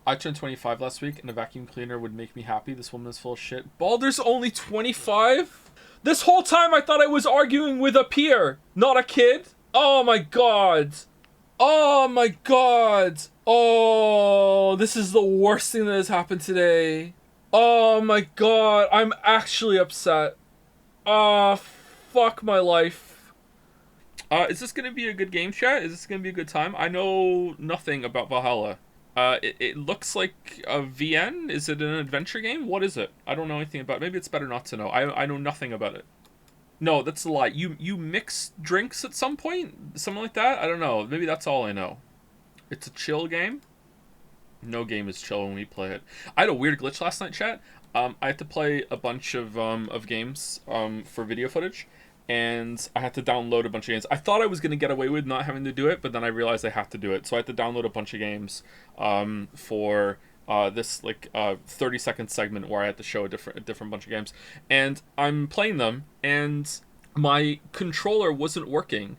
I turned 25 last week, and a vacuum cleaner would make me happy. This woman is full of shit. Balder's only 25? This whole time I thought I was arguing with a peer, not a kid. Oh my god. Oh my god. Oh, this is the worst thing that has happened today. Oh my god, I'm actually upset. Ah, fuck my life. Is this gonna be a good game, chat? Is this gonna be a good time? I know nothing about Valhalla. It looks like a VN. Is it an adventure game? What is it? I don't know anything about it. Maybe it's better not to know. I know nothing about it. No, that's a lie. You mix drinks at some point? Something like that? I don't know. Maybe that's all I know. It's a chill game? No game is chill when we play it. I had a weird glitch last night, chat. I had to play a bunch of games for video footage, and I had to download a bunch of games. I thought I was going to get away with not having to do it, but then I realized I have to do it. So I had to download a bunch of games for this 30-second segment where I had to show a different bunch of games. And I'm playing them, and my controller wasn't working.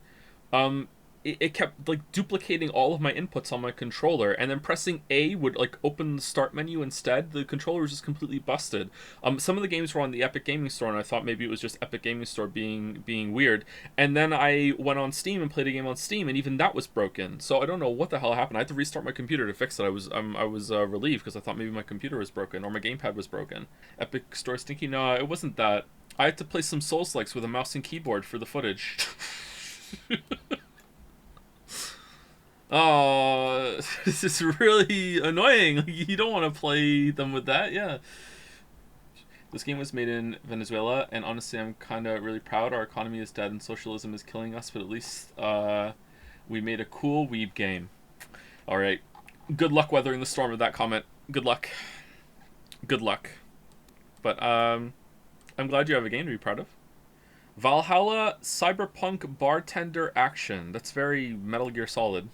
It kept like duplicating all of my inputs on my controller, and then pressing A would like open the start menu instead. The controller was just completely busted. Some of the games were on the Epic Gaming Store, and I thought maybe it was just Epic Gaming Store being weird. And then I went on Steam and played a game on Steam, and even that was broken. So I don't know what the hell happened. I had to restart my computer to fix it. I was relieved because I thought maybe my computer was broken or my gamepad was broken. Epic Store stinky? No, it wasn't that. I had to play some Souls-likes with a mouse and keyboard for the footage. Oh, this is really annoying. You don't want to play them with that, yeah. This game was made in Venezuela, and honestly, I'm kind of really proud. Our economy is dead and socialism is killing us, but at least we made a cool weeb game. Alright. Good luck weathering the storm of that comment. Good luck. Good luck. But, I'm glad you have a game to be proud of. Valhalla Cyberpunk Bartender Action. That's very Metal Gear Solid.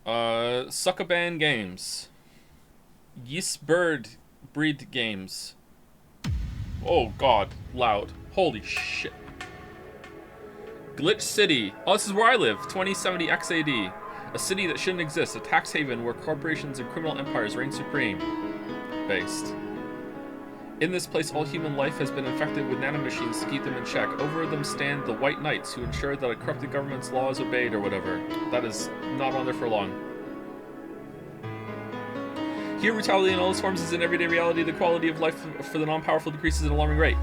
Suckaban Games. Yeast Bird Breed Games. Oh god, loud. Holy shit. Glitch City. Oh, this is where I live. 2070 XAD. A city that shouldn't exist. A tax haven where corporations and criminal empires reign supreme. Based. In this place, all human life has been infected with nanomachines to keep them in check. Over them stand the White Knights, who ensure that a corrupted government's law is obeyed or whatever. That is not on there for long. Here, brutality in all its forms is an everyday reality. The quality of life for the non-powerful decreases at an alarming rate.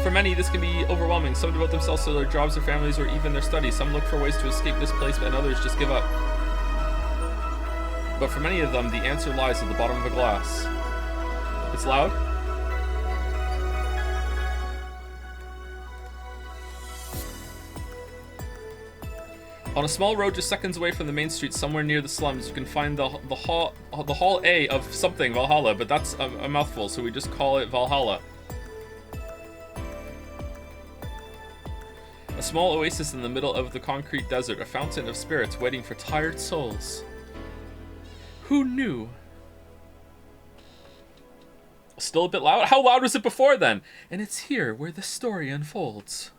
For many, this can be overwhelming. Some devote themselves to their jobs, their families, or even their studies. Some look for ways to escape this place, and others just give up. But for many of them, the answer lies at the bottom of a glass. It's loud. On a small road just seconds away from the main street, somewhere near the slums, you can find the Hall A of something, Valhalla, but that's a mouthful, so we just call it Valhalla. A small oasis in the middle of the concrete desert, a fountain of spirits waiting for tired souls. Who knew? Still a bit loud? How loud was it before then? And it's here where the story unfolds.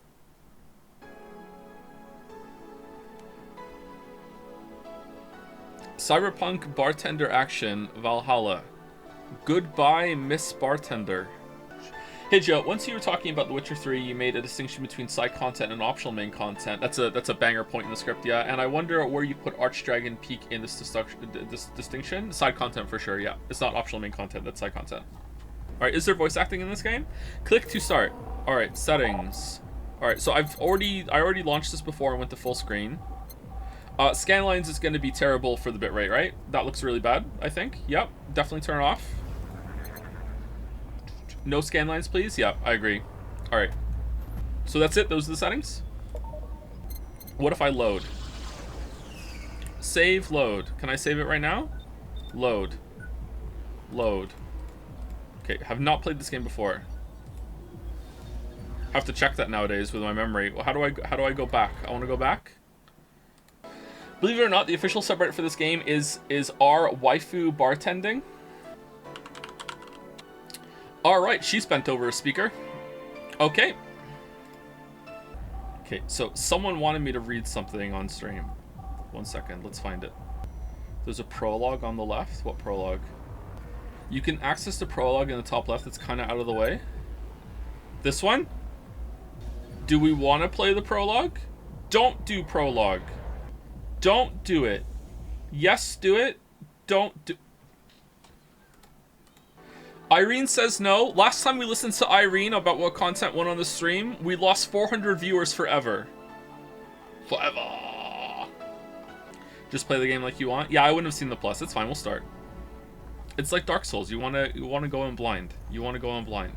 Cyberpunk Bartender Action Valhalla. Goodbye, Miss Bartender. Hey Joe, once you were talking about The Witcher 3, you made a distinction between side content and optional main content. That's a banger point in the script, yeah. And I wonder where you put Archdragon Peak in this distinction. Side content for sure, yeah. It's not optional main content, that's side content. Alright, is there voice acting in this game? Click to start. Alright, settings. Alright, so I already launched this before and went to full screen. Scanlines is going to be terrible for the bitrate, right? That looks really bad, I think. Yep, definitely turn it off. No scanlines, please? Yeah, I agree. Alright. So that's it? Those are the settings? What if I load? Save, load. Can I save it right now? Load. Load. Okay, have not played this game before. Have to check that nowadays with my memory. Well, how do I go back? I want to go back. Believe it or not, the official subreddit for this game is r waifu bartending. All right, she's bent over a speaker. Okay. Okay, so someone wanted me to read something on stream. 1 second, let's find it. There's a prologue on the left. What prologue? You can access the prologue in the top left. It's kind of out of the way. This one? Do we want to play the prologue? Don't do prologue. Don't do it. Yes, do it. Don't do... Irene says no. Last time we listened to Irene about what content went on the stream, we lost 400 viewers forever. Forever. Just play the game like you want. Yeah, I wouldn't have seen the plus. It's fine. We'll start. It's like Dark Souls. You want to go in blind. You want to go in blind.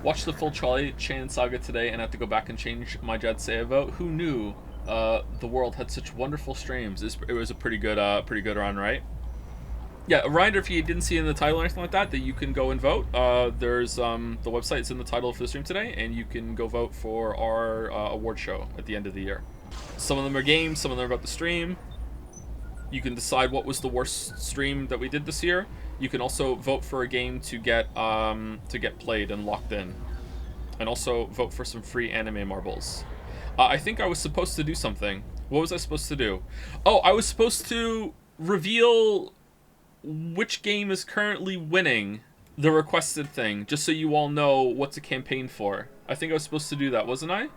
Watched the full Charlie Chain Saga today and had to go back and change my Jed save out. Who knew the world had such wonderful streams? It was a pretty good run, right? Yeah, a reminder, if you didn't see it in the title or anything like that, that you can go and vote. There's the website's in the title for the stream today, and you can go vote for our award show at the end of the year. Some of them are games, some of them are about the stream. You can decide what was the worst stream that we did this year. You can also vote for a game to get played and locked in, and also vote for some free anime marbles. I think I was supposed to do something. What was I supposed to do? Oh, I was supposed to reveal which game is currently winning the requested thing, just so you all know what to campaign for. I think I was supposed to do that, wasn't I?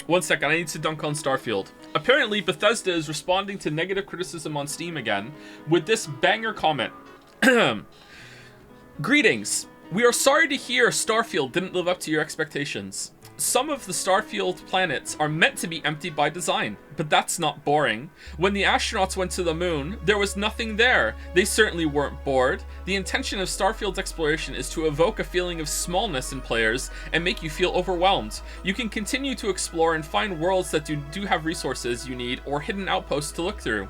One second, I need to dunk on Starfield. Apparently, Bethesda is responding to negative criticism on Steam again with this banger comment. Greetings. We are sorry to hear Starfield didn't live up to your expectations. Some of the Starfield planets are meant to be empty by design, but that's not boring. When the astronauts went to the moon, there was nothing there. They certainly weren't bored. The intention of Starfield's exploration is to evoke a feeling of smallness in players and make you feel overwhelmed. You can continue to explore and find worlds that do have resources you need or hidden outposts to look through.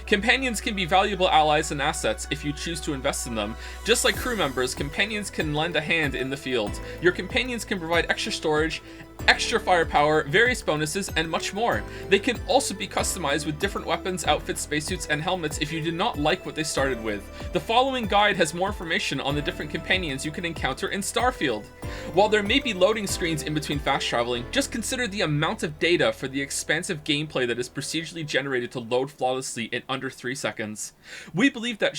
Companions can be valuable allies and assets if you choose to invest in them. Just like crew members, companions can lend a hand in the field. Your companions can provide extra storage, extra firepower, various bonuses, and much more. They can also be customized with different weapons, outfits, spacesuits, and helmets if you did not like what they started with. The following guide has more information on the different companions you can encounter in Starfield. While there may be loading screens in between fast traveling, just consider the amount of data for the expansive gameplay that is procedurally generated to load flawlessly in under 3 seconds. We believe that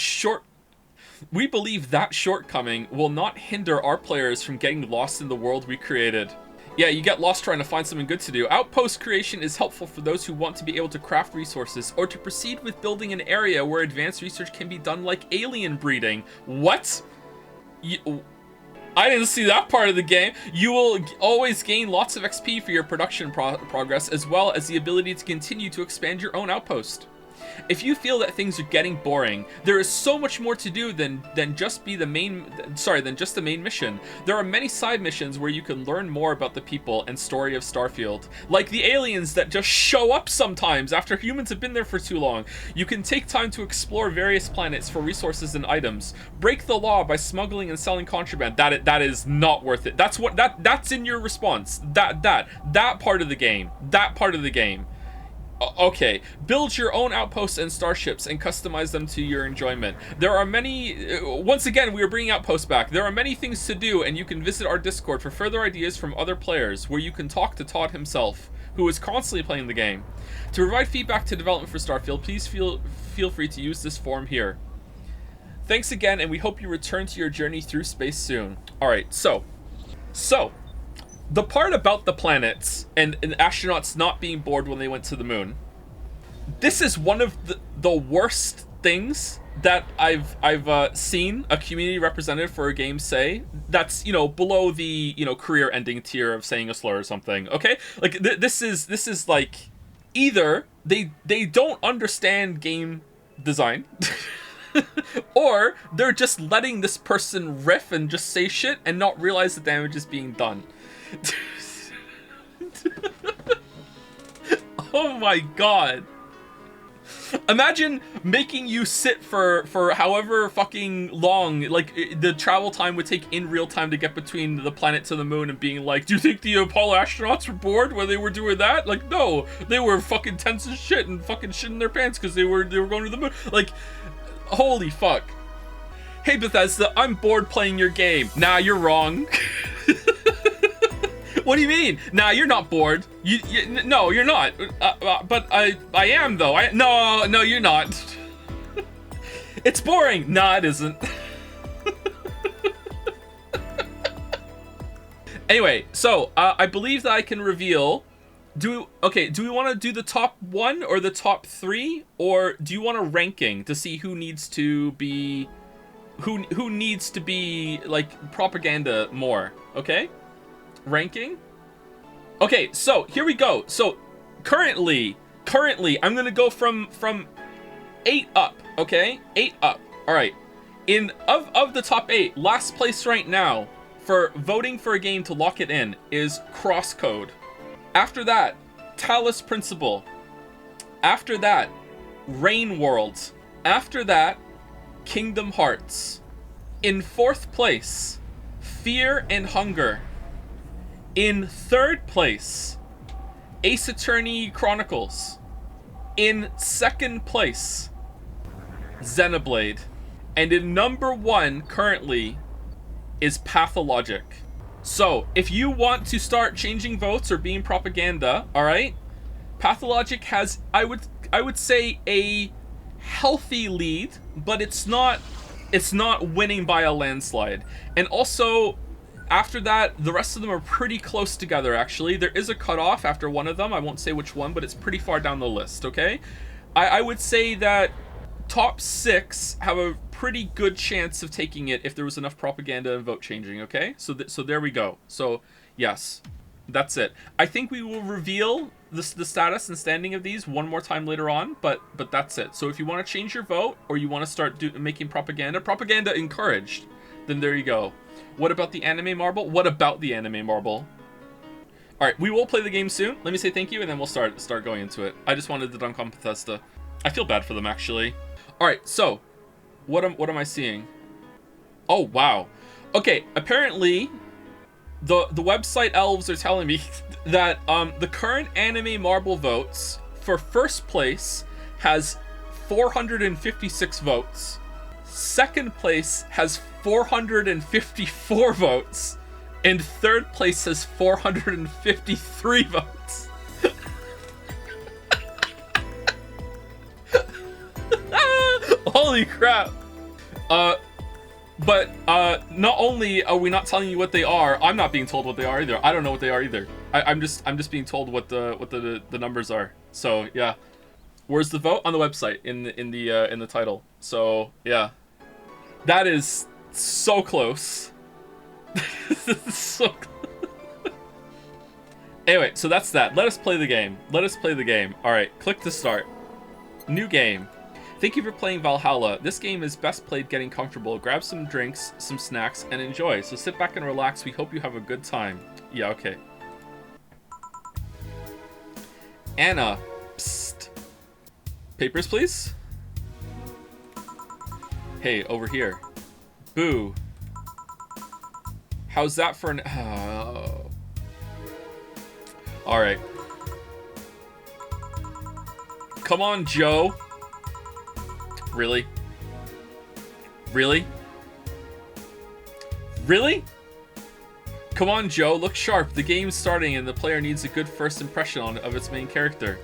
shortcoming will not hinder our players from getting lost in the world we created. Yeah, you get lost trying to find something good to do. Outpost creation is helpful for those who want to be able to craft resources or to proceed with building an area where advanced research can be done, like alien breeding. What? I didn't see that part of the game. You will always gain lots of XP for your production progress, as well as the ability to continue to expand your own outpost. If you feel that things are getting boring, there is so much more to do than just the main mission. There are many side missions where you can learn more about the people and story of Starfield, like the aliens that just show up sometimes after humans have been there for too long. You can take time to explore various planets for resources and items. Break the law by smuggling and selling contraband. That is not worth it. That's in your response. That part of the game. That part of the game. Okay, build your own outposts and starships and customize them to your enjoyment. There are many, once again, we are bringing outposts back. There are many things to do, and you can visit our Discord for further ideas from other players, where you can talk to Todd himself, who is constantly playing the game. To provide feedback to development for Starfield, please feel free to use this form here. Thanks again, and we hope you return to your journey through space soon. Alright, so the part about the planets and astronauts not being bored when they went to the moon. This is one of the worst things that I've seen a community representative for a game say. That's, below the, career-ending tier of saying a slur or something, okay? Like, this is like, either they don't understand game design, or they're just letting this person riff and just say shit and not realize the damage is being done. Oh my god. Imagine making you sit for however fucking long, like, the travel time would take in real time to get between the planet to the moon, and being like, do you think the Apollo astronauts were bored when they were doing that? Like, no, they were fucking tense as shit and fucking shitting their pants because they were going to the moon. Like, holy fuck. Hey Bethesda, I'm bored playing your game. Nah, you're wrong. What do you mean? Nah, you're not bored. No, you're not. But I am though. No, you're not. It's boring. Nah, it isn't. Anyway, so I believe that I can reveal. Do we want to do the top 1 or the top 3, or do you want a ranking to see who needs to be who needs to be like propaganda more? Okay, ranking. Okay, so here we go. So currently I'm gonna go from 8 up. Okay, 8 up. All right. In of the top 8, last place right now for voting for a game to lock it in is Crosscode. After that, Talos Principle. After that, Rain World. After that, Kingdom Hearts. In 4th place, Fear and Hunger. In 3rd place, Ace Attorney Chronicles. In 2nd place, Xenoblade. And in number 1 currently is Pathologic. So, if you want to start changing votes or being propaganda, all right, Pathologic has, I would say, a healthy lead, but it's not winning by a landslide. And also, after that, the rest of them are pretty close together, actually. There is a cutoff after one of them. I won't say which one, but it's pretty far down the list, okay? I would say that top 6 have a pretty good chance of taking it if there was enough propaganda and vote changing, okay? So there we go. So, yes, that's it. I think we will reveal the status and standing of these one more time later on, but that's it. So if you want to change your vote or you want to start making propaganda encouraged, then there you go. What about the anime marble? What about the anime marble? All right, we will play the game soon. Let me say thank you, and then we'll start going into it. I just wanted to dunk on Bethesda. I feel bad for them, actually. All right, so what am I seeing? Oh, wow. Okay, apparently the website elves are telling me that the current anime marble votes for 1st place has 456 votes. 2nd place has 454 votes. And 3rd place has 453 votes. Holy crap. But not only are we not telling you what they are, I'm not being told what they are either. I don't know what they are either. I'm just being told what the numbers are. So yeah, where's the vote? On the website in the title. So yeah, that is so close. So close. Anyway, so that's that. Let us play the game. All right, click to start. New game. Thank you for playing Valhalla. This game is best played getting comfortable. Grab some drinks, some snacks, and enjoy. So sit back and relax. We hope you have a good time. Yeah, okay. Anna. Psst. Papers, please? Hey, over here. Boo. How's that for an... Oh. Alright. Come on, Joe. Really? Really? Really? Come on, Joe, look sharp. The game's starting and the player needs a good first impression of its main character.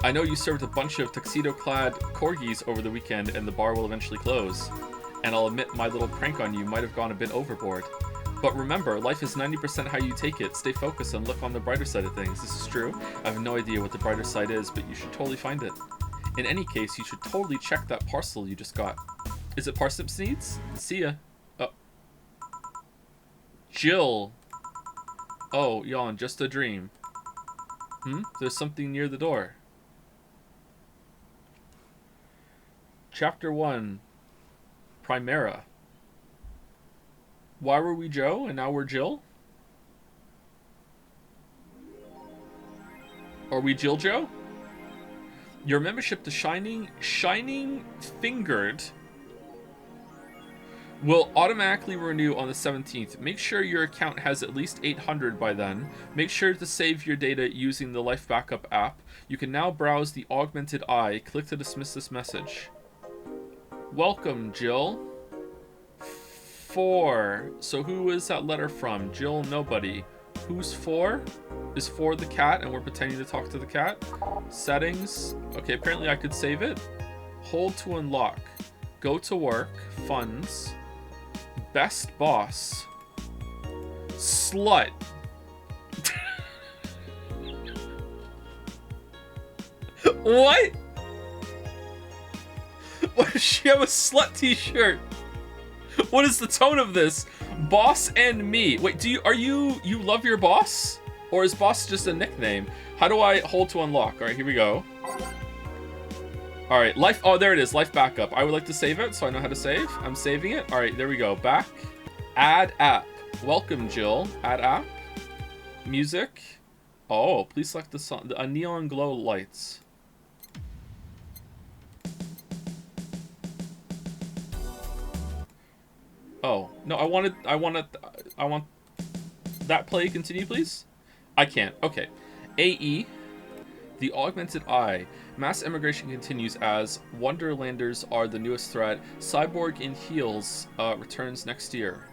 I know you served a bunch of tuxedo-clad corgis over the weekend and the bar will eventually close. And I'll admit my little prank on you might have gone a bit overboard. But remember, life is 90% how you take it. Stay focused and look on the brighter side of things. This is true. I have no idea what the brighter side is, but you should totally find it. In any case, you should totally check that parcel you just got. Is it parsnip seeds? See ya. Oh. Jill. Oh, yawn, just a dream. There's something near the door. Chapter 1. Primera. Why were we Joe and now we're Jill? Are we Jill Joe? Your membership to Shining Fingered will automatically renew on the 17th. Make sure your account has at least 800 by then. Make sure to save your data using the Life Backup app. You can now browse the augmented eye. Click to dismiss this message. Welcome, Jill. 4. So who is that letter from? Jill, nobody. Who's 4? Is 4 the cat and we're pretending to talk to the cat? Settings. Okay, apparently I could save it. Hold to unlock. Go to work. Funds. Best boss. Slut. What? Why does she have a slut t-shirt? What is the tone of this? Boss and me. Wait, you love your boss? Or is boss just a nickname? How do I hold to unlock? All right, here we go. All right, life. Oh, there it is. Life backup. I would like to save it so I know how to save. I'm saving it. All right, there we go. Back. Add app. Welcome, Jill. Add app. Music. Oh, please select the song. A neon glow lights. Oh, no, I want that play continue, please? I can't. Okay. AE, the augmented eye. Mass immigration continues as Wonderlanders are the newest threat. Cyborg in Heels returns next year.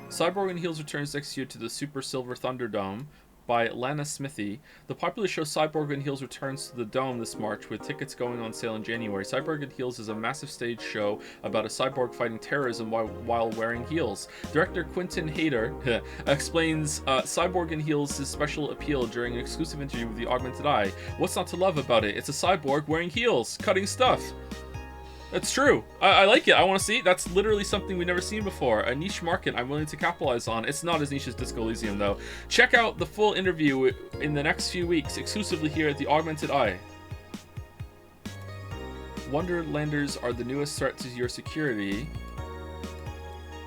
Cyborg in Heels returns next year to the Super Silver Thunderdome by Lana Smithy. The popular show Cyborg in Heels returns to the Dome this March with tickets going on sale in January. Cyborg in Heels is a massive stage show about a cyborg fighting terrorism while wearing heels. Director Quentin Hayter explains Cyborg in Heels' special appeal during an exclusive interview with the Augmented Eye. What's not to love about it? It's a cyborg wearing heels, cutting stuff. That's true. I like it. I want to see. That's literally something we've never seen before. A niche market I'm willing to capitalize on. It's not as niche as Disco Elysium, though. Check out the full interview in the next few weeks, exclusively here at the Augmented Eye. Wonderlanders are the newest threat to your security.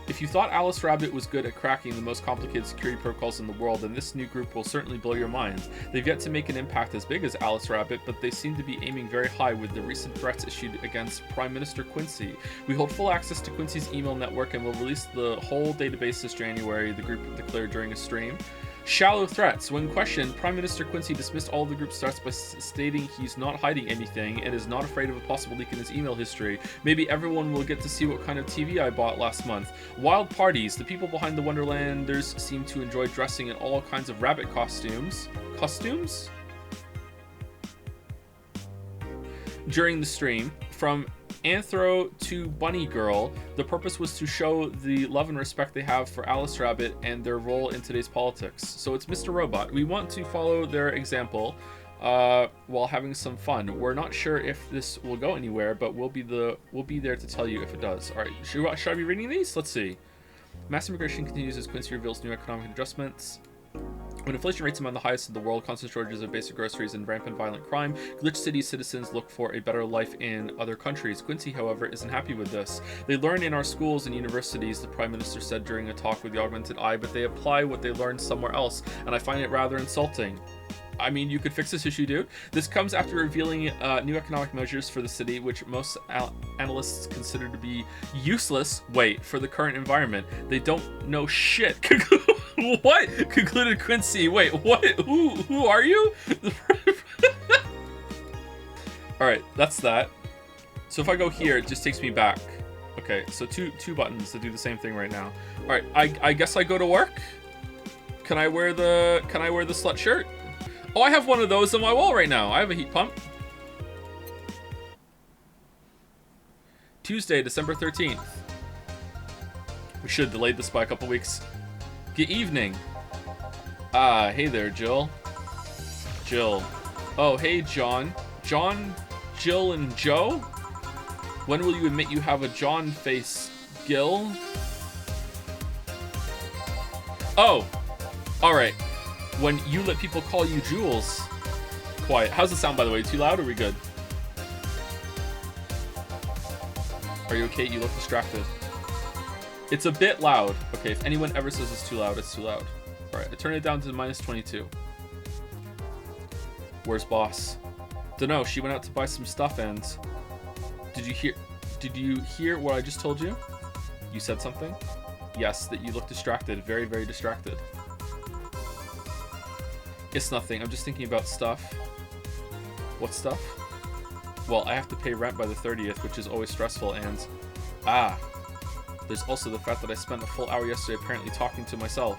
If you thought Alice Rabbit was good at cracking the most complicated security protocols in the world, then this new group will certainly blow your mind. They've yet to make an impact as big as Alice Rabbit, but they seem to be aiming very high with the recent threats issued against Prime Minister Quincy. We hold full access to Quincy's email network and will release the whole database this January, the group declared during a stream. Shallow threats. When questioned, Prime Minister Quincy dismissed all of the group's threats by stating he's not hiding anything and is not afraid of a possible leak in his email history. Maybe everyone will get to see what kind of TV I bought last month. Wild parties. The people behind the Wonderlanders seem to enjoy dressing in all kinds of rabbit costumes. Costumes? During the stream. From Anthro to Bunny Girl, the purpose was to show the love and respect they have for Alice Rabbit and their role in today's politics. So it's Mr. Robot. We want to follow their example while having some fun. We're not sure if this will go anywhere, but we'll be there to tell you if it does. All right, should I be reading these? Let's see. Mass immigration continues as Quincy reveals new economic adjustments. When inflation rates among the highest in the world, constant shortages of basic groceries, and rampant violent crime, Glitch City citizens look for a better life in other countries. Quincy, however, isn't happy with this. They learn in our schools and universities, the Prime Minister said during a talk with the Augmented Eye, but they apply what they learned somewhere else, and I find it rather insulting. I mean, you could fix this issue, dude. This comes after revealing new economic measures for the city, which most analysts consider to be useless. Wait, for the current environment. They don't know shit. What? Concluded Quincy. Wait, what? Who are you? Alright, that's that. So if I go here, it just takes me back. Okay, so two buttons to do the same thing right now. Alright, I guess I go to work? Can I wear the slut shirt? Oh, I have one of those on my wall right now. I have a heat pump. Tuesday, December 13th. We should have delayed this by a couple weeks. Good evening. Hey there, Jill. Jill. Oh, hey, John. John, Jill, and Joe? When will you admit you have a John face, Gil? Oh, alright. When you let people call you Jules. Quiet. How's it sound, by the way? Too loud or are we good? Are you okay? You look distracted. It's a bit loud. Okay, if anyone ever says it's too loud, it's too loud. Alright, I turned it down to -22. Where's boss? Dunno, she went out to buy some stuff and... Did you hear what I just told you? You said something? Yes, that you look distracted. Very, very distracted. It's nothing. I'm just thinking about stuff. What stuff? Well, I have to pay rent by the 30th, which is always stressful, and... There's also the fact that I spent a full hour yesterday apparently talking to myself.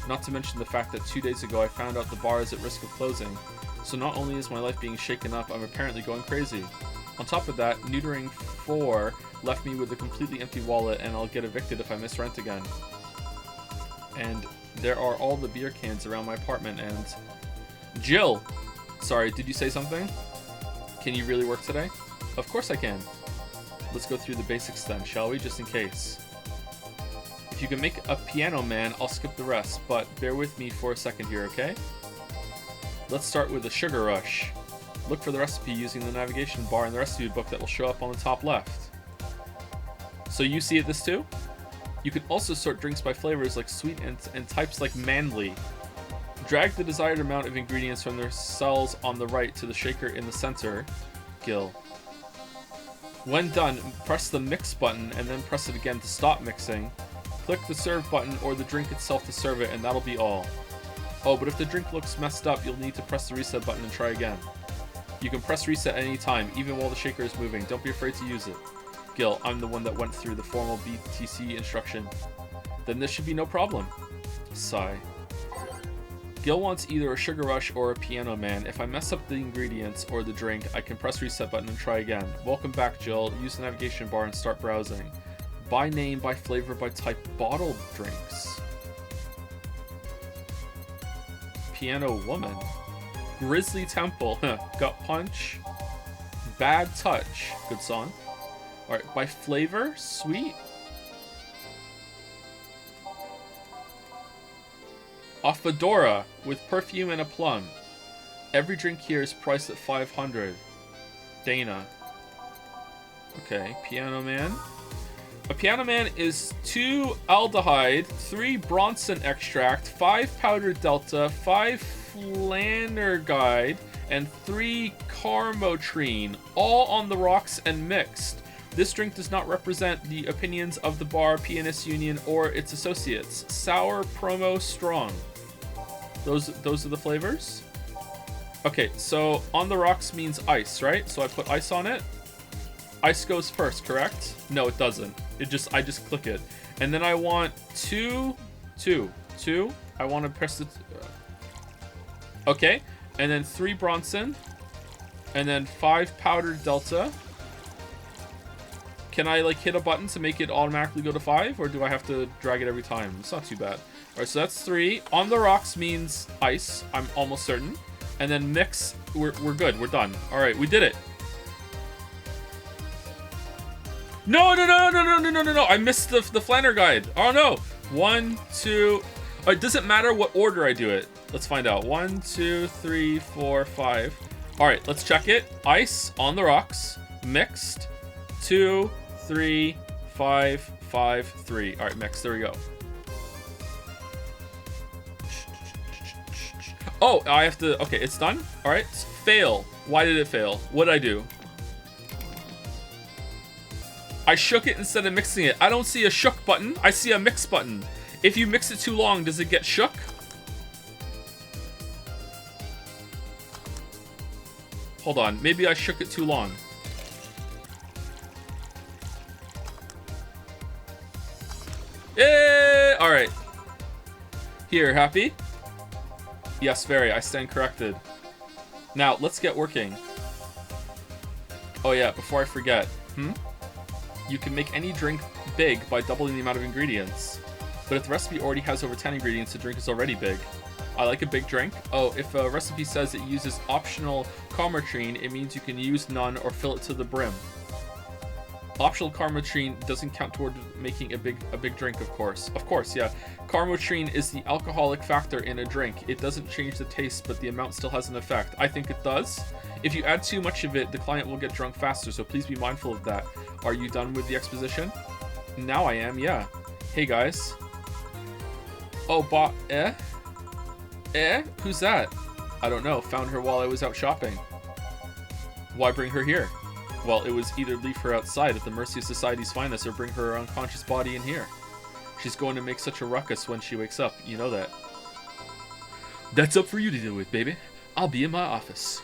Not to mention the fact that 2 days ago I found out the bar is at risk of closing. So not only is my life being shaken up, I'm apparently going crazy. On top of that, neutering 4 left me with a completely empty wallet, and I'll get evicted if I miss rent again. And there are all the beer cans around my apartment, and... Jill! Sorry, did you say something? Can you really work today? Of course I can. Let's go through the basics then, shall we? Just in case. If you can make a piano man, I'll skip the rest, but bear with me for a second here, okay? Let's start with the sugar rush. Look for the recipe using the navigation bar in the recipe book that will show up on the top left. So you see this too? You can also sort drinks by flavors like sweet and types like manly. Drag the desired amount of ingredients from their cells on the right to the shaker in the center. Gil. When done, press the mix button and then press it again to stop mixing. Click the serve button or the drink itself to serve it, and that'll be all. Oh, but if the drink looks messed up, you'll need to press the reset button and try again. You can press reset at any time, even while the shaker is moving. Don't be afraid to use it. Gil, I'm the one that went through the formal BTC instruction. Then this should be no problem. Sigh. Gil wants either a sugar rush or a piano man. If I mess up the ingredients or the drink, I can press reset button and try again. Welcome back, Jill. Use the navigation bar and start browsing. By name, by flavor, by type, bottled drinks. Piano woman. Grizzly Temple. Gut Punch. Bad Touch. Good song. Alright, by flavor, sweet. A fedora with perfume and a plum. Every drink here is priced at 500. Dana. Okay, Piano Man. A Piano Man is 2 aldehyde, 3 Bronson extract, 5 powdered delta, 5 flanergide, and 3 carmotrine, all on the rocks and mixed. This drink does not represent the opinions of the Bar Pianist Union or its associates. Sour promo strong. Those are the flavors? Okay, so on the rocks means ice, right? So I put ice on it. Ice goes first, correct? No, it doesn't. I just click it. And then I want two. I want to press it. Okay. And then 3 Bronson. And then 5 powdered delta. Can I like hit a button to make it automatically go to 5? Or do I have to drag it every time? It's not too bad. Alright, so that's 3. On the rocks means ice. I'm almost certain. And then mix. We're good. We're done. Alright, we did it. No. I missed the flanner guide. Oh no. 1, 2. It doesn't matter what order I do it. Let's find out. 1, 2, 3, 4, 5. Alright, let's check it. Ice on the rocks. Mixed. 2, 3, 5, 5, 3. Alright, mixed. There we go. Oh, I have to... Okay, it's done. Alright. Fail. Why did it fail? What did I do? I shook it instead of mixing it. I don't see a shook button. I see a mix button. If you mix it too long, does it get shook? Hold on. Maybe I shook it too long. Yay! Alright. Here, happy? Yes, very. I stand corrected. Now, let's get working. Oh yeah, before I forget. You can make any drink big by doubling the amount of ingredients. But if the recipe already has over 10 ingredients, the drink is already big. I like a big drink. Oh, if a recipe says it uses optional carmotrine, it means you can use none or fill it to the brim. Optional carmotrine doesn't count toward making a big drink, of course. Of course, yeah. Carmotrine is the alcoholic factor in a drink. It doesn't change the taste, but the amount still has an effect. I think it does. If you add too much of it, the client will get drunk faster, so please be mindful of that. Are you done with the exposition? Now I am, yeah. Hey, guys. Oh, who's that? I don't know. Found her while I was out shopping. Why bring her here? Well, it was either leave her outside at the mercy of society's finest or bring her unconscious body in here. She's going to make such a ruckus when she wakes up. You know that. That's up for you to deal with, baby. I'll be in my office.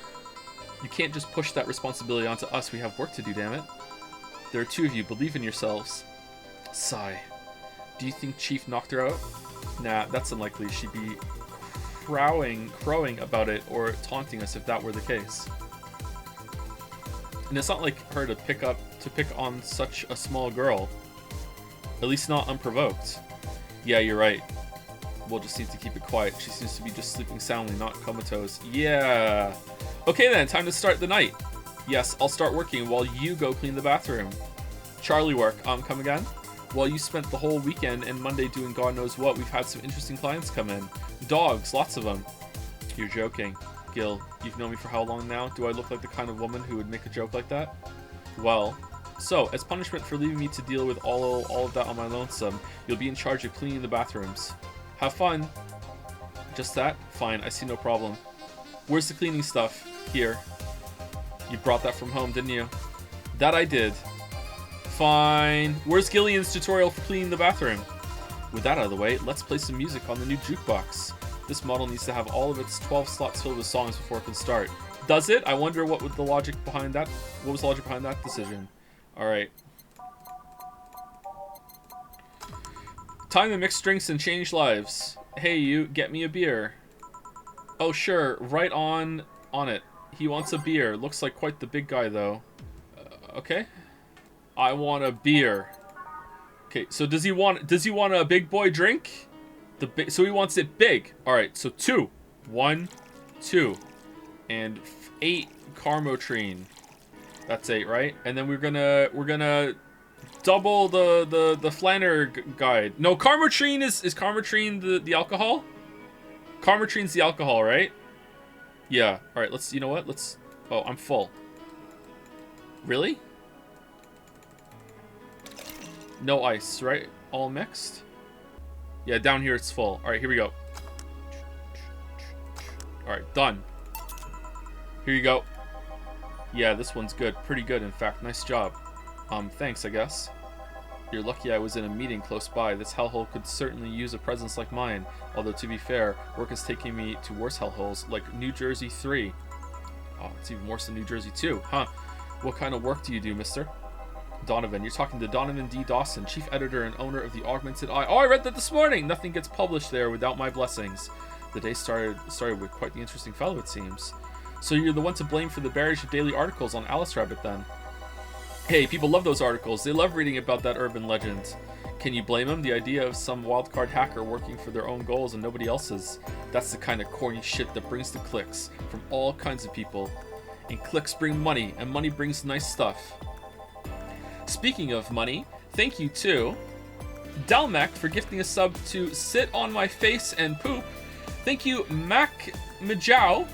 You can't just push that responsibility onto us. We have work to do, damn it. There are 2 of you. Believe in yourselves. Sigh. Do you think Chief knocked her out? Nah, that's unlikely. She'd be crowing about it or taunting us if that were the case. And it's not like her to pick on such a small girl. At least not unprovoked. Yeah, you're right. We'll just need to keep it quiet. She seems to be just sleeping soundly, not comatose. Yeah. Okay then, time to start the night. Yes, I'll start working while you go clean the bathroom. Charlie work. Come again? While you spent the whole weekend and Monday doing God knows what, we've had some interesting clients come in. Dogs, lots of them. You're joking. Gil, you've known me for how long now? Do I look like the kind of woman who would make a joke like that? Well, so, as punishment for leaving me to deal with all of that on my lonesome, you'll be in charge of cleaning the bathrooms. Have fun. Just that? Fine, I see no problem. Where's the cleaning stuff? Here. You brought that from home, didn't you? That I did. Fine. Where's Gillian's tutorial for cleaning the bathroom? With that out of the way, let's play some music on the new jukebox. This model needs to have all of its 12 slots filled with songs before it can start. Does it? I wonder what was the logic behind that. What was the logic behind that decision? Alright. Time to mix drinks and change lives. Hey you, get me a beer. Oh sure, right on it. He wants a beer. Looks like quite the big guy though. Okay. I want a beer. Okay, so does he want a big boy drink? So he wants it big. All right, so 2. 1, 2. And 8 Carmotrine. That's 8, right? And then we're gonna double the Flanner guide. No, Carmotrine is Carmotrine the alcohol? Carmotrine's the alcohol, right? Yeah. All right, you know what? Oh, I'm full. Really? No ice, right? All mixed? Yeah, down here it's full. All right, here we go. All right, done. Here you go. Yeah, this one's good. Pretty good, in fact. Nice job. Thanks, I guess. You're lucky I was in a meeting close by. This hellhole could certainly use a presence like mine. Although, to be fair, work is taking me to worse hellholes, like New Jersey 3. Oh, it's even worse than New Jersey 2, huh? What kind of work do you do, mister? Donovan. You're talking to Donovan D. Dawson, chief editor and owner of the Augmented Eye. Oh, I read that this morning! Nothing gets published there without my blessings. The day started with quite the interesting fellow, it seems. So you're the one to blame for the barrage of daily articles on Alice Rabbit, then? Hey, people love those articles. They love reading about that urban legend. Can you blame them? The idea of some wildcard hacker working for their own goals and nobody else's. That's the kind of corny shit that brings the clicks from all kinds of people. And clicks bring money, and money brings nice stuff. Speaking of money, thank you to Dalmac for gifting a sub to Sit on My Face and Poop. Thank you, Mac Majau,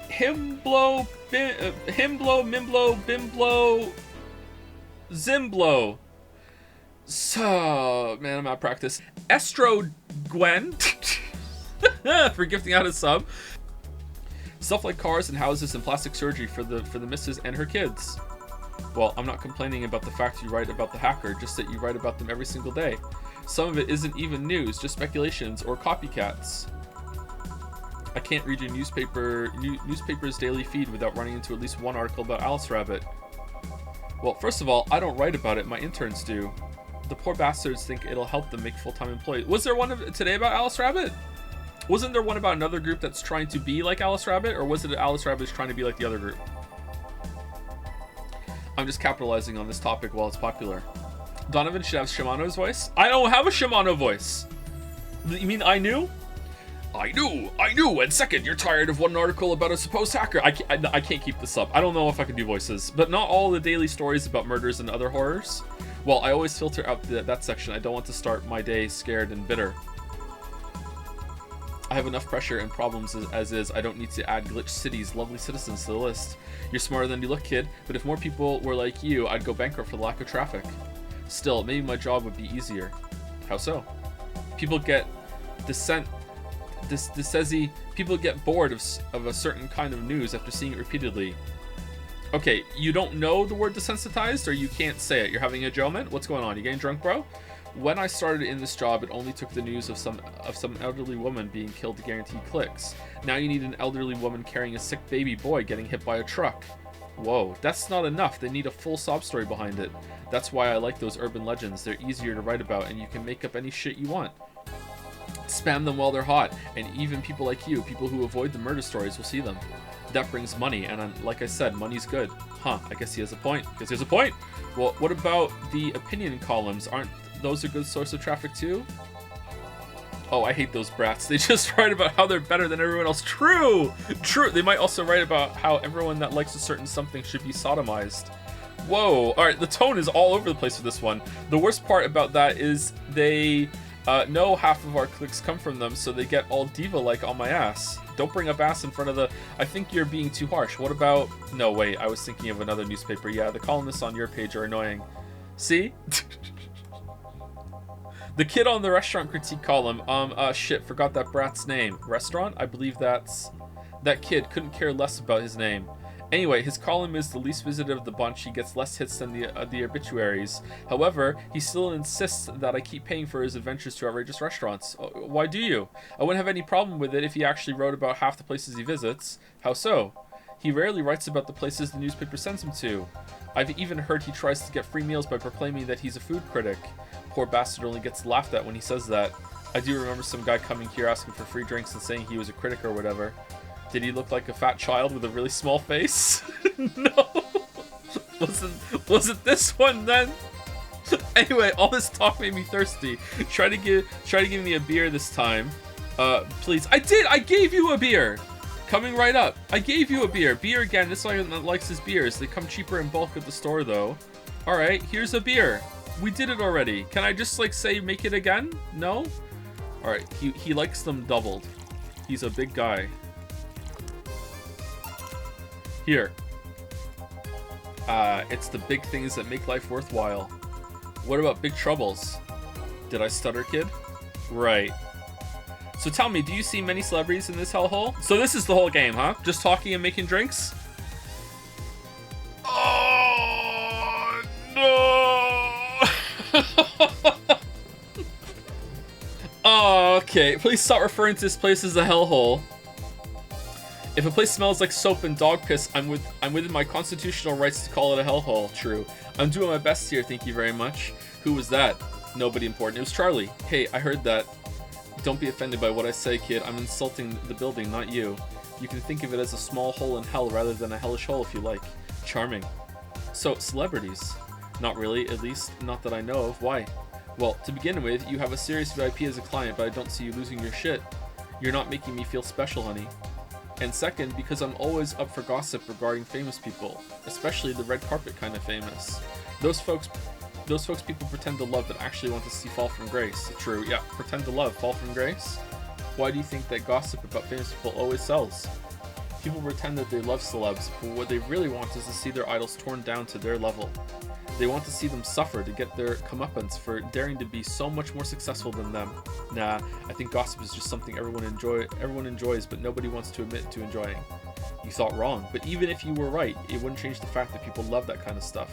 Himblo, Mimblo, Bimblo, Zimblo. So, man, I'm out of practice. Estro Gwen for gifting out a sub. Stuff like cars and houses and plastic surgery for the missus and her kids. Well, I'm not complaining about the fact you write about the hacker, just that you write about them every single day. Some of it isn't even news, just speculations or copycats. I can't read your newspaper's daily feed without running into at least one article about Alice Rabbit. Well, first of all, I don't write about it, my interns do. The poor bastards think it'll help them make full-time employees. Was there one today about Alice Rabbit? Wasn't there one about another group that's trying to be like Alice Rabbit, or was it Alice Rabbit is trying to be like the other group? I'm just capitalizing on this topic while it's popular. Donovan should have Shimano's voice? I don't have a Shimano voice. You mean I knew? I knew, and second, you're tired of one article about a supposed hacker. I can't keep this up. I don't know if I can do voices, but not all the daily stories about murders and other horrors. Well, I always filter out that section. I don't want to start my day scared and bitter. I have enough pressure and problems as is. I don't need to add Glitch City's lovely citizens to the list. You're smarter than you look, kid, but if more people were like you, I'd go bankrupt for the lack of traffic. Still, maybe my job would be easier. How so? People get people get bored of a certain kind of news after seeing it repeatedly. Okay, you don't know the word desensitized, or you can't say it? You're having a Joe-ment? What's going on? You getting drunk, bro? When I started in this job, it only took the news of some elderly woman being killed to guarantee clicks. Now you need an elderly woman carrying a sick baby boy getting hit by a truck. Whoa, that's not enough. They need a full sob story behind it. That's why I like those urban legends. They're easier to write about, and you can make up any shit you want. Spam them while they're hot, and even people like you, people who avoid the murder stories, will see them. That brings money, and like I said, money's good. Huh, I guess he has a point. Well, what about the opinion columns? Aren't those a good source of traffic too? Oh, I hate those brats. They just write about how they're better than everyone else. True! They might also write about how everyone that likes a certain something should be sodomized. Whoa, alright, the tone is all over the place with this one. The worst part about that is they know half of our clicks come from them, so they get all diva-like on my ass. Don't bring up ass in front of the... I think you're being too harsh. What about... No, wait, I was thinking of another newspaper. Yeah, the columnists on your page are annoying. See? The kid on the restaurant critique column. Shit, forgot that brat's name. Restaurant? I believe that's... That kid couldn't care less about his name. Anyway, his column is the least visited of the bunch. He gets less hits than the obituaries. However, he still insists that I keep paying for his adventures to outrageous restaurants. Why do you? I wouldn't have any problem with it if he actually wrote about half the places he visits. How so? He rarely writes about the places the newspaper sends him to. I've even heard he tries to get free meals by proclaiming that he's a food critic. Poor bastard only gets laughed at when he says that. I do remember some guy coming here asking for free drinks and saying he was a critic or whatever. Did he look like a fat child with a really small face? No. Wasn't this one then? Anyway, all this talk made me thirsty. Try to give me a beer this time. Please. I gave you a beer. Coming right up. I gave you a beer. Beer again. This one likes his beers. They come cheaper in bulk at the store though. Alright, here's a beer. We did it already. Can I just like say make it again? No? Alright, he likes them doubled. He's a big guy. Here. It's the big things that make life worthwhile. What about big troubles? Did I stutter, kid? Right. So tell me, do you see many celebrities in this hellhole? So this is the whole game, huh? Just talking and making drinks? Oh, no! Oh, okay. Please stop referring to this place as a hellhole. If a place smells like soap and dog piss, I'm within my constitutional rights to call it a hellhole. True. I'm doing my best here, thank you very much. Who was that? Nobody important. It was Charlie. Hey, I heard that. Don't be offended by what I say, kid. I'm insulting the building, not you. You can think of it as a small hole in hell rather than a hellish hole if you like. Charming. So, celebrities. Not really, at least not that I know of. Why? Well, to begin with, you have a serious VIP as a client, but I don't see you losing your shit. You're not making me feel special, honey. And second, because I'm always up for gossip regarding famous people, especially the red carpet kind of famous. Those folks people pretend to love but actually want to see fall from grace. True, yeah, pretend to love, fall from grace? Why do you think that gossip about famous people always sells? People pretend that they love celebs, but what they really want is to see their idols torn down to their level. They want to see them suffer to get their comeuppance for daring to be so much more successful than them. Nah, I think gossip is just something everyone enjoys, but nobody wants to admit to enjoying. You thought wrong, but even if you were right, it wouldn't change the fact that people love that kind of stuff.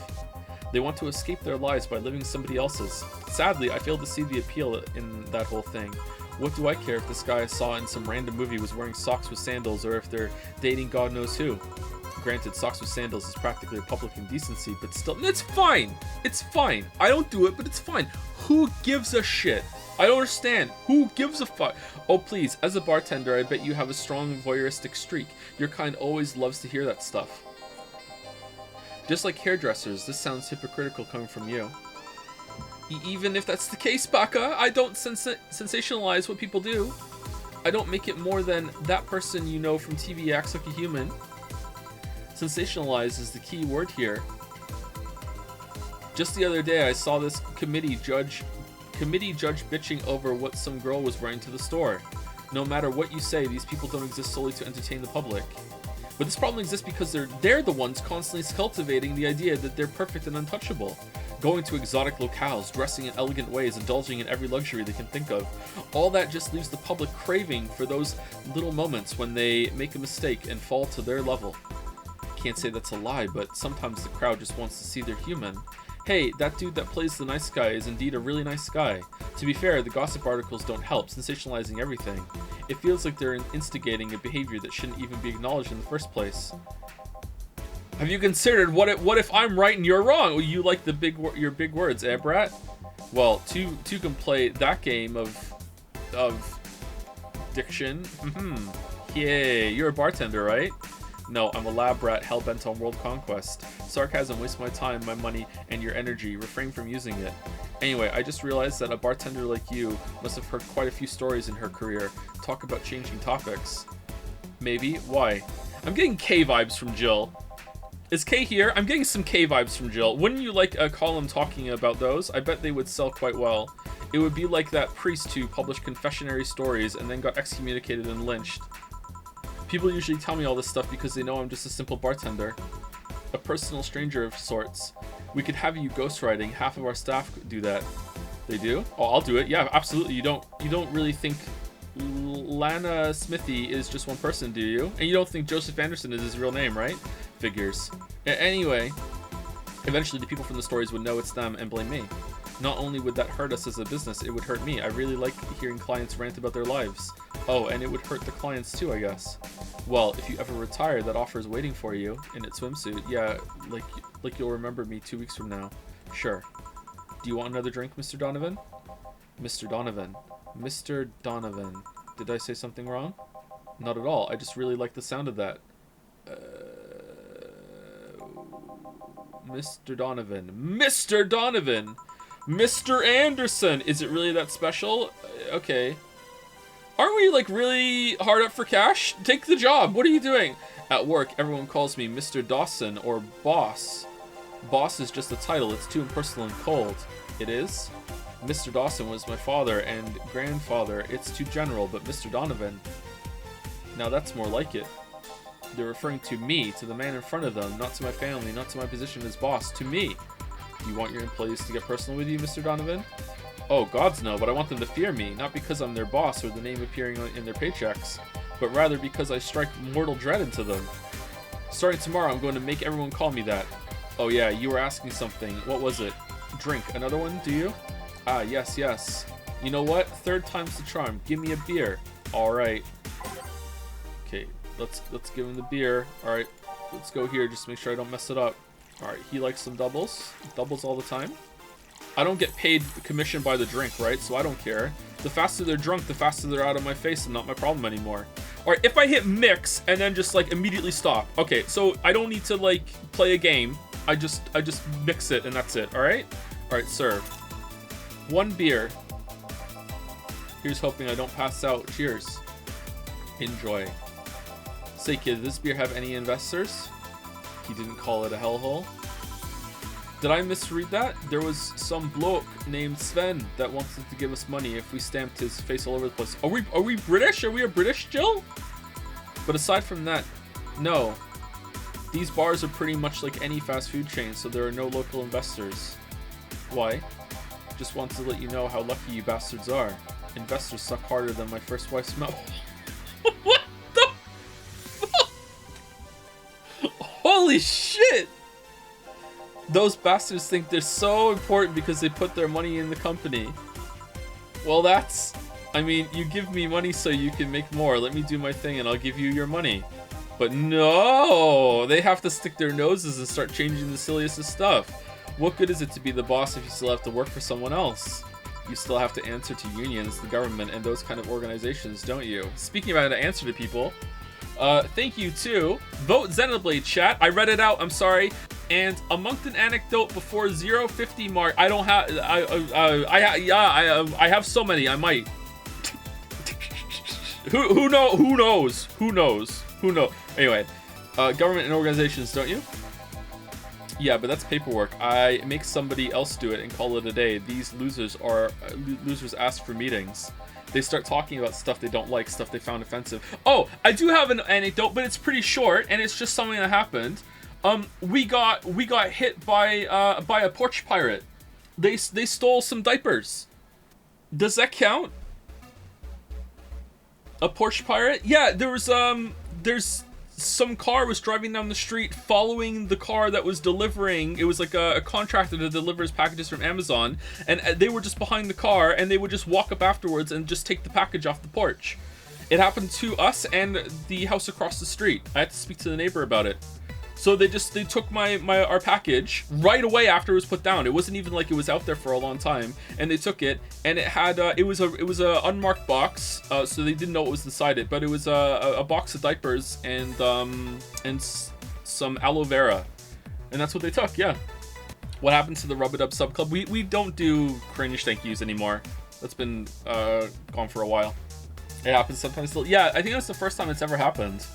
They want to escape their lives by living somebody else's. Sadly, I fail to see the appeal in that whole thing. What do I care if this guy I saw in some random movie was wearing socks with sandals or if they're dating God knows who? Granted, socks with sandals is practically a public indecency, but still, it's fine. It's fine. I don't do it, but it's fine. Who gives a shit? I don't understand. Who gives a fuck? Oh, please, as a bartender, I bet you have a strong voyeuristic streak. Your kind always loves to hear that stuff. Just like hairdressers, this sounds hypocritical coming from you. Even if that's the case, Baka, I don't sensationalize what people do. I don't make it more than that person you know from TV acts like a human. Sensationalize is the key word here. Just the other day, I saw this committee judge bitching over what some girl was wearing to the store. No matter what you say, these people don't exist solely to entertain the public. But this problem exists because they're the ones constantly cultivating the idea that they're perfect and untouchable. Going to exotic locales, dressing in elegant ways, indulging in every luxury they can think of. All that just leaves the public craving for those little moments when they make a mistake and fall to their level. Can't say that's a lie, but sometimes the crowd just wants to see they're human. Hey, that dude that plays the nice guy is indeed a really nice guy. To be fair, the gossip articles don't help, sensationalizing everything. It feels like they're instigating a behavior that shouldn't even be acknowledged in the first place. Have you considered what if I'm right and you're wrong? Well, you like your big words, eh, brat? Well, two can play that game of diction. Yay, you're a bartender, right? No, I'm a lab rat hell-bent on world conquest. Sarcasm wastes my time, my money, and your energy. Refrain from using it. Anyway, I just realized that a bartender like you must have heard quite a few stories in her career. Talk about changing topics. Maybe. Why? I'm getting K vibes from Jill. Is K here? I'm getting some K vibes from Jill. Wouldn't you like a column talking about those? I bet they would sell quite well. It would be like that priest who published confessionary stories and then got excommunicated and lynched. People usually tell me all this stuff because they know I'm just a simple bartender. A personal stranger of sorts. We could have you ghostwriting. Half of our staff do that. They do? Oh, I'll do it. Yeah, absolutely. You don't really think Lana Smithy is just one person, do you? And you don't think Joseph Anderson is his real name, right? Figures. Anyway, eventually the people from the stories would know it's them and blame me. Not only would that hurt us as a business, it would hurt me. I really like hearing clients rant about their lives. Oh, and it would hurt the clients too, I guess. Well, if you ever retire, that offer is waiting for you in its swimsuit. Yeah, like you'll remember me 2 weeks from now. Sure. Do you want another drink, Mr. Donovan? Mr. Donovan. Mr. Donovan. Did I say something wrong? Not at all. I just really like the sound of that. Mr. Donovan. Mr. Donovan! Mr. Anderson! Is it really that special? Okay. Aren't we, like, really hard up for cash? Take the job. What are you doing? At work, everyone calls me Mr. Dawson or Boss. Boss is just a title. It's too impersonal and cold. It is? Mr. Dawson was my father and grandfather. It's too general, but Mr. Donovan... Now that's more like it. They're referring to me, to the man in front of them, not to my family, not to my position as boss, to me. Do you want your employees to get personal with you, Mr. Donovan? Oh, gods no, but I want them to fear me, not because I'm their boss or the name appearing in their paychecks, but rather because I strike mortal dread into them. Starting tomorrow, I'm going to make everyone call me that. Oh yeah, you were asking something. What was it? Drink. Another one, do you? Ah, yes, yes. You know what? Third time's the charm. Give me a beer. Alright. Okay, let's give him the beer. Alright, let's go here, just make sure I don't mess it up. Alright, he likes some doubles. Doubles all the time. I don't get paid commission by the drink, right? So I don't care. The faster they're drunk, the faster they're out of my face and not my problem anymore. Alright, if I hit mix and then just like immediately stop. Okay, so I don't need to like play a game. I just mix it and that's it, alright? Alright, serve. One beer. Here's hoping I don't pass out. Cheers. Enjoy. Say kid, did this beer have any investors? He didn't call it a hellhole. Did I misread that? There was some bloke named Sven that wanted to give us money if we stamped his face all over the place. Are we British? Are we a British Jill? But aside from that, no. These bars are pretty much like any fast food chain, so there are no local investors. Why? Just want to let you know how lucky you bastards are. Investors suck harder than my first wife's mouth. What the fuck? Holy shit! Those bastards think they're so important because they put their money in the company. Well, that's... I mean, you give me money so you can make more. Let me do my thing and I'll give you your money. But no! They have to stick their noses and start changing the silliest of stuff. What good is it to be the boss if you still have to work for someone else? You still have to answer to unions, the government, and those kind of organizations, don't you? Speaking of how to answer to people, thank you to Vote Xenoblade chat. I read it out, I'm sorry. And a Moncton anecdote before 050 mark. I don't have. I have so many. I might. Who knows? Anyway, government and organizations, don't you? Yeah, but that's paperwork. I make somebody else do it and call it a day. These losers ask for meetings. They start talking about stuff they don't like, stuff they found offensive. Oh, I do have an anecdote, but it's pretty short, and it's just something that happened. We got hit by a porch pirate. They stole some diapers. Does that count? A porch pirate? Yeah, there's some car was driving down the street following the car that was delivering. It was like a contractor that delivers packages from Amazon, and they were just behind the car, and they would just walk up afterwards and just take the package off the porch. It happened to us and the house across the street. I had to speak to the neighbor about it. So they took our package right away after it was put down. It wasn't even like it was out there for a long time, and they took it, and it had it was a unmarked box, so they didn't know what was inside it, but it was a box of diapers and some aloe vera, and that's what they took. Yeah. What happened to the Rub-a-Dub sub club? We don't do cringe thank yous anymore. That's been gone for a while. It happens sometimes still. Yeah, I think that's the first time it's ever happened.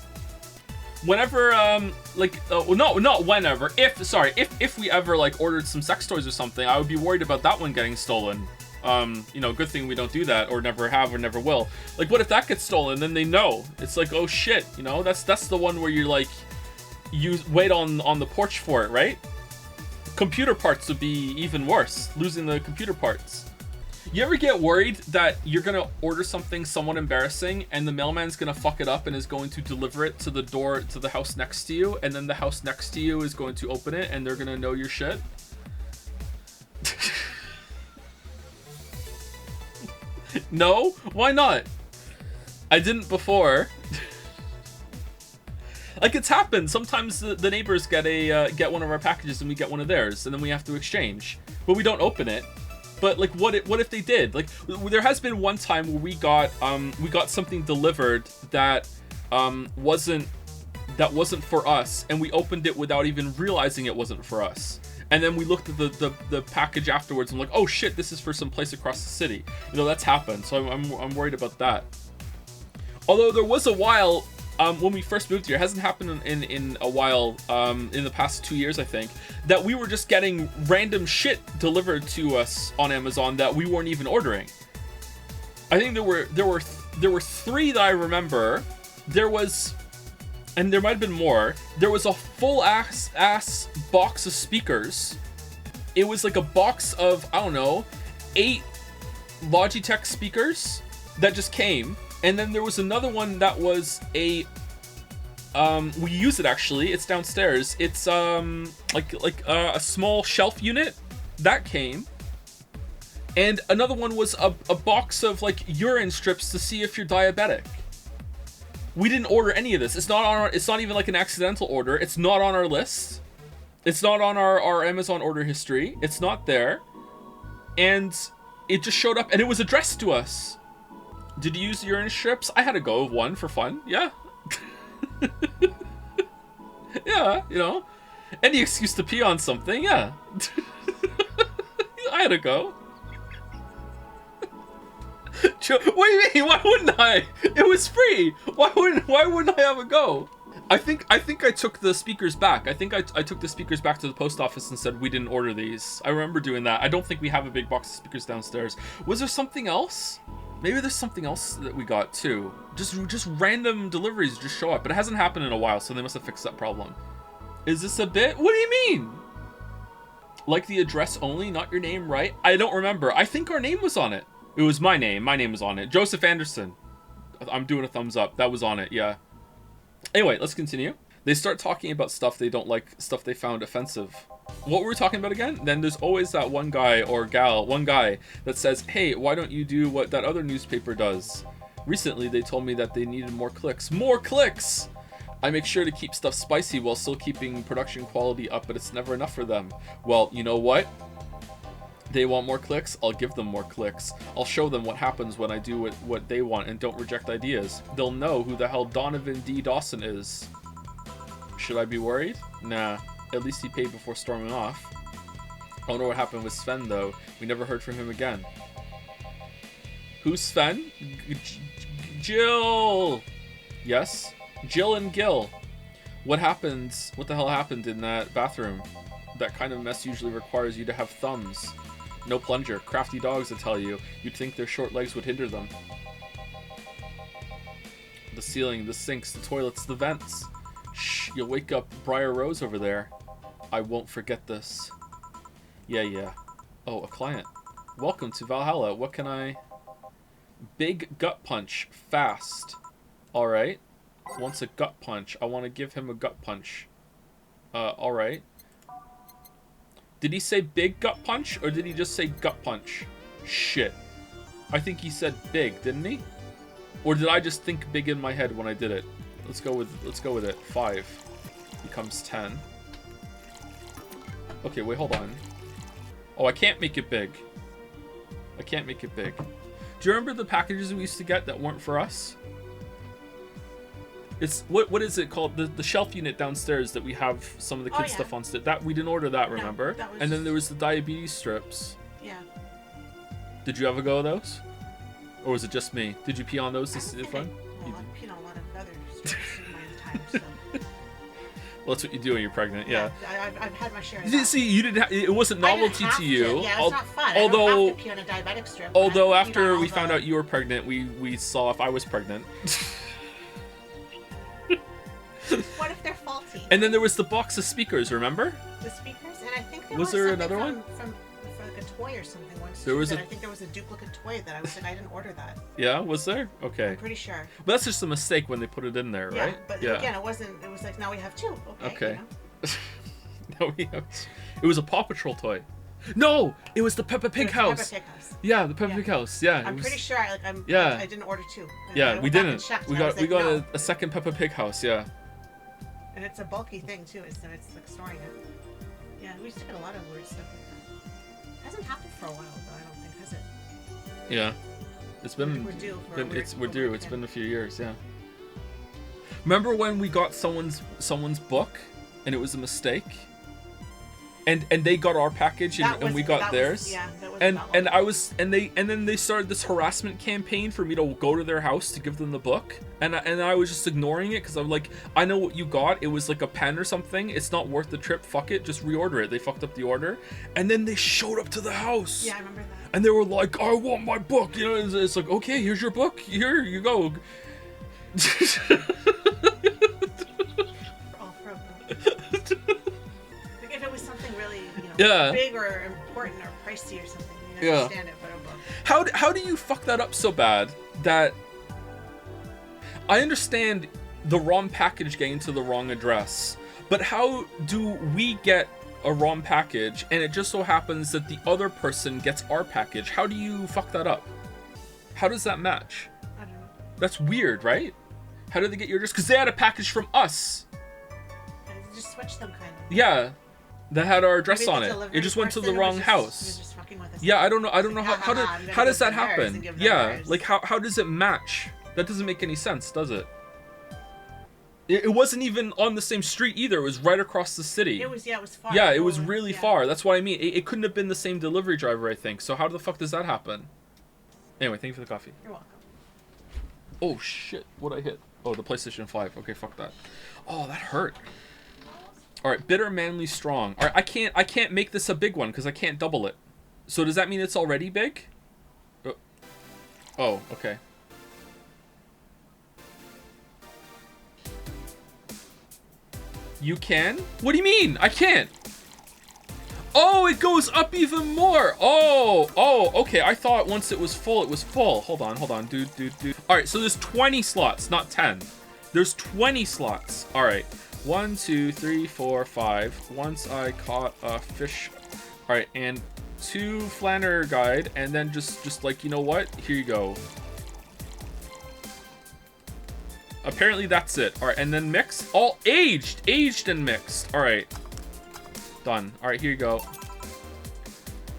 Whenever not whenever, if we ever like ordered some sex toys or something, I would be worried about that one getting stolen. You know, good thing we don't do that, or never have, or never will. Like, what if that gets stolen? Then they know. It's like, oh shit, you know, that's the one where you're like, you wait on the porch for it, right? Computer parts would be even worse, losing the computer parts. You ever get worried that you're gonna order something somewhat embarrassing and the mailman's gonna fuck it up and is going to deliver it to the door to the house next to you, and then the house next to you is going to open it and they're gonna know your shit? No? Why not? I didn't before. Like, it's happened. Sometimes the neighbors get one of our packages and we get one of theirs, and then we have to exchange, but we don't open it. But like, what if they did? Like, there has been one time where we got something delivered that wasn't for us, and we opened it without even realizing it wasn't for us. And then we looked at the package afterwards and like, oh shit, this is for some place across the city. You know, that's happened. So I'm worried about that. Although there was a while when we first moved here, it hasn't happened in a while, in the past 2 years, I think, that we were just getting random shit delivered to us on Amazon that we weren't even ordering. I think there were 3 that I remember. There was, and there might have been more, there was a full ass box of speakers. It was like a box of, I don't know, 8 Logitech speakers that just came. And then there was another one that was we use it actually. It's downstairs. It's like a small shelf unit that came. And another one was a box of like urine strips to see if you're diabetic. We didn't order any of this. It's not even like an accidental order. It's not on our list. It's not on our Amazon order history. It's not there. And it just showed up and it was addressed to us. Did you use urine strips? I had a go of one for fun. Yeah. Yeah, you know. Any excuse to pee on something, yeah. I had a go. What do you mean? Why wouldn't I? It was free. Why wouldn't I have a go? I think I took the speakers back. I think I took the speakers back to the post office and said we didn't order these. I remember doing that. I don't think we have a big box of speakers downstairs. Was there something else? Maybe there's something else that we got too. Just random deliveries just show up, but it hasn't happened in a while, so they must have fixed that problem. Is this a bit? What do you mean? Like the address only, not your name, right? I don't remember. I think our name was on it. It was my name. My name was on it. Joseph Anderson. I'm doing a thumbs up. That was on it, yeah. Anyway, let's continue. They start talking about stuff they don't like, stuff they found offensive. What were we talking about again? Then there's always that one guy or gal, one guy that says, hey, why don't you do what that other newspaper does? Recently, they told me that they needed more clicks. More clicks! I make sure to keep stuff spicy while still keeping production quality up, but it's never enough for them. Well, you know what? They want more clicks, I'll give them more clicks. I'll show them what happens when I do what they want and don't reject ideas. They'll know who the hell Donovan D. Dawson is. Should I be worried? Nah. At least he paid before storming off. I don't know what happened with Sven, though. We never heard from him again. Who's Sven? Jill! Yes? Jill and Gil. What the hell happened in that bathroom? That kind of mess usually requires you to have thumbs. No plunger. Crafty dogs, I tell you. You'd think their short legs would hinder them. The ceiling, the sinks, the toilets, the vents. Shh, you'll wake up Briar Rose over there. I won't forget this. Yeah. Oh, a client. Welcome to Valhalla. What can I... Big gut punch. Fast. Alright. Wants a gut punch. I want to give him a gut punch. Alright. Did he say big gut punch, or did he just say gut punch? Shit. I think he said big, didn't he? Or did I just think big in my head when I did it? Let's go with it. 5. becomes 10. Okay, wait, hold on. Oh, I can't make it big. I can't make it big. Do you remember the packages we used to get that weren't for us? It's what is it called? The shelf unit downstairs that we have some of the kids stuff on. That we didn't order that, remember? No, that was... And then there was the diabetes strips. Yeah. Did you ever go with those? Or was it just me? Did you pee on those to see the fun? Well, I peed on a lot of other strips in my time, so. Well, that's what you do when you're pregnant, yeah. I've had my share of that. See, you didn't. It wasn't novelty to you. Yeah, it's not fun. Although, I don't have to pee on a diabetic strip. Although after we found out you were pregnant, we saw if I was pregnant. What if they're faulty? And then there was the box of speakers, remember? The speakers, and I think there was there another one from like a toy or something once. There was I think there was a duplicate toy that I was like, I didn't order that. Yeah, was there? Okay. I'm pretty sure. But that's just a mistake when they put it in there, yeah, right? But again, it wasn't. It was like now we have two. Okay. You know? Now we have. It was a Paw Patrol toy. No, it was the Peppa Pig house. Peppa Pig house. Yeah, the Peppa Pig house. Yeah. I'm pretty sure. I didn't order two. Yeah, we didn't. We got a second Peppa Pig house. Yeah. And it's a bulky thing too, so it's like storing it. Yeah, we used to get a lot of weird stuff like that. Hasn't happened for a while though, I don't think, has it? Yeah. It's been we're due for we're due. It's been a few years, yeah. Remember when we got someone's book and it was a mistake? And they got our package and we got theirs. And then they started this harassment campaign for me to go to their house to give them the book. And I was just ignoring it because I'm like, I know what you got. It was like a pen or something. It's not worth the trip. Fuck it. Just reorder it. They fucked up the order. And then they showed up to the house. Yeah, I remember that. And they were like, I want my book. You know, it's like, okay, here's your book. Here you go. Big or important or pricey or something, you understand it, but a book. How do you fuck that up so bad that I understand the wrong package getting to the wrong address, but how do we get a wrong package and it just so happens that the other person gets our package? How do you fuck that up? How does that match? I don't know. That's weird, right? How did they get your address? Because they had a package from us. Just switch them, kind of. Yeah. That had our address on it. It just went to the wrong house. Yeah, I don't know how does that happen? Yeah, like how does it match? That doesn't make any sense, does it? It wasn't even on the same street either. It was right across the city. It was far. Yeah, it was really far. That's what I mean. It couldn't have been the same delivery driver, I think. So how the fuck does that happen? Anyway, thank you for the coffee. You're welcome. Oh shit, what'd I hit? Oh, the PlayStation 5. Okay, fuck that. Oh, that hurt. All right, bitter, manly, strong. All right, I can't make this a big one because I can't double it. So does that mean it's already big? Oh, okay. You can? What do you mean? I can't. Oh, it goes up even more. Oh, okay. I thought once it was full, it was full. Hold on, dude. All right, so there's 20 slots, not 10. There's 20 slots. All right. 1, 2, 3, 4, 5. Once I caught a fish. All right, and 2 Flanner guide, and then just like, you know what? Here you go. Apparently that's it. All right, and then mixed. All aged and mixed. All right, done. All right, here you go.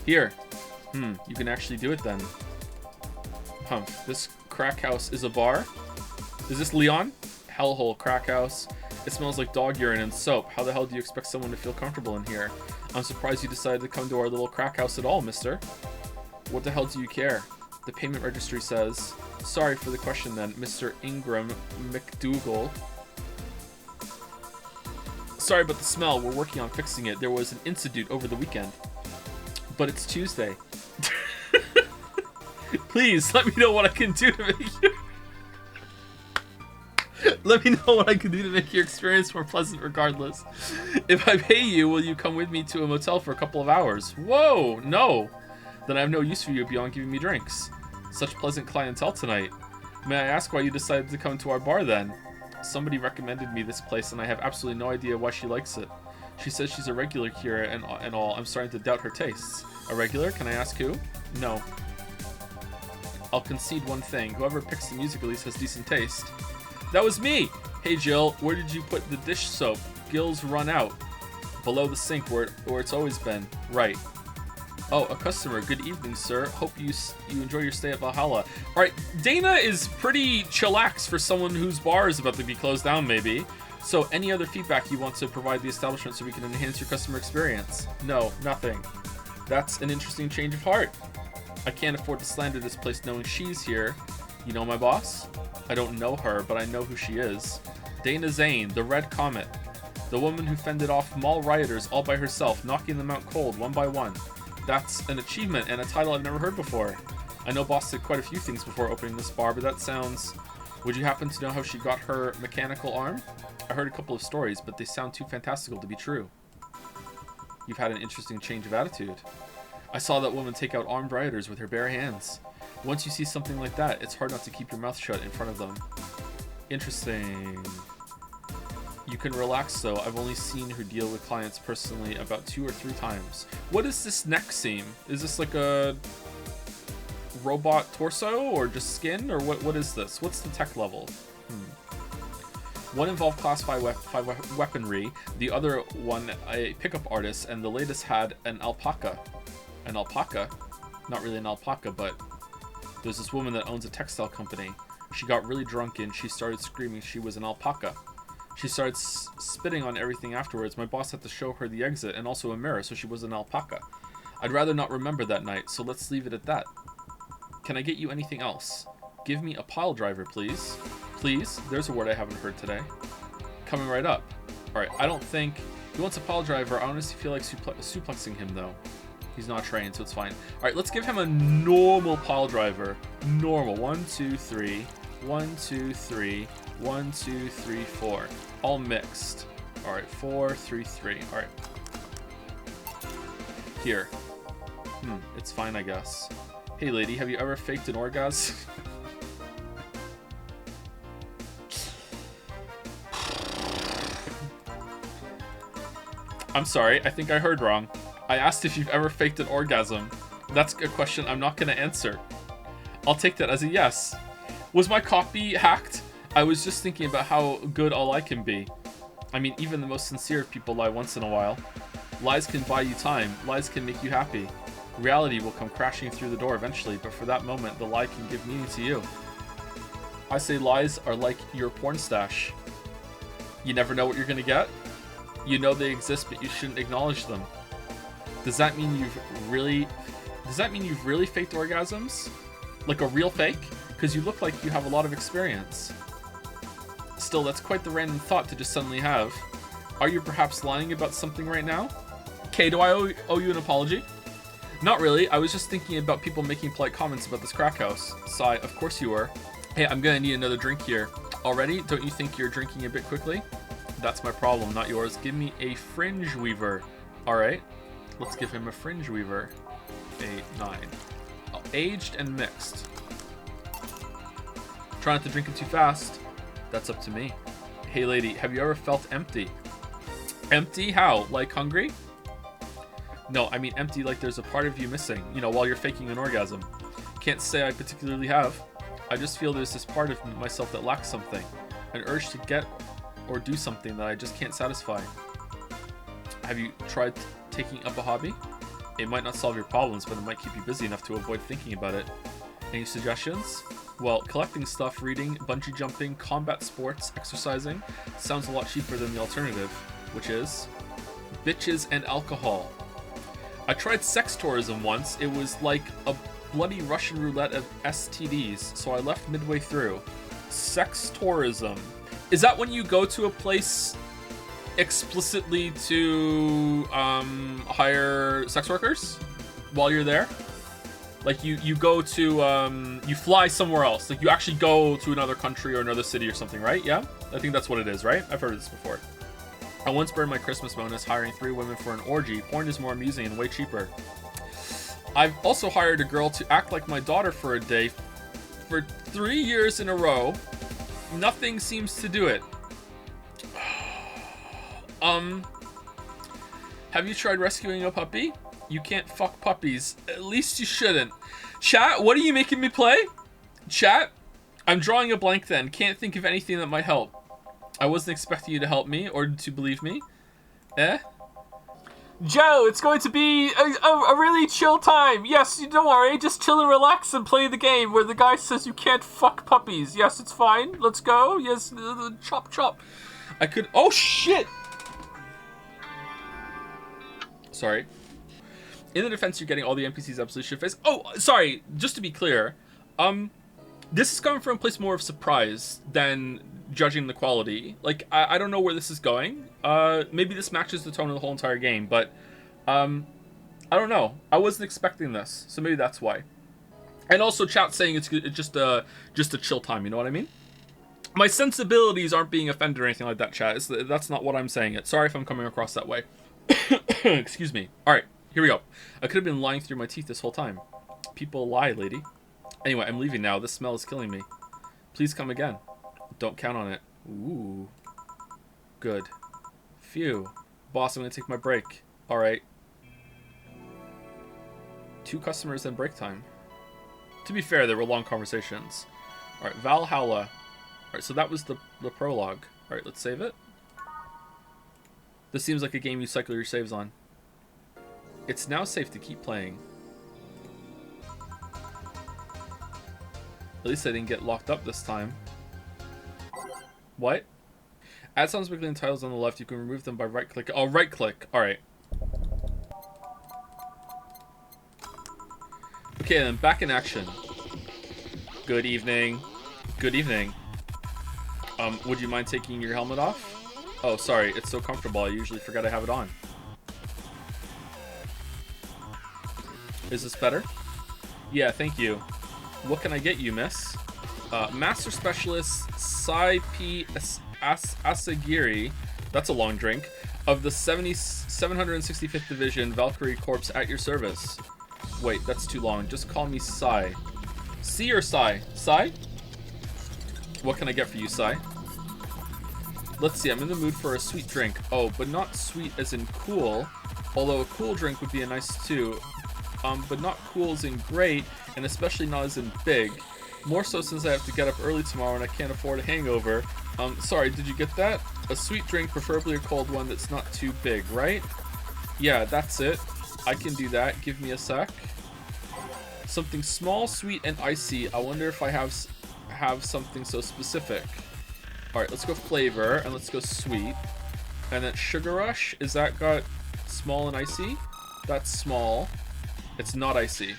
Here. You can actually do it then. Humph. This crack house is a bar. Is this Leon? Hellhole crack house. It smells like dog urine and soap. How the hell do you expect someone to feel comfortable in here? I'm surprised you decided to come to our little crack house at all, mister. What the hell do you care? The payment registry says... Sorry for the question then, Mr. Ingram McDougal. Sorry about the smell. We're working on fixing it. There was an incident over the weekend. But it's Tuesday. Please, let me know what I can do to make you... Let me know what I can do to make your experience more pleasant regardless. If I pay you, will you come with me to a motel for a couple of hours? Whoa, no. Then I have no use for you beyond giving me drinks. Such pleasant clientele tonight. May I ask why you decided to come to our bar then? Somebody recommended me this place and I have absolutely no idea why she likes it. She says she's a regular here and all. I'm starting to doubt her tastes. A regular? Can I ask who? No. I'll concede one thing. Whoever picks the music at least has decent taste. That was me! Hey Jill, where did you put the dish soap? gills run out. Below the sink where it's always been. Right. Oh, a customer. Good evening, sir. Hope you enjoy your stay at Valhalla. Alright, Dana is pretty chillax for someone whose bar is about to be closed down, maybe. So, any other feedback you want to provide the establishment so we can enhance your customer experience? No, nothing. That's an interesting change of heart. I can't afford to slander this place knowing she's here. You know my boss? I don't know her, but I know who she is. Dana Zane, the Red Comet. The woman who fended off mall rioters all by herself, knocking them out cold, one by one. That's an achievement and a title I've never heard before. I know boss did quite a few things before opening this bar, but that sounds... Would you happen to know how she got her mechanical arm? I heard a couple of stories, but they sound too fantastical to be true. You've had an interesting change of attitude. I saw that woman take out armed rioters with her bare hands. Once you see something like that, it's hard not to keep your mouth shut in front of them. Interesting. You can relax though. I've only seen her deal with clients personally about 2 or 3 times. What is this neck seam? Is this like a robot torso or just skin, or what is this? What's the tech level? One involved class 5 weaponry, the other one a pickup artist, and the latest had an alpaca. An alpaca? Not really an alpaca, but there's this woman that owns a textile company. She got really drunk and she started screaming she was an alpaca. She started spitting on everything afterwards. My boss had to show her the exit and also a mirror so she was an alpaca. I'd rather not remember that night, so let's leave it at that. Can I get you anything else? Give me a pile driver, please. Please? There's a word I haven't heard today. Coming right up. Alright, I don't think... He wants a pile driver. I honestly feel like suplexing him, though. He's not trained, so it's fine. Alright, let's give him a normal pile driver. Normal. 1, 2, 3. 1, 2, 3. 1, 2, 3, 4. All mixed. Alright, 4, 3, 3. Alright. Here. It's fine, I guess. Hey, lady, have you ever faked an orgasm? I'm sorry, I think I heard wrong. I asked if you've ever faked an orgasm. That's a question I'm not going to answer. I'll take that as a yes. Was my copy hacked? I was just thinking about how good a lie can be. I mean, even the most sincere people lie once in a while. Lies can buy you time. Lies can make you happy. Reality will come crashing through the door eventually, but for that moment, the lie can give meaning to you. I say lies are like your porn stash. You never know what you're going to get. You know they exist, but you shouldn't acknowledge them. Does that mean you've really faked orgasms? Like a real fake? Because you look like you have a lot of experience. Still, that's quite the random thought to just suddenly have. Are you perhaps lying about something right now? Okay, do I owe you an apology? Not really. I was just thinking about people making polite comments about this crack house. Sigh, of course you were. Hey, I'm gonna need another drink here. Already? Don't you think you're drinking a bit quickly? That's my problem, not yours. Give me a fringe weaver. Alright. Let's give him a fringe weaver. 8, 9. Aged and mixed. Try not to drink it too fast. That's up to me. Hey lady, have you ever felt empty? Empty? How? Like hungry? No, I mean empty like there's a part of you missing, you know, while you're faking an orgasm. Can't say I particularly have. I just feel there's this part of myself that lacks something. An urge to get or do something that I just can't satisfy. Have you tried taking up a hobby? It might not solve your problems, but it might keep you busy enough to avoid thinking about it. Any suggestions? Well, collecting stuff, reading, bungee jumping, combat sports, exercising sounds a lot cheaper than the alternative, which is bitches and alcohol. I tried sex tourism once. It was like a bloody Russian roulette of STDs, so I left midway through. Sex tourism. Is that when you go to a place explicitly to hire sex workers while you're there? Like you go to, you fly somewhere else. Like you actually go to another country or another city or something, right? Yeah? I think that's what it is, right? I've heard this before. I once burned my Christmas bonus hiring 3 women for an orgy. Porn is more amusing and way cheaper. I've also hired a girl to act like my daughter for a day for 3 years in a row. Nothing seems to do it. Have you tried rescuing a puppy? You can't fuck puppies. At least you shouldn't. Chat, what are you making me play? Chat, I'm drawing a blank then. Can't think of anything that might help. I wasn't expecting you to help me or to believe me. Eh? Joe, it's going to be a really chill time. Yes, don't worry. Just chill and relax and play the game where the guy says you can't fuck puppies. Yes, it's fine. Let's go. Yes, chop, chop. I could... Oh, shit! Sorry. In the defense, you're getting all the NPCs absolutely shit-faced. Oh, sorry. Just to be clear, this is coming from a place more of surprise than judging the quality. Like, I don't know where this is going. Maybe this matches the tone of the whole entire game, but I don't know. I wasn't expecting this, so maybe that's why. And also, chat saying it's just a chill time. You know what I mean? My sensibilities aren't being offended or anything like that, chat. That's not what I'm saying. Sorry if I'm coming across that way. Excuse me. All right, here we go. I could have been lying through my teeth this whole time. People lie, lady. Anyway, I'm leaving now. This smell is killing me. Please come again. Don't count on it. Ooh. Good. Phew. Boss, I'm gonna take my break. Alright. 2 customers and break time. To be fair, there were long conversations. Alright, Valhalla. Alright, so that was the prologue. Alright, let's save it. This seems like a game you cycle your saves on. It's now safe to keep playing. At least I didn't get locked up this time. What? Add sounds weekly and titles on the left. You can remove them by right-click. Oh, right-click. Alright. Okay, then back in action. Good evening. Good evening. Would you mind taking your helmet off? Oh, sorry. It's so comfortable. I usually forget I have it on. Is this better? Yeah, thank you. What can I get you, miss? Master Specialist Sai P. Asagiri, that's a long drink, of the 765th Division Valkyrie Corps at your service. Wait, that's too long. Just call me Sai. C or Sai? Sai? What can I get for you, Sai? Let's see, I'm in the mood for a sweet drink. Oh, but not sweet as in cool. Although a cool drink would be a nice too. But not cool as in great, and especially not as in big. More so since I have to get up early tomorrow and I can't afford a hangover. Sorry, did you get that? A sweet drink, preferably a cold one that's not too big, right? Yeah, that's it. I can do that. Give me a sec. Something small, sweet, and icy. I wonder if I have something so specific. Alright, let's go flavor, and let's go sweet. And then Sugar Rush, is that got small and icy? That's small. It's not icy.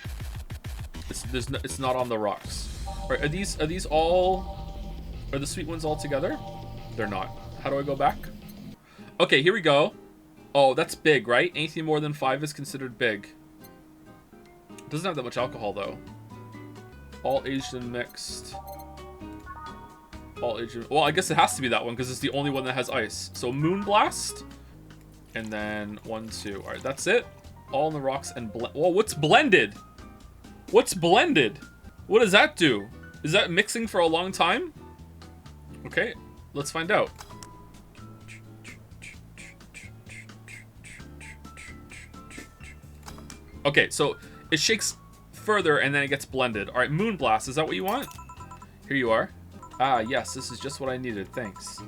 It's not on the rocks. Alright, are these all... Are the sweet ones all together? They're not. How do I go back? Okay, here we go. Oh, that's big, right? Anything more than 5 is considered big. Doesn't have that much alcohol, though. All aged and mixed. All aged... Well, I guess it has to be that one, because it's the only one that has ice. So, Moonblast. And then 1, 2. Alright, that's it. All in the rocks and... Whoa, what's blended? What's blended? What does that do? Is that mixing for a long time? Okay, let's find out. Okay, so it shakes further and then it gets blended. All right, Moonblast, is that what you want? Here you are. Ah, yes, this is just what I needed, thanks.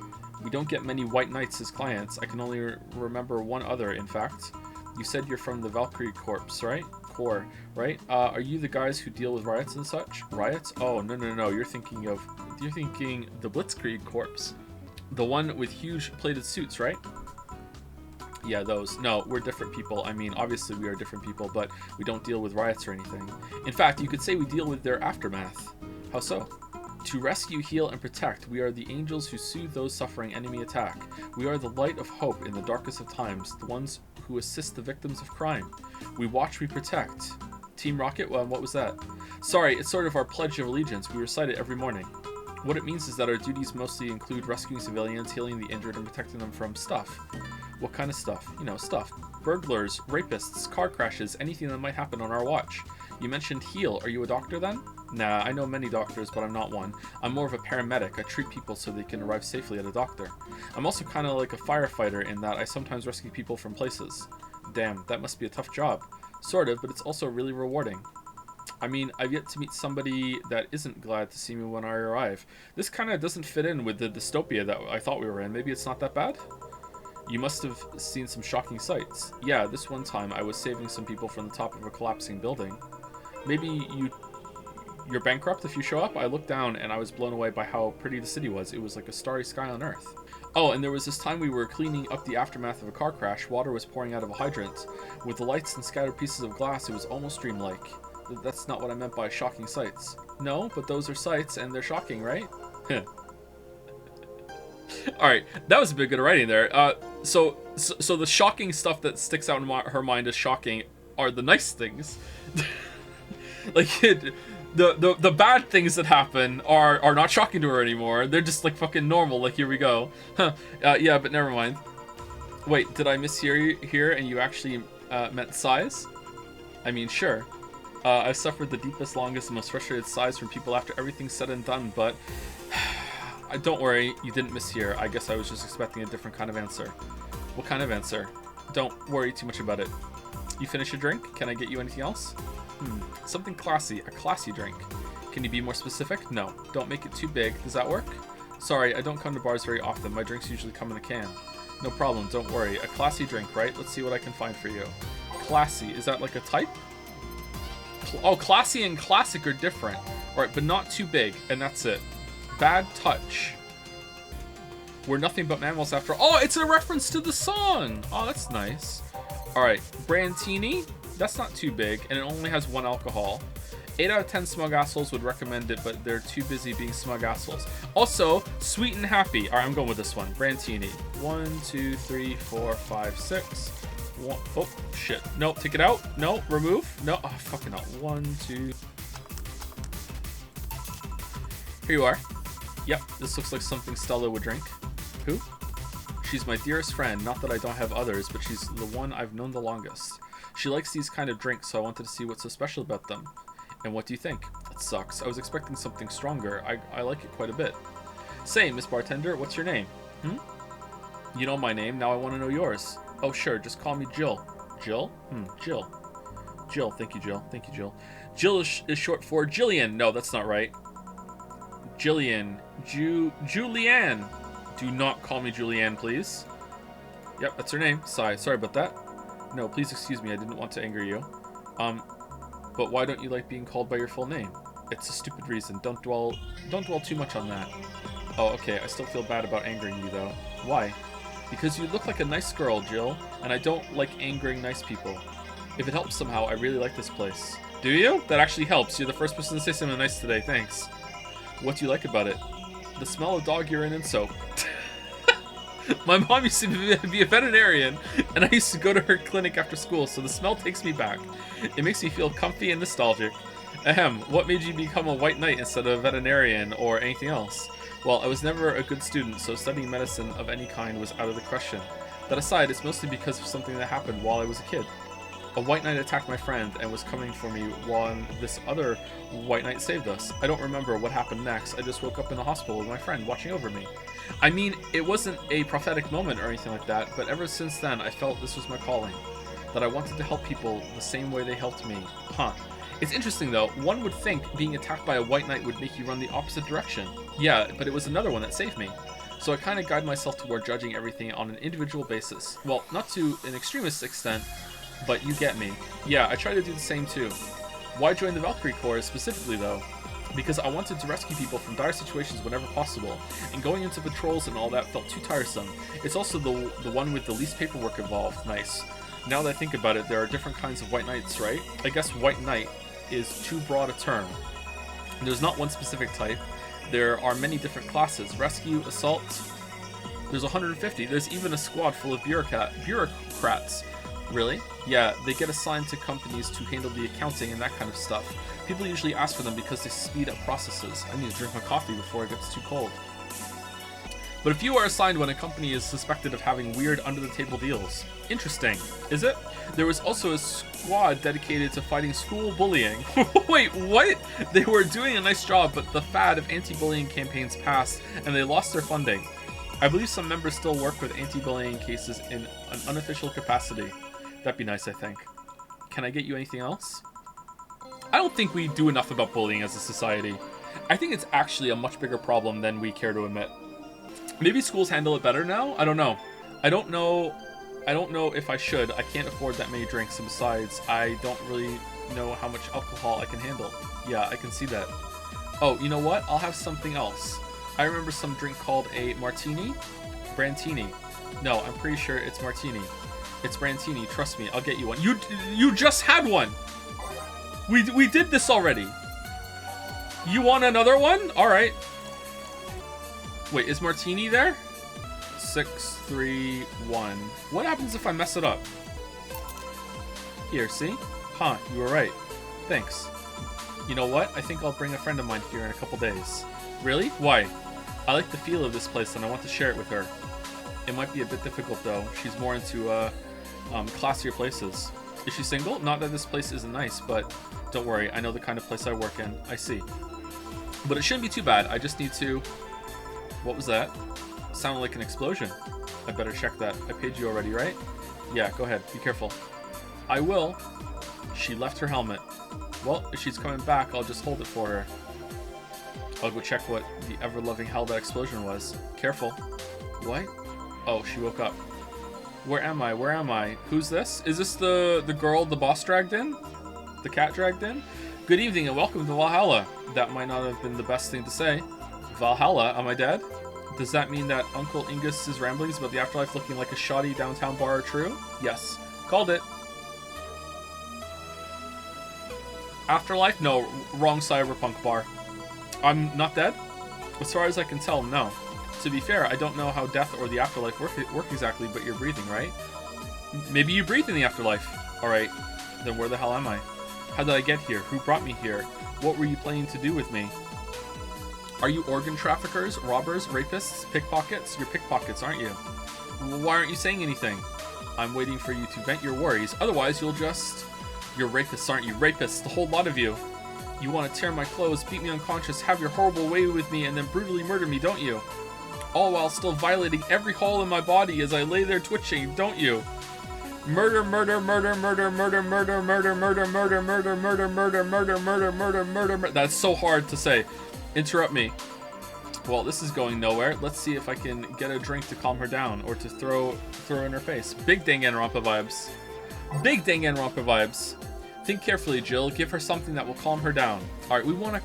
We don't get many white knights as clients. I can only remember one other, in fact. You said you're from the Valkyrie Corps, right? Corps, right? Are you the guys who deal with riots and such? Riots? Oh, no. You're thinking the Blitzkrieg Corps. The one with huge plated suits, right? Yeah, those. No, we're different people. I mean, obviously we are different people, but we don't deal with riots or anything. In fact, you could say we deal with their aftermath. How so? To rescue, heal, and protect, we are the angels who soothe those suffering enemy attack. We are the light of hope in the darkest of times, the ones who assist the victims of crime. We watch, we protect. Team Rocket? Well, what was that? Sorry, it's sort of our pledge of allegiance. We recite it every morning. What it means is that our duties mostly include rescuing civilians, healing the injured, and protecting them from stuff. What kind of stuff? You know, stuff. Burglars, rapists, car crashes, anything that might happen on our watch. You mentioned heal. Are you a doctor then? Nah, I know many doctors, but I'm not one. I'm more of a paramedic. I treat people so they can arrive safely at a doctor. I'm also kind of like a firefighter in that I sometimes rescue people from places. Damn, that must be a tough job. Sort of, but it's also really rewarding. I mean, I've yet to meet somebody that isn't glad to see me when I arrive. This kind of doesn't fit in with the dystopia that I thought we were in. Maybe it's not that bad? You must have seen some shocking sights. Yeah, this one time I was saving some people from the top of a collapsing building. Maybe you're bankrupt if you show up? I looked down and I was blown away by how pretty the city was. It was like a starry sky on Earth. Oh, and there was this time we were cleaning up the aftermath of a car crash. Water was pouring out of a hydrant. With the lights and scattered pieces of glass, it was almost dreamlike. That's not what I meant by shocking sights. No, but those are sights and they're shocking, right? Alright, that was a bit good writing there. So the shocking stuff that sticks out in her mind as shocking are the nice things. Like, the bad things that happen are not shocking to her anymore. They're just like fucking normal, like here we go. Huh. Yeah, but never mind. Wait, did I mishear you here and you actually meant sighs? I mean, sure. I've suffered the deepest, longest, and most frustrated sighs from people after everything's said and done, but... Don't worry, you didn't mishear. I guess I was just expecting a different kind of answer. What kind of answer? Don't worry too much about it. You finish your drink? Can I get you anything else? Something classy. A classy drink. Can you be more specific? No. Don't make it too big. Does that work? Sorry, I don't come to bars very often. My drinks usually come in a can. No problem, don't worry. A classy drink, right? Let's see what I can find for you. Classy. Is that like a type? Oh, classy and classic are different. Alright, but not too big, and that's it. Bad touch. We're nothing but mammals after all. Oh, it's a reference to the song. Oh, that's nice. Alright, Brandtini. That's not too big, and it only has 1 alcohol. 8 out of 10 smug assholes would recommend it, but they're too busy being smug assholes. Also, sweet and happy. Alright, I'm going with this one. Brandtini. 1, 2, 3, 4, 5, 6. 1. Oh, shit. No, take it out. No, remove. No, oh, fucking out. 1, 2. Here you are. Yep, this looks like something Stella would drink. Who? She's my dearest friend. Not that I don't have others, but she's the one I've known the longest. She likes these kind of drinks, so I wanted to see what's so special about them. And what do you think? That sucks. I was expecting something stronger. I like it quite a bit. Say, Miss Bartender, what's your name? You know my name, now I want to know yours. Oh, sure, just call me Jill. Jill? Jill. Jill, thank you, Jill. Thank you, Jill. Jill is short for Jillian. No, that's not right. Jillian. Julianne. Do not call me Julianne, please. Yep, that's her name. Sigh. Sorry about that. No, please excuse me. I didn't want to anger you. But why don't you like being called by your full name? It's a stupid reason. Don't dwell too much on that. Oh, okay. I still feel bad about angering you, though. Why? Because you look like a nice girl, Jill, and I don't like angering nice people. If it helps somehow, I really like this place. Do you? That actually helps. You're the first person to say something nice today. Thanks. What do you like about it? The smell of dog urine and soap. My mom used to be a veterinarian, and I used to go to her clinic after school, so the smell takes me back. It makes me feel comfy and nostalgic. Ahem, what made you become a white knight instead of a veterinarian or anything else? Well, I was never a good student, so studying medicine of any kind was out of the question. That aside, it's mostly because of something that happened while I was a kid. A white knight attacked my friend and was coming for me while this other white knight saved us. I don't remember what happened next. I just woke up in the hospital with my friend watching over me. I mean, it wasn't a prophetic moment or anything like that, but ever since then I felt this was my calling. That I wanted to help people the same way they helped me. Huh. It's interesting though, one would think being attacked by a white knight would make you run the opposite direction. Yeah, but it was another one that saved me. So I kind of guide myself toward judging everything on an individual basis. Well, not to an extremist extent, but you get me. Yeah, I try to do the same too. Why join the Valkyrie Corps specifically though? Because I wanted to rescue people from dire situations whenever possible, and going into patrols and all that felt too tiresome. It's also the one with the least paperwork involved. Nice. Now that I think about it, there are different kinds of white knights, right? I guess white knight is too broad a term. There's not one specific type. There are many different classes. Rescue, assault. There's 150. There's even a squad full of bureaucrats. Really? Yeah, they get assigned to companies to handle the accounting and that kind of stuff. People usually ask for them because they speed up processes. I need to drink my coffee before it gets too cold. But a few are assigned when a company is suspected of having weird under-the-table deals. Interesting. Is it? There was also a squad dedicated to fighting school bullying. Wait, what? They were doing a nice job, but the fad of anti-bullying campaigns passed, and they lost their funding. I believe some members still work with anti-bullying cases in an unofficial capacity. That'd be nice, I think. Can I get you anything else? I don't think we do enough about bullying as a society. I think it's actually a much bigger problem than we care to admit. Maybe schools handle it better now? I don't know. I don't know if I should. I can't afford that many drinks, and besides, I don't really know how much alcohol I can handle. Yeah, I can see that. Oh, you know what? I'll have something else. I remember some drink called a martini? Brantini. No, I'm pretty sure it's martini. It's Brantini, trust me, I'll get you one. You just had one! We did this already. You want another one? Alright. Wait, is Martini there? 6, 3, 1. What happens if I mess it up? Here, see? Huh, you were right. Thanks. You know what? I think I'll bring a friend of mine here in a couple days. Really? Why? I like the feel of this place and I want to share it with her. It might be a bit difficult though. She's more into classier places. Is she single? Not that this place isn't nice, but don't worry. I know the kind of place I work in. I see. But it shouldn't be too bad. I just need to... What was that? Sounded like an explosion. I better check that. I paid you already, right? Yeah, go ahead. Be careful. I will. She left her helmet. Well, if she's coming back, I'll just hold it for her. I'll go check what the ever-loving hell that explosion was. Careful. What? Oh, she woke up. Where am I? Where am I? Who's this? Is this the girl the boss dragged in? The cat dragged in? Good evening and welcome to Valhalla. That might not have been the best thing to say. Valhalla? Am I dead? Does that mean that Uncle Ingus's ramblings about the afterlife looking like a shoddy downtown bar are true? Yes. Called it. Afterlife? No, wrong cyberpunk bar. I'm not dead? As far as I can tell, no. To be fair, I don't know how death or the afterlife work exactly, but you're breathing, right? Maybe you breathe in the afterlife. Alright, then where the hell am I? How did I get here? Who brought me here? What were you planning to do with me? Are you organ traffickers, robbers, rapists, pickpockets? You're pickpockets, aren't you? Why aren't you saying anything? I'm waiting for you to vent your worries, otherwise you'll just... You're rapists, aren't you? Rapists, the whole lot of you. You want to tear my clothes, beat me unconscious, have your horrible way with me, and then brutally murder me, don't you? All while still violating every hole in my body as I lay there twitching, don't you? Murder, murder, murder, murder, murder, murder, murder, murder, murder, murder, murder, murder, murder, murder, murder, murder. That's so hard to say. Interrupt me. Well, this is going nowhere. Let's see if I can get a drink to calm her down or to throw in her face. Big Danganronpa vibes. Big Danganronpa vibes. Think carefully, Jill. Give her something that will calm her down. All right, we want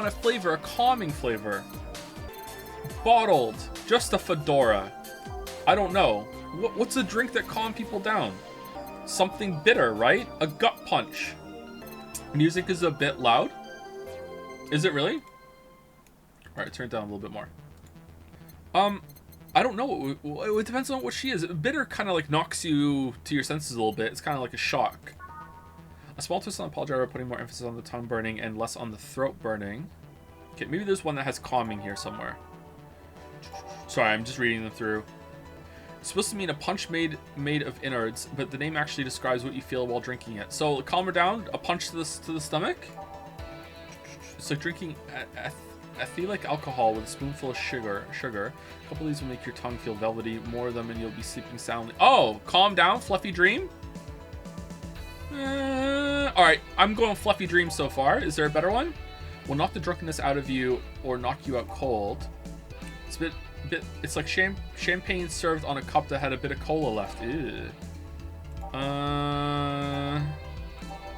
a flavor, a calming flavor. Bottled. Just a fedora. I don't know. What's a drink that calms people down? Something bitter, right? A gut punch. Music is a bit loud. Is it really? Alright, turn it down a little bit more. I don't know. It depends on what she is. Bitter kind of like knocks you to your senses a little bit. It's kind of like a shock. A small twist on the Paul Jarrah, putting more emphasis on the tongue burning and less on the throat burning. Okay, maybe there's one that has calming here somewhere. Sorry, I'm just reading them through. It's supposed to mean a punch made of innards, but the name actually describes what you feel while drinking it. So calm her down. A punch to the stomach. It's like drinking ethylene alcohol with a spoonful of sugar. A couple of these will make your tongue feel velvety. More of them and you'll be sleeping soundly. Oh, calm down, fluffy dream. All right, I'm going fluffy dream so far. Is there a better one? Will knock the drunkenness out of you or knock you out cold. It's a bit. It's like champagne served on a cup that had a bit of cola left. Ew.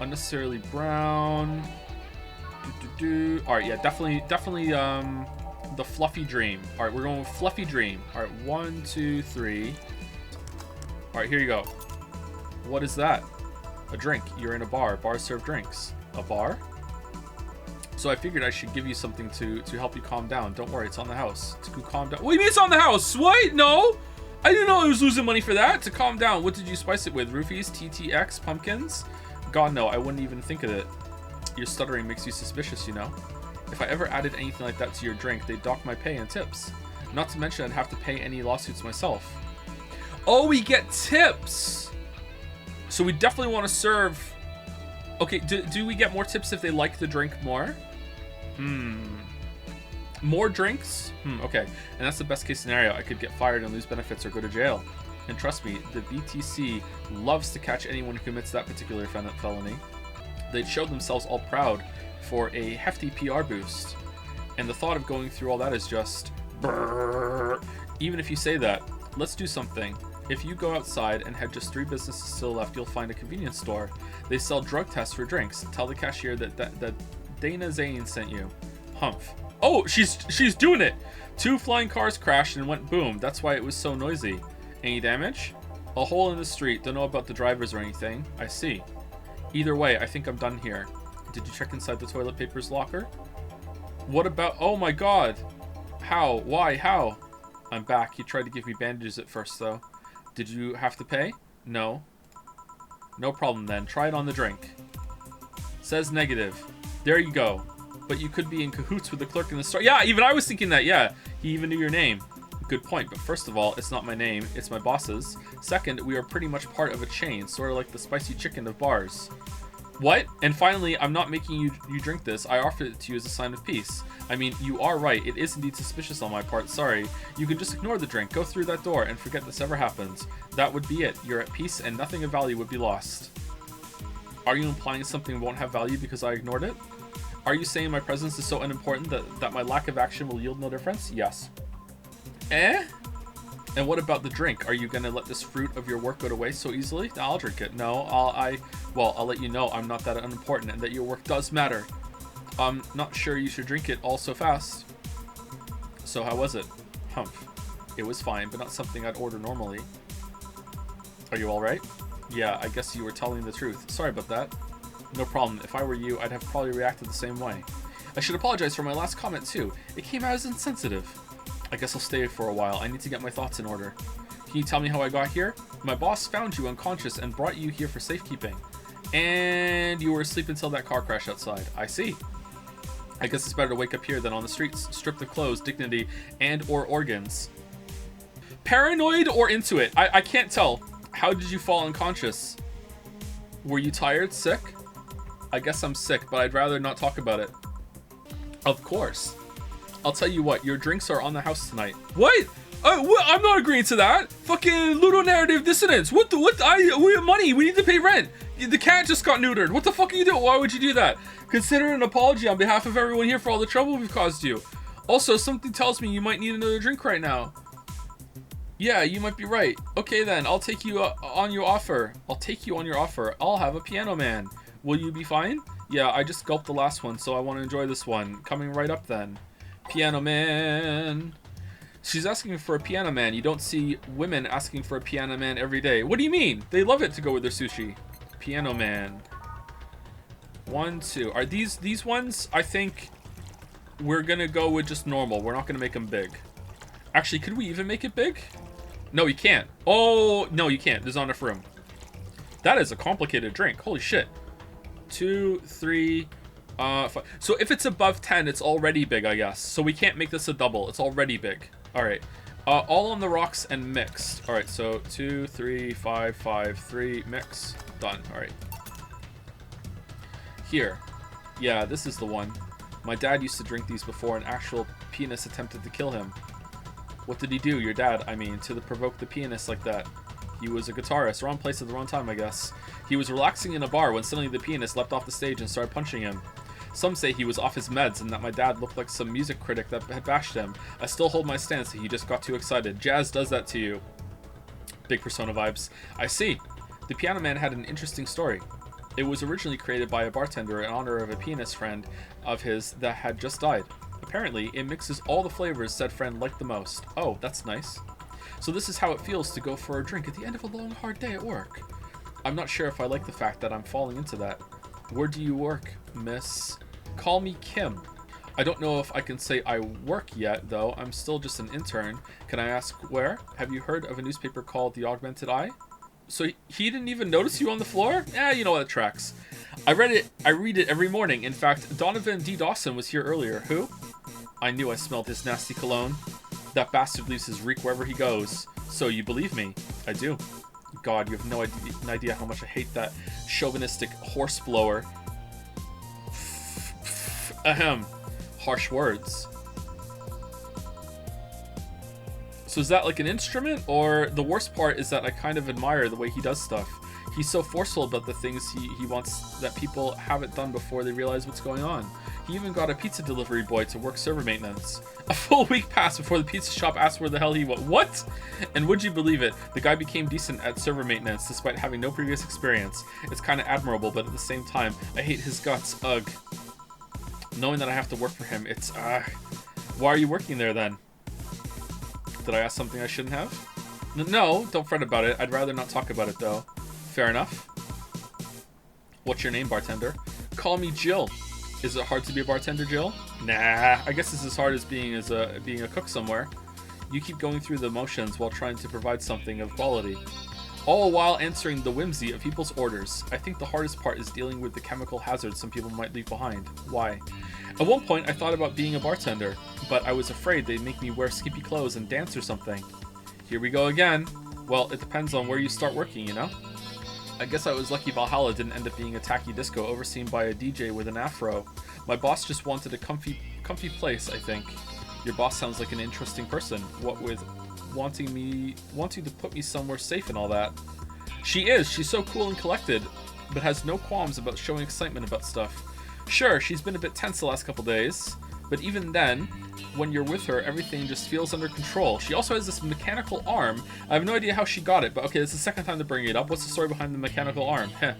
Unnecessarily brown. All right, yeah, definitely. The fluffy dream. All right, we're going with fluffy dream. All right, 1, 2, 3. All right, here you go. What is that? A drink. You're in a bar. Bars serve drinks. A bar? So I figured I should give you something to help you calm down. Don't worry, it's on the house. To calm down. What do you mean it's on the house? What? No? I didn't know I was losing money for that. To calm down. What did you spice it with? Roofies? TTX? Pumpkins? God, no. I wouldn't even think of it. Your stuttering makes you suspicious, you know? If I ever added anything like that to your drink, they'd dock my pay and tips. Not to mention I'd have to pay any lawsuits myself. Oh, we get tips! So we definitely want to serve... Okay, do we get more tips if they like the drink more? More drinks? Okay. And that's the best case scenario. I could get fired and lose benefits or go to jail. And trust me, the BTC loves to catch anyone who commits that particular felony. They'd show themselves all proud for a hefty PR boost. And the thought of going through all that is just brrr. Even if you say that, let's do something. If you go outside and head just 3 businesses still left, you'll find a convenience store. They sell drug tests for drinks. Tell the cashier that Dana Zane sent you. Humph. Oh, she's doing it. 2 flying cars crashed and went boom. That's why it was so noisy. Any damage? A hole in the street. Don't know about the drivers or anything. I see. Either way, I think I'm done here. Did you check inside the toilet paper's locker? What about... Oh my god. How? Why? How? I'm back. You tried to give me bandages at first, though. Did you have to pay? No. No problem then. Try it on the drink. Says negative. There you go. But you could be in cahoots with the clerk in the store. Yeah, even I was thinking that. Yeah, he even knew your name. Good point. But first of all, it's not my name. It's my boss's. Second, we are pretty much part of a chain, sort of like the spicy chicken of bars. What? And finally, I'm not making you drink this. I offered it to you as a sign of peace. I mean, you are right. It is indeed suspicious on my part. Sorry. You could just ignore the drink, go through that door, and forget this ever happens. That would be it. You're at peace, and nothing of value would be lost. Are you implying something won't have value because I ignored it? Are you saying my presence is so unimportant that my lack of action will yield no difference? Yes. Eh? And what about the drink? Are you gonna let this fruit of your work go to waste so easily? I'll drink it. No, I'll let you know I'm not that unimportant and that your work does matter. I'm not sure you should drink it all so fast. So how was it? Humph. It was fine, but not something I'd order normally. Are you alright? Yeah, I guess you were telling the truth. Sorry about that. No problem. If I were you, I'd have probably reacted the same way. I should apologize for my last comment too. It came out as insensitive. I guess I'll stay for a while. I need to get my thoughts in order. Can you tell me how I got here? My boss found you unconscious and brought you here for safekeeping. And you were asleep until that car crash outside. I see. I guess it's better to wake up here than on the streets, stripped of clothes, dignity, and or organs. Paranoid or into it? I can't tell. How did you fall unconscious? Were you tired? Sick? I guess I'm sick, but I'd rather not talk about it. Of course. I'll tell you what, your drinks are on the house tonight. What? I'm not agreeing to that. Fucking ludonarrative dissonance. We have money. We need to pay rent. The cat just got neutered. What the fuck are you doing? Why would you do that? Consider an apology on behalf of everyone here for all the trouble we've caused you. Also, something tells me you might need another drink right now. Yeah, you might be right. Okay then, I'll take you on your offer. I'll have a piano man. Will you be fine? Yeah, I just gulped the last one, so I want to enjoy this one. Coming right up then. Piano man. She's asking for a piano man. You don't see women asking for a piano man every day. What do you mean? They love it to go with their sushi. Piano man. 1, 2. Are these ones? I think we're gonna go with just normal. We're not gonna make them big. Actually, could we even make it big? No, you can't. Oh, no, you can't. There's not enough room. That is a complicated drink. Holy shit. 2, 3, 5. So if it's above 10, it's already big, I guess. So we can't make this a double. It's already big. All right. All on the rocks and mixed. All right, so 2, 3, 5, 5, 3, mix. Done. All right. Here. Yeah, this is the one. My dad used to drink these before an actual pianist attempted to kill him. What did he do, your dad, I mean, to provoke the pianist like that? He was a guitarist, wrong place at the wrong time, I guess. He was relaxing in a bar when suddenly the pianist leapt off the stage and started punching him. Some say he was off his meds and that my dad looked like some music critic that had bashed him. I still hold my stance that he just got too excited. Jazz does that to you. Big Persona vibes. I see. The Piano Man had an interesting story. It was originally created by a bartender in honor of a pianist friend of his that had just died. Apparently, it mixes all the flavors said friend liked the most. Oh, that's nice. So this is how it feels to go for a drink at the end of a long, hard day at work. I'm not sure if I like the fact that I'm falling into that. Where do you work, miss? Call me Kim. I don't know if I can say I work yet, though. I'm still just an intern. Can I ask where? Have you heard of a newspaper called The Augmented Eye? So he didn't even notice you on the floor? Yeah, you know what, it tracks. I read it every morning. In fact, Donovan D. Dawson was here earlier. Who? I knew I smelled his nasty cologne. That bastard leaves his reek wherever he goes. So you believe me? I do. God, you have no idea how much I hate that chauvinistic horse blower. Ahem. Harsh words. So is that like an instrument? Or the worst part is that I kind of admire the way he does stuff. He's so forceful about the things he wants that people have it done before they realize what's going on. He even got a pizza delivery boy to work server maintenance. A full week passed before the pizza shop asked where the hell he was. What? And would you believe it? The guy became decent at server maintenance despite having no previous experience. It's kind of admirable, but at the same time, I hate his guts. Ugh. Knowing that I have to work for him, it's why are you working there then? Did I ask something I shouldn't have? No, don't fret about it. I'd rather not talk about it though. Fair enough. What's your name, bartender? Call me Jill. Is it hard to be a bartender, Jill? Nah, I guess it's as hard as being a cook somewhere. You keep going through the motions while trying to provide something of quality, all while answering the whimsy of people's orders. I think the hardest part is dealing with the chemical hazards some people might leave behind. Why? At one point, I thought about being a bartender, but I was afraid they'd make me wear skimpy clothes and dance or something. Here we go again. Well, it depends on where you start working, you know? I guess I was lucky Valhalla didn't end up being a tacky disco overseen by a DJ with an afro. My boss just wanted a comfy place, I think. Your boss sounds like an interesting person, what with wanting to put me somewhere safe and all that. She is. She's so cool and collected, but has no qualms about showing excitement about stuff. Sure, she's been a bit tense the last couple days, but even then, when you're with her, everything just feels under control. She also has this mechanical arm. I have no idea how she got it, but okay, this is the second time to bring it up. What's the story behind the mechanical arm? Heh.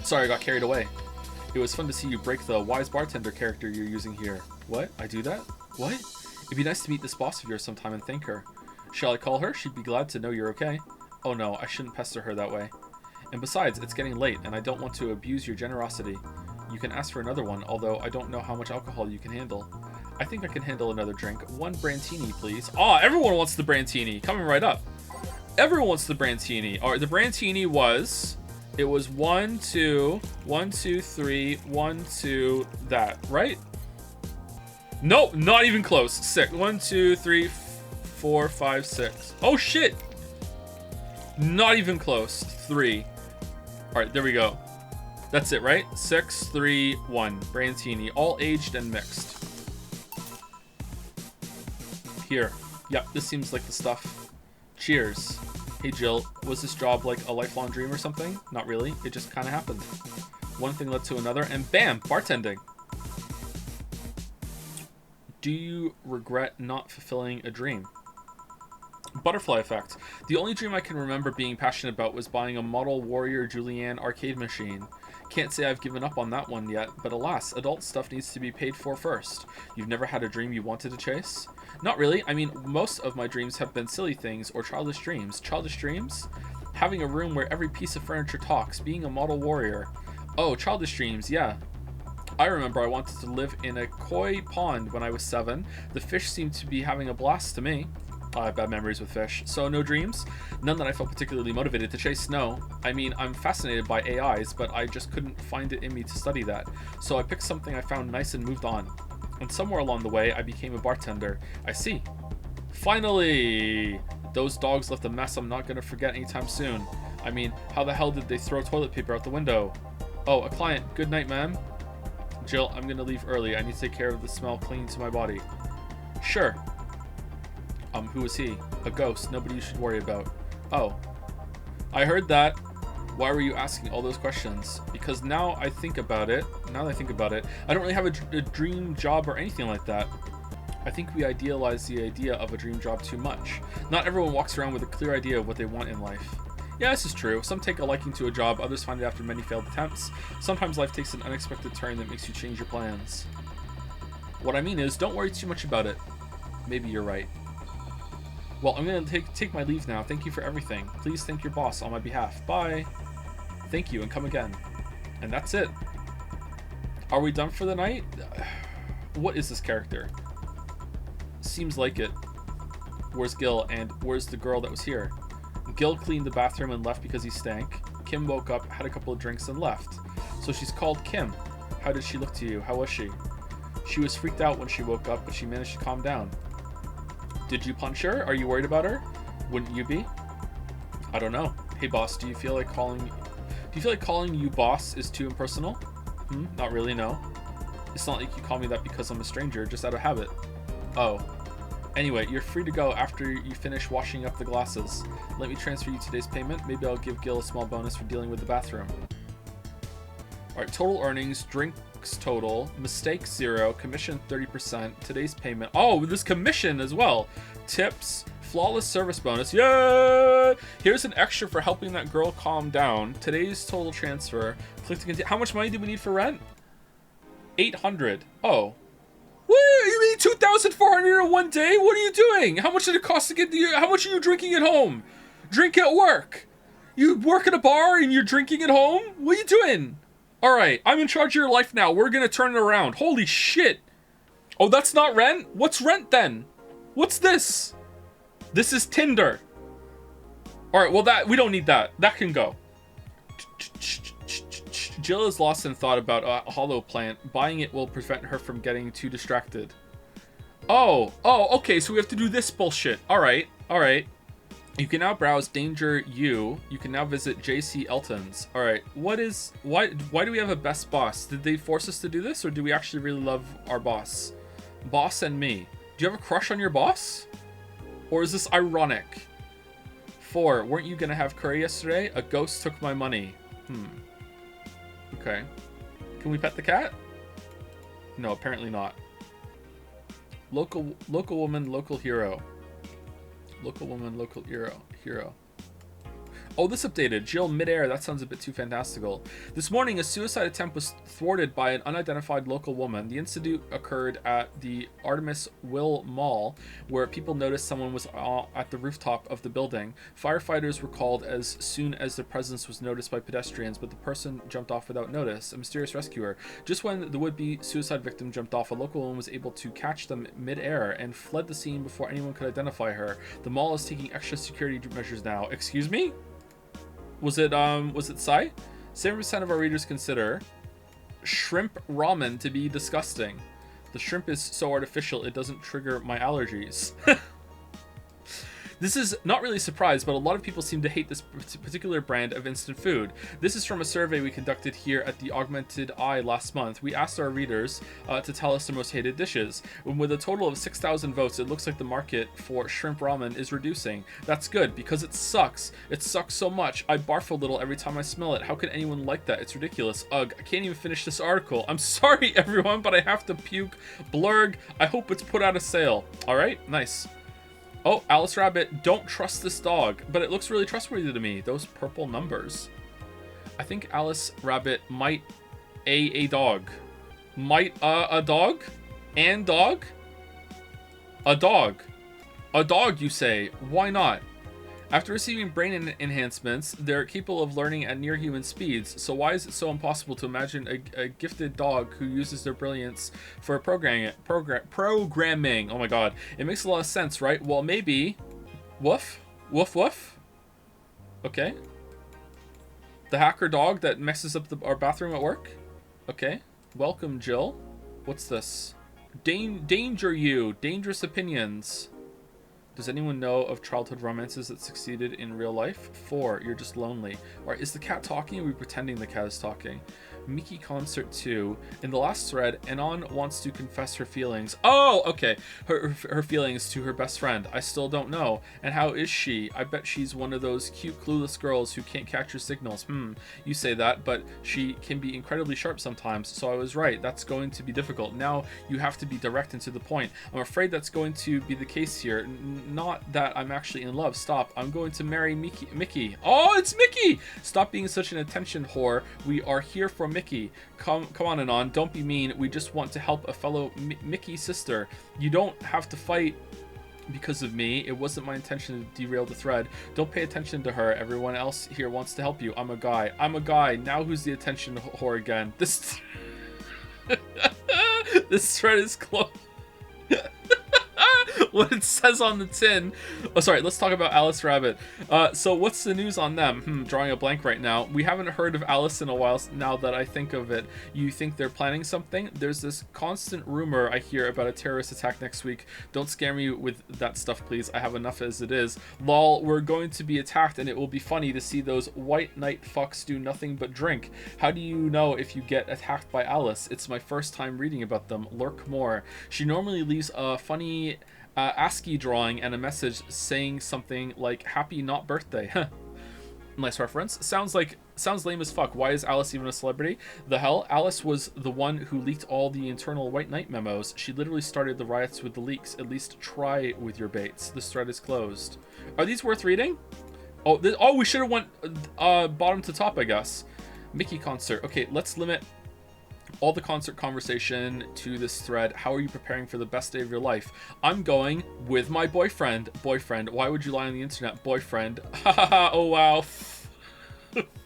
Sorry, I got carried away. It was fun to see you break the wise bartender character you're using here. What? I do that? What? It'd be nice to meet this boss of yours sometime and thank her. Shall I call her? She'd be glad to know you're okay. Oh no, I shouldn't pester her that way. And besides, it's getting late, and I don't want to abuse your generosity. You can ask for another one, although I don't know how much alcohol you can handle. I think I can handle another drink. One Brantini, please. Oh, everyone wants the Brantini. Coming right up. Everyone wants the Brantini. All right, the Brantini was... It was 1, 2, 1, 2, 3, 1, 2, that, right? Nope, not even close. 6. 1, 2, 3, 4, 5, 6. Oh, shit. Not even close. 3. All right, there we go. That's it, right? 6, 3, 1. Brantini, all aged and mixed. Here. Yep, this seems like the stuff. Cheers. Hey Jill, was this job like a lifelong dream or something? Not really, it just kind of happened. One thing led to another, and bam, bartending. Do you regret not fulfilling a dream? Butterfly effect. The only dream I can remember being passionate about was buying a model Warrior Julianne arcade machine. Can't say I've given up on that one yet, but alas, adult stuff needs to be paid for first. You've never had a dream you wanted to chase? Not really. I mean, most of my dreams have been silly things or childish dreams. Childish dreams? Having a room where every piece of furniture talks, being a model warrior. Oh, childish dreams, yeah. I remember I wanted to live in a koi pond when I was 7. The fish seemed to be having a blast to me. I have bad memories with fish. So no dreams? None that I felt particularly motivated to chase, no. I mean, I'm fascinated by AIs, but I just couldn't find it in me to study that. So I picked something I found nice and moved on. And somewhere along the way, I became a bartender. I see. Finally! Those dogs left a mess I'm not going to forget anytime soon. I mean, how the hell did they throw toilet paper out the window? Oh, a client. Good night, ma'am. Jill, I'm going to leave early. I need to take care of the smell clinging to my body. Sure. Who is he? A ghost. Nobody you should worry about. Oh. I heard that. Why were you asking all those questions? Because now that I think about it, I don't really have a dream job or anything like that. I think we idealize the idea of a dream job too much. Not everyone walks around with a clear idea of what they want in life. Yeah, this is true. Some take a liking to a job, others find it after many failed attempts. Sometimes life takes an unexpected turn that makes you change your plans. What I mean is, don't worry too much about it. Maybe you're right. Well, I'm going to take my leave now. Thank you for everything. Please thank your boss on my behalf. Bye. Thank you, and come again. And that's it. Are we done for the night? What is this character? Seems like it. Where's Gil, and where's the girl that was here? Gil cleaned the bathroom and left because he stank. Kim woke up, had a couple of drinks, and left. So she's called Kim. How did she look to you? How was she? She was freaked out when she woke up, but she managed to calm down. Did you punch her? Are you worried about her? Wouldn't you be? I don't know. Hey boss, do you feel like calling you boss is too impersonal? Not really, no. It's not like you call me that because I'm a stranger, just out of habit. Oh. Anyway, you're free to go after you finish washing up the glasses. Let me transfer you today's payment. Maybe I'll give Gil a small bonus for dealing with the bathroom. Alright, total earnings, drinks total, mistake 0, commission 30%, today's payment. Oh, this commission as well. Tips, flawless service bonus. Yay! Here's an extra for helping that girl calm down. Today's total transfer. Click to continue. How much money do we need for rent? 800. Oh. What? You mean 2,400 in one day? What are you doing? How much did it cost to get the... How much are you drinking at home? Drink at work. You work at a bar and you're drinking at home? What are you doing? Alright, I'm in charge of your life now. We're gonna turn it around. Holy shit. Oh, that's not rent? What's rent then? What's this? This is Tinder. Alright, well that we don't need that. That can go. Jill is lost in thought about a hollow plant. Buying it will prevent her from getting too distracted. Oh, okay, so we have to do this bullshit. Alright. You can now browse Danger U. You can now visit JC Elton's. Alright, why do we have a best boss? Did they force us to do this, or do we actually really love our boss? Boss and me. Do you have a crush on your boss? Or is this ironic? 4, weren't you gonna have curry yesterday? A ghost took my money. Okay. Can we pet the cat? No, apparently not. Local woman, local hero. Local woman, local hero. Oh, this updated. Jill midair. That sounds a bit too fantastical. This morning, a suicide attempt was thwarted by an unidentified local woman. The incident occurred at the Artemis Will Mall, where people noticed someone was at the rooftop of the building. Firefighters were called as soon as their presence was noticed by pedestrians, but the person jumped off without notice. A mysterious rescuer. Just when the would-be suicide victim jumped off, a local woman was able to catch them midair and fled the scene before anyone could identify her. The mall is taking extra security measures now. Excuse me? Was it Sai? 7% of our readers consider shrimp ramen to be disgusting. The shrimp is so artificial it doesn't trigger my allergies. This is not really a surprise, but a lot of people seem to hate this particular brand of instant food. This is from a survey we conducted here at the Augmented Eye last month. We asked our readers to tell us their most hated dishes. And with a total of 6,000 votes, it looks like the market for shrimp ramen is reducing. That's good, because it sucks. It sucks so much. I barf a little every time I smell it. How can anyone like that? It's ridiculous. Ugh, I can't even finish this article. I'm sorry, everyone, but I have to puke. Blurg. I hope it's put out of sale. All right, nice. Oh, Alice Rabbit, don't trust this dog, but it looks really trustworthy to me. Those purple numbers. I think Alice Rabbit might a dog. Might a dog? And dog? A dog. A dog, you say. Why not? After receiving brain enhancements, they're capable of learning at near human speeds, so why is it so impossible to imagine a gifted dog who uses their brilliance for programming? Oh my god. It makes a lot of sense, right? Well, maybe... Woof? Woof woof? Okay. The hacker dog that messes up our bathroom at work? Okay. Welcome, Jill. What's this? Danger you. Dangerous opinions. Does anyone know of childhood romances that succeeded in real life? 4, you're just lonely. Or is the cat talking, or are we pretending the cat is talking? Mickey Concert 2. In the last thread, Anon wants to confess her feelings. Oh, okay. Her feelings to her best friend. I still don't know. And how is she? I bet she's one of those cute, clueless girls who can't catch her signals. You say that, but she can be incredibly sharp sometimes, so I was right. That's going to be difficult. Now you have to be direct and to the point. I'm afraid that's going to be the case here. Not that I'm actually in love. Stop. I'm going to marry Mickey. Oh, it's Mickey! Stop being such an attention whore. We are here for Mickey. Come on, Anon. Don't be mean. We just want to help a fellow Mickey sister. You don't have to fight because of me. It wasn't my intention to derail the thread. Don't pay attention to her. Everyone else here wants to help you. I'm a guy. Now who's the attention whore again? This this thread is closed. What it says on the tin. Oh, sorry, let's talk about Alice Rabbit. So what's the news on them? Drawing a blank right now. We haven't heard of Alice in a while now that I think of it. You think they're planning something? There's this constant rumor I hear about a terrorist attack next week. Don't scare me with that stuff, please. I have enough as it is. Lol, we're going to be attacked, and it will be funny to see those white knight fucks do nothing but drink. How do you know if you get attacked by Alice? It's my first time reading about them. Lurk more. She normally leaves a funny ASCII drawing and a message saying something like "Happy not birthday." Nice reference. Sounds lame as fuck. Why is Alice even a celebrity? The hell? Alice was the one who leaked all the internal White Knight memos. She literally started the riots with the leaks. At least try with your baits. This thread is closed. Are these worth reading? Oh, we should have went bottom to top, I guess. Mickey concert. Okay, let's limit all the concert conversation to this thread. How are you preparing for the best day of your life? I'm going with my boyfriend. Boyfriend. Why would you lie on the internet? Boyfriend. Haha. Oh wow.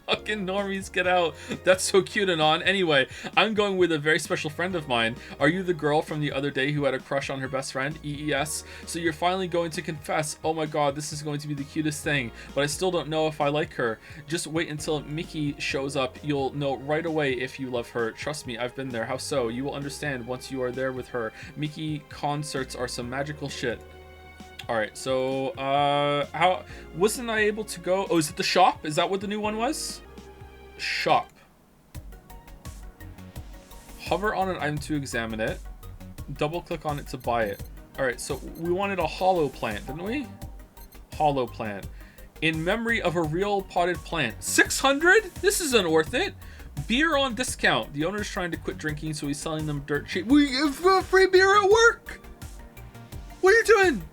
Fucking normies, get out. That's so cute, Anon. Anyway, I'm going with a very special friend of mine. Are you the girl from the other day who had a crush on her best friend? EES. So you're finally going to confess. Oh my god, this is going to be the cutest thing. But I still don't know if I like her. Just wait until Mickey shows up. You'll know right away if you love her. Trust me, I've been there. How so? You will understand once you are there with her. Mickey concerts are some magical shit. Alright, so, how, wasn't I able to go, oh, is it the shop? Is that what the new one was? Shop. Hover on an item to examine it. Double click on it to buy it. Alright, so we wanted a hollow plant, didn't we? Hollow plant. In memory of a real potted plant. 600? This isn't worth it. Beer on discount. The owner's trying to quit drinking, so he's selling them dirt cheap. We give free beer at work! What are you doing?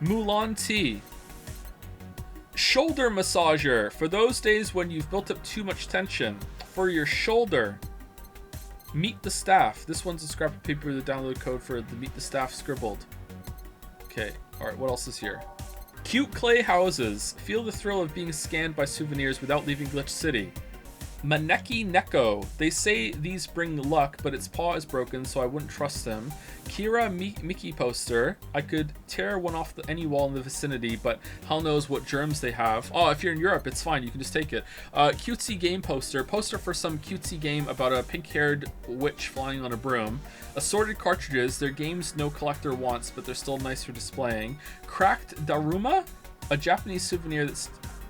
Mulan tea. Shoulder massager. For those days when you've built up too much tension. For your shoulder. Meet the staff. This one's a scrap of paper with the download code for the meet the staff scribbled. Okay, alright, what else is here? Cute clay houses. Feel the thrill of being scanned by souvenirs without leaving Glitch City. Maneki Neko. They say these bring luck, but its paw is broken, so I wouldn't trust them. Kira Mickey poster. I could tear one off any wall in the vicinity, but hell knows what germs they have. Oh, if you're in Europe, it's fine. You can just take it. Cutesy game poster. Poster for some cutesy game about a pink-haired witch flying on a broom. Assorted cartridges. They're games no collector wants, but they're still nice for displaying. Cracked Daruma. A Japanese souvenir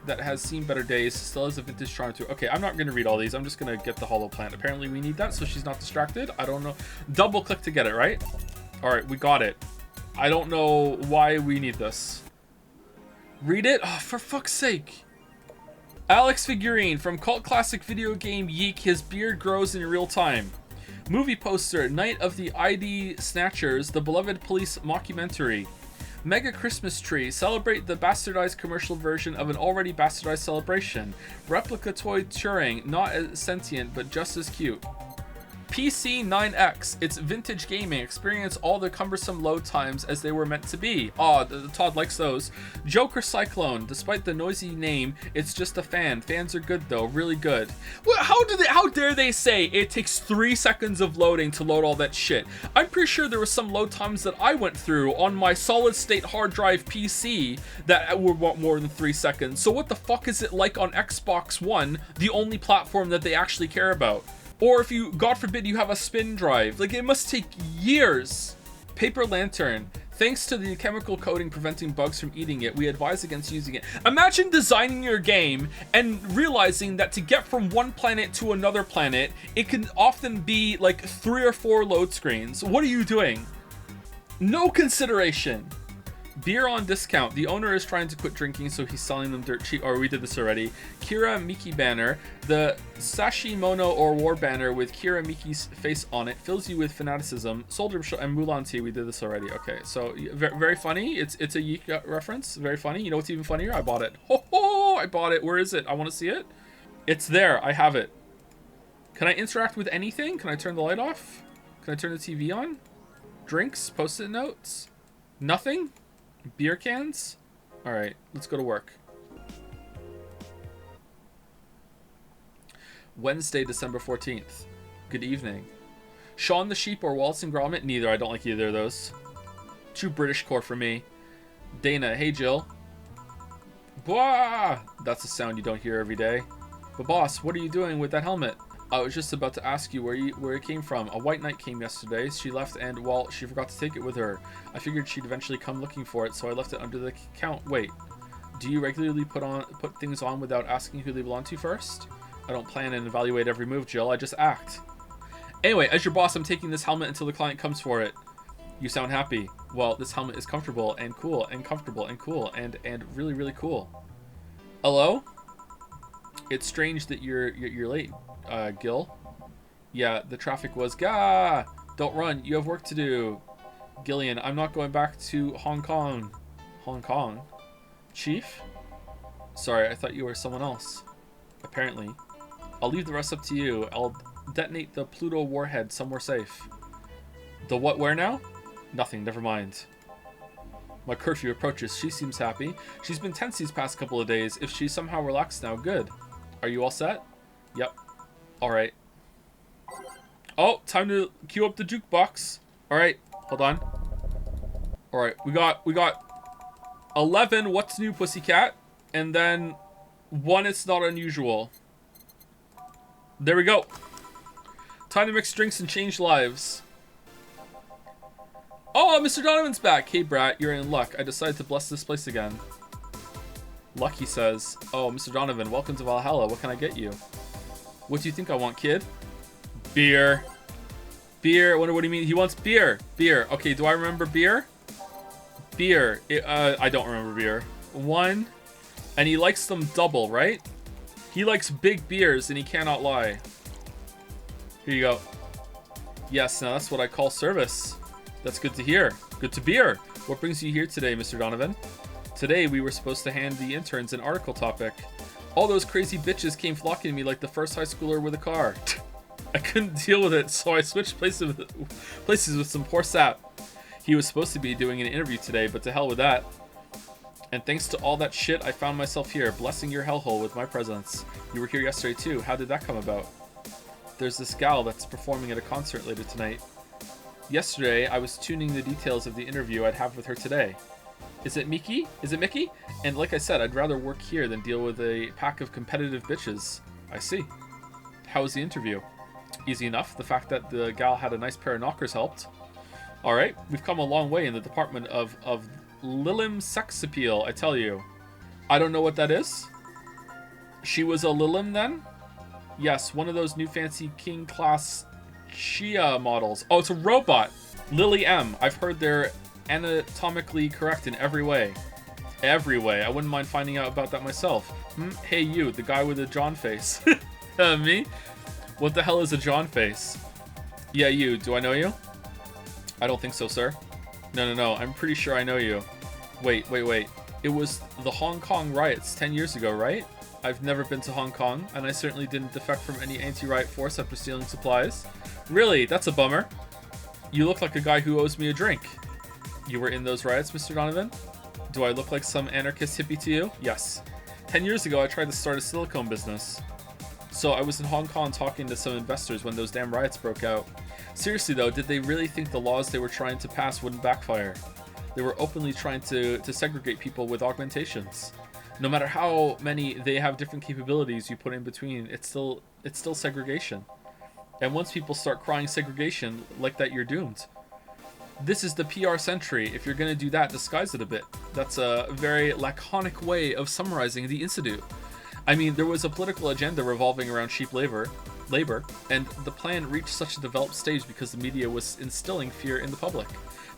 that has seen better days, still has a vintage charm to it. Okay, I'm not going to read all these. I'm just going to get the hollow plant. Apparently we need that so she's not distracted. I don't know. Double click to get it, right? All right, we got it. I don't know why we need this. Read it? Oh, for fuck's sake. Alex figurine from cult classic video game Yeek. His beard grows in real time. Movie poster, Night of the ID Snatchers, the beloved police mockumentary. Mega Christmas tree. Celebrate the bastardized commercial version of an already bastardized celebration. Replica toy Turing. Not as sentient, but just as cute. PC 9X. It's vintage gaming. Experience all the cumbersome load times as they were meant to be. Aw, Todd likes those. Joker Cyclone. Despite the noisy name, it's just a fan. Fans are good though, really good. Well, how dare they say it takes 3 seconds of loading to load all that shit? I'm pretty sure there were some load times that I went through on my solid state hard drive PC that were more than 3 seconds. So what the fuck is it like on Xbox One, the only platform that they actually care about? Or if you, God forbid, you have a spin drive. Like, it must take years. Paper lantern. Thanks to the chemical coating preventing bugs from eating it, we advise against using it. Imagine designing your game and realizing that to get from one planet to another planet, it can often be like 3 or 4 load screens. What are you doing? No consideration. Beer on discount. The owner is trying to quit drinking, so he's selling them dirt cheap. Or we did this already. Kira Miki banner. The Sashimono or War banner with Kira Miki's face on it fills you with fanaticism. Soldier and Mulan tea. We did this already. Okay, so very funny. It's a Yeek reference. Very funny. You know what's even funnier? I bought it. Oh, I bought it. Where is it? I want to see it. It's there. I have it. Can I interact with anything? Can I turn the light off? Can I turn the TV on? Drinks? Post-it notes? Nothing? Beer cans? Alright, let's go to work. Wednesday, December 14th. Good evening. Shaun the Sheep or Wallace and Gromit? Neither. I don't like either of those. Too British core for me. Dana. Hey, Jill. Bwah! That's a sound you don't hear every day. But boss, what are you doing with that helmet? I was just about to ask you where it came from. A white knight came yesterday. She left and, well, she forgot to take it with her. I figured she'd eventually come looking for it, so I left it under the count. Wait, do you regularly put things on without asking who they belong to first? I don't plan and evaluate every move, Jill. I just act. Anyway, as your boss, I'm taking this helmet until the client comes for it. You sound happy. Well, this helmet is comfortable and cool and comfortable and cool and really, really cool. Hello? It's strange that you're late, Gil. Yeah, the traffic was... Gah! Don't run. You have work to do. Gillian, I'm not going back to Hong Kong. Hong Kong? Chief? Sorry, I thought you were someone else. Apparently. I'll leave the rest up to you. I'll detonate the Pluto warhead somewhere safe. The what where now? Nothing, never mind. My curfew approaches. She seems happy. She's been tense these past couple of days. If she's somehow relaxed now, good. Are you all set? Yep. Alright. Oh, time to queue up the jukebox. Alright, hold on. Alright, we got 11, What's New, Pussycat? And then 1, It's Not Unusual. There we go. Time to mix drinks and change lives. Oh, Mr. Donovan's back. Hey, Brat, you're in luck. I decided to bless this place again. Lucky says, oh, Mr. Donovan, welcome to Valhalla. What can I get you? What do you think I want, kid? Beer. Beer. I wonder what he means. He wants beer. Beer. Okay, do I remember beer? Beer. I don't remember beer. 1. And he likes them double, right? He likes big beers and he cannot lie. Here you go. Yes, now that's what I call service. That's good to hear. Good to beer. What brings you here today, Mr. Donovan? Today we were supposed to hand the interns an article topic. All those crazy bitches came flocking to me like the first high schooler with a car. I couldn't deal with it, so I switched places with some poor sap. He was supposed to be doing an interview today, but to hell with that. And thanks to all that shit, I found myself here, blessing your hellhole with my presence. You were here yesterday too. How did that come about? There's this gal that's performing at a concert later tonight. Yesterday, I was tuning the details of the interview I'd have with her today. Is it Mickey? Is it Mickey? And like I said, I'd rather work here than deal with a pack of competitive bitches. I see. How was the interview? Easy enough. The fact that the gal had a nice pair of knockers helped. Alright, we've come a long way in the department of Lilim sex appeal, I tell you. I don't know what that is. She was a Lilim then? Yes, one of those new fancy king class Chia models. Oh, it's a robot. Lily M. I've heard they're anatomically correct in every way. Every way. I wouldn't mind finding out about that myself. Hey you, the guy with the John face. Me? What the hell is a John face? Yeah, you. Do I know you? I don't think so, sir. No. I'm pretty sure I know you. Wait. It was the Hong Kong riots 10 years ago, right? I've never been to Hong Kong, and I certainly didn't defect from any anti-riot force after stealing supplies. Really? That's a bummer. You look like a guy who owes me a drink. You were in those riots, Mr. Donovan? Do I look like some anarchist hippie to you? Yes. 10 years ago, I tried to start a silicone business. So I was in Hong Kong talking to some investors when those damn riots broke out. Seriously though, did they really think the laws they were trying to pass wouldn't backfire? They were openly trying to segregate people with augmentations. No matter how many they have different capabilities you put in between, it's still segregation. And once people start crying segregation like that, you're doomed. This is the PR century. If you're going to do that, disguise it a bit. That's a very laconic way of summarizing the incident. I mean, there was a political agenda revolving around cheap labor, and the plan reached such a developed stage because the media was instilling fear in the public.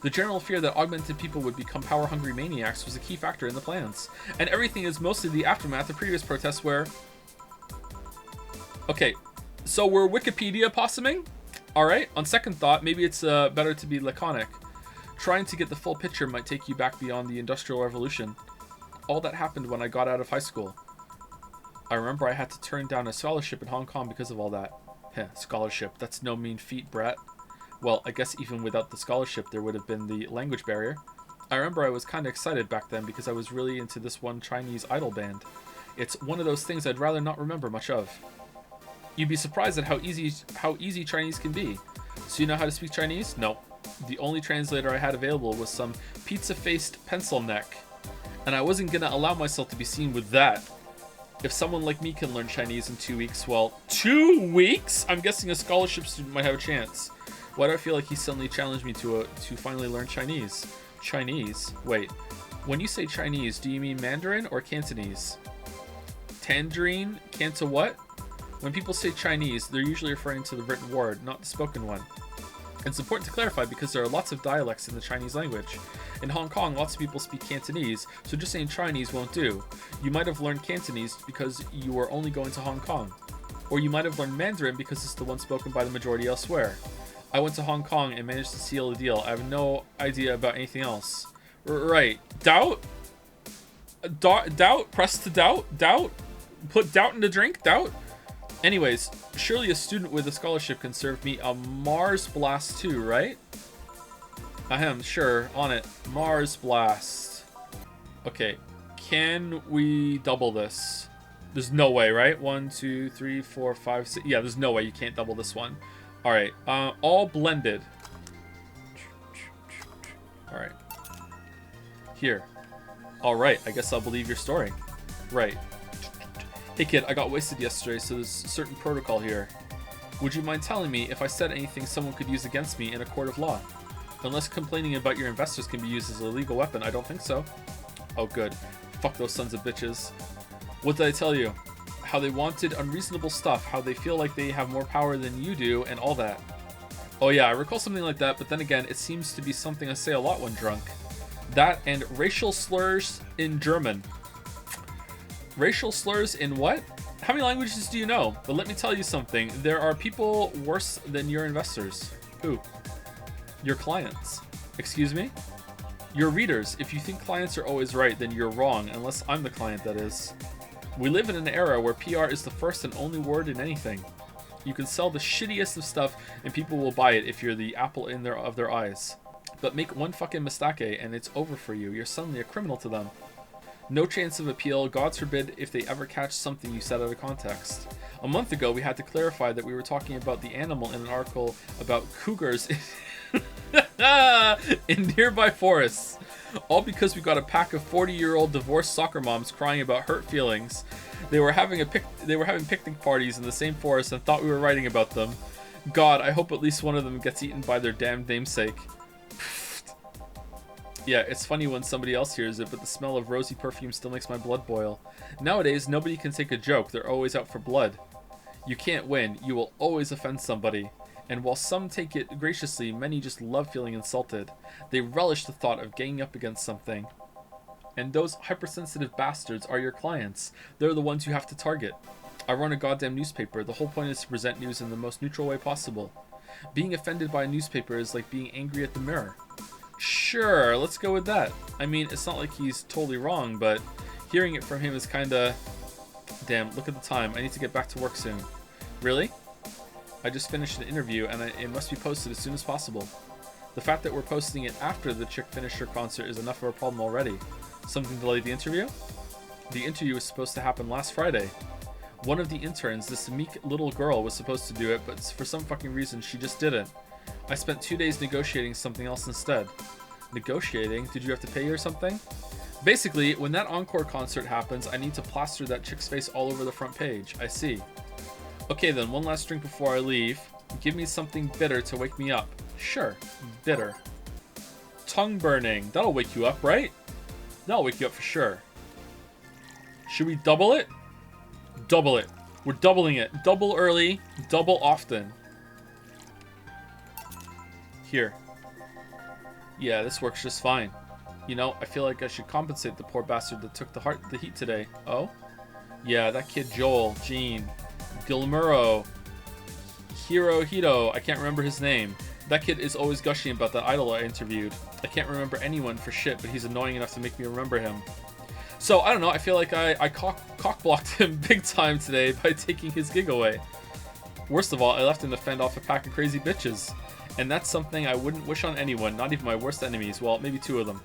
The general fear that augmented people would become power-hungry maniacs was a key factor in the plans. And everything is mostly the aftermath of previous protests where... Okay, so we're Wikipedia possuming? Alright, on second thought, maybe it's better to be laconic. Trying to get the full picture might take you back beyond the Industrial Revolution. All that happened when I got out of high school. I remember I had to turn down a scholarship in Hong Kong because of all that. Heh, scholarship, that's no mean feat, brat. Well, I guess even without the scholarship, there would have been the language barrier. I remember I was kind of excited back then because I was really into this one Chinese idol band. It's one of those things I'd rather not remember much of. You'd be surprised at how easy Chinese can be. So you know how to speak Chinese? No. The only translator I had available was some pizza-faced pencil neck. And I wasn't gonna allow myself to be seen with that. If someone like me can learn Chinese in 2 weeks, well, 2 weeks? I'm guessing a scholarship student might have a chance. Why do I feel like he suddenly challenged me to finally learn Chinese? Chinese? Wait, when you say Chinese, do you mean Mandarin or Cantonese? Tangerine? Canto what? When people say Chinese, they're usually referring to the written word, not the spoken one. It's important to clarify because there are lots of dialects in the Chinese language. In Hong Kong, lots of people speak Cantonese, so just saying Chinese won't do. You might have learned Cantonese because you were only going to Hong Kong. Or you might have learned Mandarin because it's the one spoken by the majority elsewhere. I went to Hong Kong and managed to seal a deal. I have no idea about anything else. Right. Doubt? Doubt? Press to doubt? Doubt? Put doubt in the drink? Doubt? Anyways, surely a student with a scholarship can serve me a Mars Blast too, right? Ahem, sure, on it. Mars Blast. Okay, can we double this? There's no way, right? 1, 2, 3, 4, 5, 6. Yeah, there's no way you can't double this one. Alright, all blended. Alright. Here. Alright, I guess I'll believe your story. Right. Hey kid, I got wasted yesterday, so there's a certain protocol here. Would you mind telling me if I said anything someone could use against me in a court of law? Unless complaining about your investors can be used as a legal weapon, I don't think so. Oh good. Fuck those sons of bitches. What did I tell you? How they wanted unreasonable stuff, how they feel like they have more power than you do, and all that. Oh yeah, I recall something like that, but then again, it seems to be something I say a lot when drunk. That and racial slurs in German. Racial slurs in what? How many languages do you know? But let me tell you something. There are people worse than your investors. Who? Your clients. Excuse me? Your readers. If you think clients are always right, then you're wrong, unless I'm the client, that is. We live in an era where PR is the first and only word in anything. You can sell the shittiest of stuff and people will buy it if you're the apple in of their eyes. But make one fucking mistake and it's over for you. You're suddenly a criminal to them. No chance of appeal, God forbid if they ever catch something you said out of context. A month ago, we had to clarify that we were talking about the animal in an article about cougars in nearby forests. All because we got a pack of 40-year-old divorced soccer moms crying about hurt feelings. They were having picnic parties in the same forest and thought we were writing about them. God, I hope at least one of them gets eaten by their damned namesake. Yeah, it's funny when somebody else hears it, but the smell of rosy perfume still makes my blood boil. Nowadays, nobody can take a joke. They're always out for blood. You can't win. You will always offend somebody. And while some take it graciously, many just love feeling insulted. They relish the thought of ganging up against something. And those hypersensitive bastards are your clients. They're the ones you have to target. I run a goddamn newspaper. The whole point is to present news in the most neutral way possible. Being offended by a newspaper is like being angry at the mirror. Sure, let's go with that. I mean, it's not like he's totally wrong, but hearing it from him is kinda... Damn, look at the time. I need to get back to work soon. Really? I just finished an interview and it must be posted as soon as possible. The fact that we're posting it after the chick finished her concert is enough of a problem already. Something delayed the interview? The interview was supposed to happen last Friday. One of the interns, this meek little girl, was supposed to do it, but for some fucking reason she just didn't. I spent 2 days negotiating something else instead. Negotiating? Did you have to pay her something? Basically, when that encore concert happens, I need to plaster that chick's face all over the front page. I see. Okay then, one last drink before I leave. Give me something bitter to wake me up. Sure, bitter. Tongue burning. That'll wake you up, right? That'll wake you up for sure. Should we double it? Double it. We're doubling it. Double early, double often. Here. Yeah, this works just fine. You know, I feel like I should compensate the poor bastard that took the heat today. Oh? Yeah, that kid Joel, Gene, Gilmuro, Hirohito, I can't remember his name. That kid is always gushing about that idol I interviewed. I can't remember anyone for shit, but he's annoying enough to make me remember him. So, I don't know, I feel like I cock-blocked him big time today by taking his gig away. Worst of all, I left him to fend off a pack of crazy bitches. And that's something I wouldn't wish on anyone, not even my worst enemies. Well, maybe 2 of them.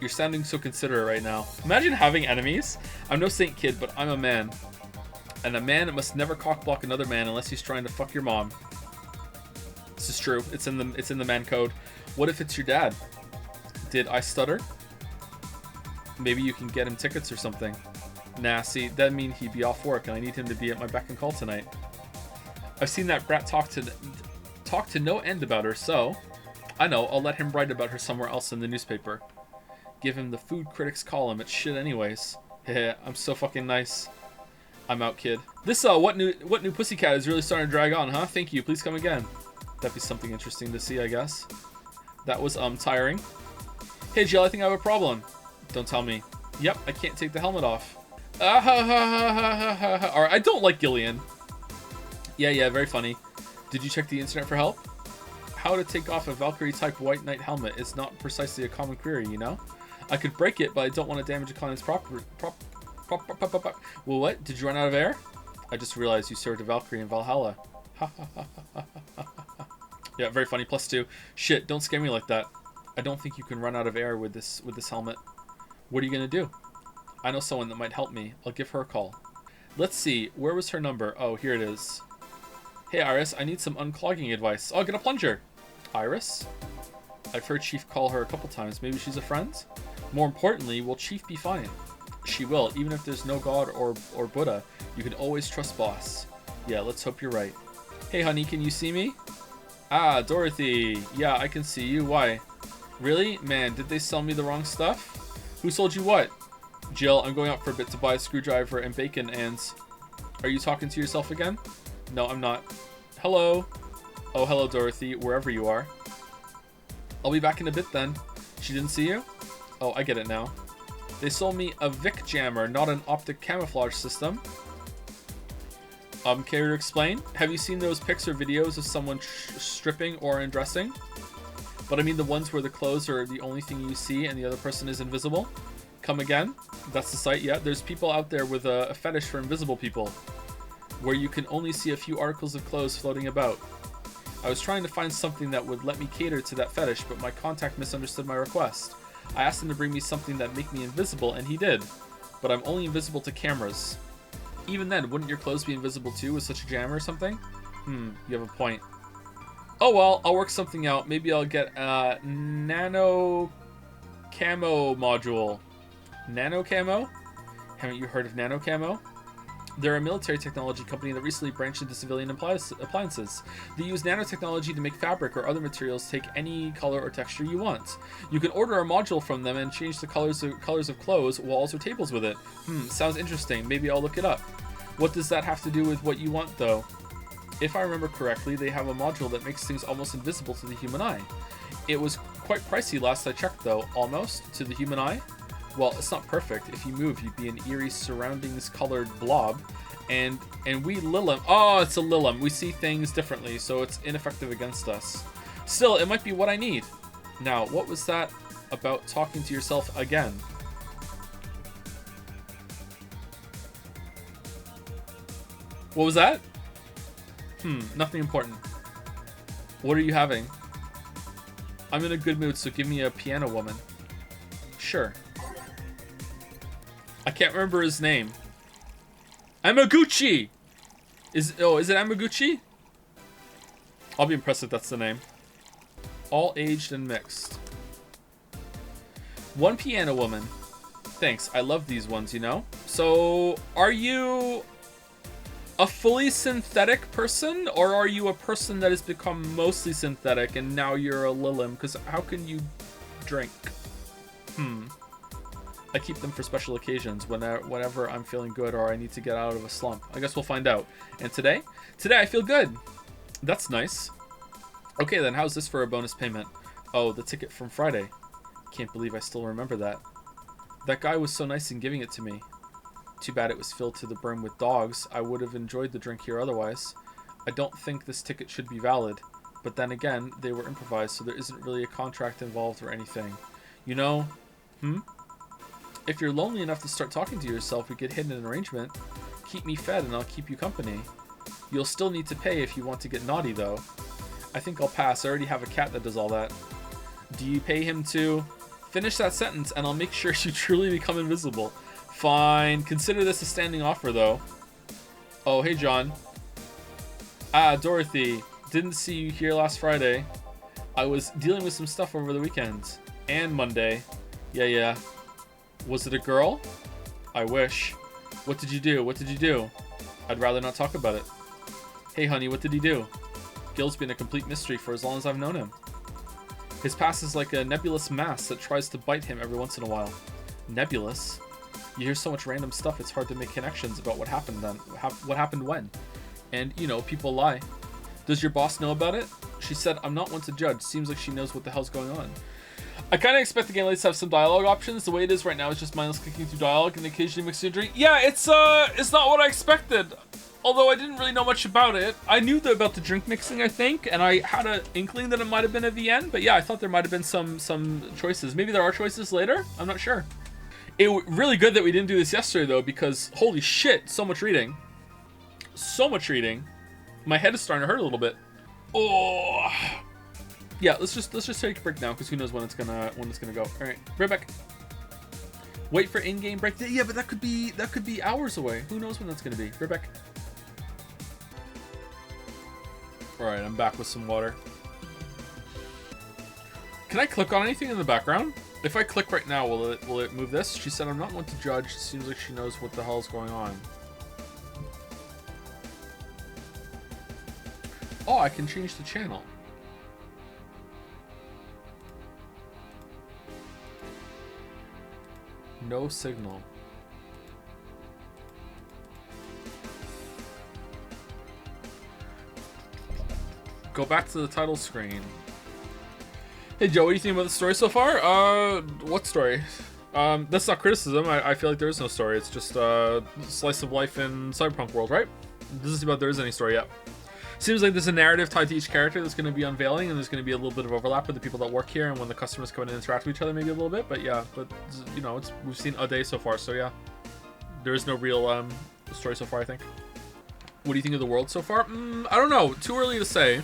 You're sounding so considerate right now. Imagine having enemies. I'm no saint kid, but I'm a man. And a man must never cock-block another man unless he's trying to fuck your mom. This is true. It's in the man code. What if it's your dad? Did I stutter? Maybe you can get him tickets or something. Nah, see, that'd mean he'd be off work and I need him to be at my beck and call tonight. I've seen that brat talk to no end about her, so I know, I'll let him write about her somewhere else in the newspaper. Give him the food critics column. It's shit anyways. Heh, I'm so fucking nice. I'm out, kid. This what new pussycat is really starting to drag on, huh? Thank you. Please come again. That'd be something interesting to see, I guess. That was, tiring. Hey, Jill, I think I have a problem. Don't tell me. Yep, I can't take the helmet off. Alright, I don't like Gillian. Yeah, very funny. Did you check the internet for help? How to take off a Valkyrie-type White Knight helmet is not precisely a common query, you know? I could break it, but I don't want to damage a client's property. Well, what? Did you run out of air? I just realized you served a Valkyrie in Valhalla. Yeah, very funny. +2. Shit, don't scare me like that. I don't think you can run out of air with this helmet. What are you gonna do? I know someone that might help me. I'll give her a call. Let's see. Where was her number? Oh, here it is. Hey, Iris, I need some unclogging advice. Oh, get a plunger. Iris? I've heard Chief call her a couple times. Maybe she's a friend? More importantly, will Chief be fine? She will, even if there's no God or Buddha. You can always trust Boss. Yeah, let's hope you're right. Hey, honey, can you see me? Ah, Dorothy. Yeah, I can see you. Why? Really? Man, did they sell me the wrong stuff? Who sold you what? Jill, I'm going out for a bit to buy a screwdriver and bacon and... Are you talking to yourself again? No, I'm not. Hello? Oh, hello, Dorothy, wherever you are. I'll be back in a bit then. She didn't see you? Oh, I get it now. They sold me a Vic jammer, not an optic camouflage system. Care to explain? Have you seen those pics or videos of someone stripping or undressing? But I mean the ones where the clothes are the only thing you see and the other person is invisible? Come again? That's the site, yeah. There's people out there with a fetish for invisible people, where you can only see a few articles of clothes floating about. I was trying to find something that would let me cater to that fetish, but my contact misunderstood my request. I asked him to bring me something that make me invisible, and he did. But I'm only invisible to cameras. Even then, wouldn't your clothes be invisible too with such a jammer or something? You have a point. Oh well, I'll work something out. Maybe I'll get a nano camo module. Nano camo? Haven't you heard of nano camo? They're a military technology company that recently branched into civilian appliances. They use nanotechnology to make fabric or other materials take any color or texture you want. You can order a module from them and change the colors of clothes, walls, or tables with it. Sounds interesting. Maybe I'll look it up. What does that have to do with what you want, though? If I remember correctly, they have a module that makes things almost invisible to the human eye. It was quite pricey last I checked, though. Almost to the human eye? Well, it's not perfect. If you move, you'd be an eerie surroundings-colored blob. And we Lilim... Oh, it's a Lilim. We see things differently, so it's ineffective against us. Still, it might be what I need. Now, what was that about talking to yourself again? What was that? Nothing important. What are you having? I'm in a good mood, so give me a piano woman. Sure. I can't remember his name. Amaguchi! Is it Amaguchi? I'll be impressed if that's the name. All aged and mixed. One piano woman. Thanks, I love these ones, you know? So, are you a fully synthetic person? Or are you a person that has become mostly synthetic and now you're a Lilim? Because how can you drink? I keep them for special occasions, whenever I'm feeling good or I need to get out of a slump. I guess we'll find out. And today? Today I feel good. That's nice. Okay then, how's this for a bonus payment? Oh, the ticket from Friday. Can't believe I still remember that. That guy was so nice in giving it to me. Too bad it was filled to the brim with dogs. I would have enjoyed the drink here otherwise. I don't think this ticket should be valid. But then again, they were improvised, so there isn't really a contract involved or anything. You know? If you're lonely enough to start talking to yourself, we could hit an arrangement. Keep me fed and I'll keep you company. You'll still need to pay if you want to get naughty, though. I think I'll pass. I already have a cat that does all that. Do you pay him to... Finish that sentence and I'll make sure you truly become invisible. Fine. Consider this a standing offer, though. Oh, hey, John. Ah, Dorothy. Didn't see you here last Friday. I was dealing with some stuff over the weekend. And Monday. Yeah. Was it a girl? I wish. What did you do? I'd rather not talk about it. Hey, honey, what did he do? Gil's been a complete mystery for as long as I've known him. His past is like a nebulous mass that tries to bite him every once in a while. Nebulous? You hear so much random stuff, it's hard to make connections about what happened then. What happened when? And, you know, people lie. Does your boss know about it? She said, I'm not one to judge. Seems like she knows what the hell's going on. I kind of expect the game to have some dialogue options. The way it is right now is just mindless clicking through dialogue and occasionally mixing a drink. Yeah, it's not what I expected. Although I didn't really know much about it. I knew about the drink mixing, I think, and I had an inkling that it might have been a VN, but yeah, I thought there might have been some choices. Maybe there are choices later? I'm not sure. Really good that we didn't do this yesterday, though, because holy shit, so much reading. So much reading. My head is starting to hurt a little bit. Oh. Yeah, let's just take a break now, because who knows when it's gonna go. All right, right back. Wait for in-game break. Yeah, but that could be hours away. Who knows when that's gonna be? Right back. All right, I'm back with some water. Can I click on anything in the background? If I click right now, will it move this? She said, I'm not one to judge. It seems like she knows what the hell is going on. Oh, I can change the channel. No signal. Go back to the title screen. Hey Joe, what do you think about the story so far? What story? That's not criticism. I feel like there is no story. It's just a slice of life in cyberpunk world, right? Doesn't seem like there is any story yet. Seems like there's a narrative tied to each character that's going to be unveiling, and there's going to be a little bit of overlap with the people that work here, and when the customers come in and interact with each other, maybe a little bit. But yeah, you know, we've seen a day so far, so yeah, there is no real story so far, I think. What do you think of the world so far? I don't know. Too early to say.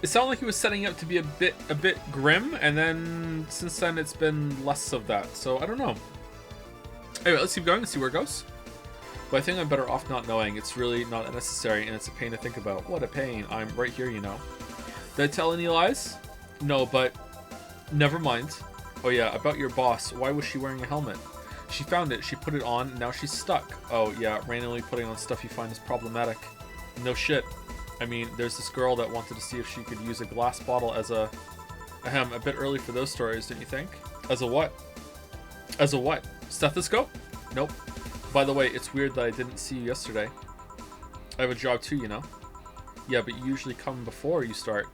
It sounded like he was setting up to be a bit grim, and then since then it's been less of that. So I don't know. Anyway, let's keep going and see where it goes. But I think I'm better off not knowing. It's really not necessary, and it's a pain to think about. What a pain. I'm right here, you know. Did I tell any lies? No, but never mind. Oh yeah, about your boss. Why was she wearing a helmet? She found it. She put it on, and now she's stuck. Oh yeah, randomly putting on stuff you find is problematic. No shit. I mean, there's this girl that wanted to see if she could use a glass bottle as a bit early for those stories, don't you think? As a what? As a what? Stethoscope? Nope. By the way, it's weird that I didn't see you yesterday. I have a job too, you know? Yeah, but you usually come before you start.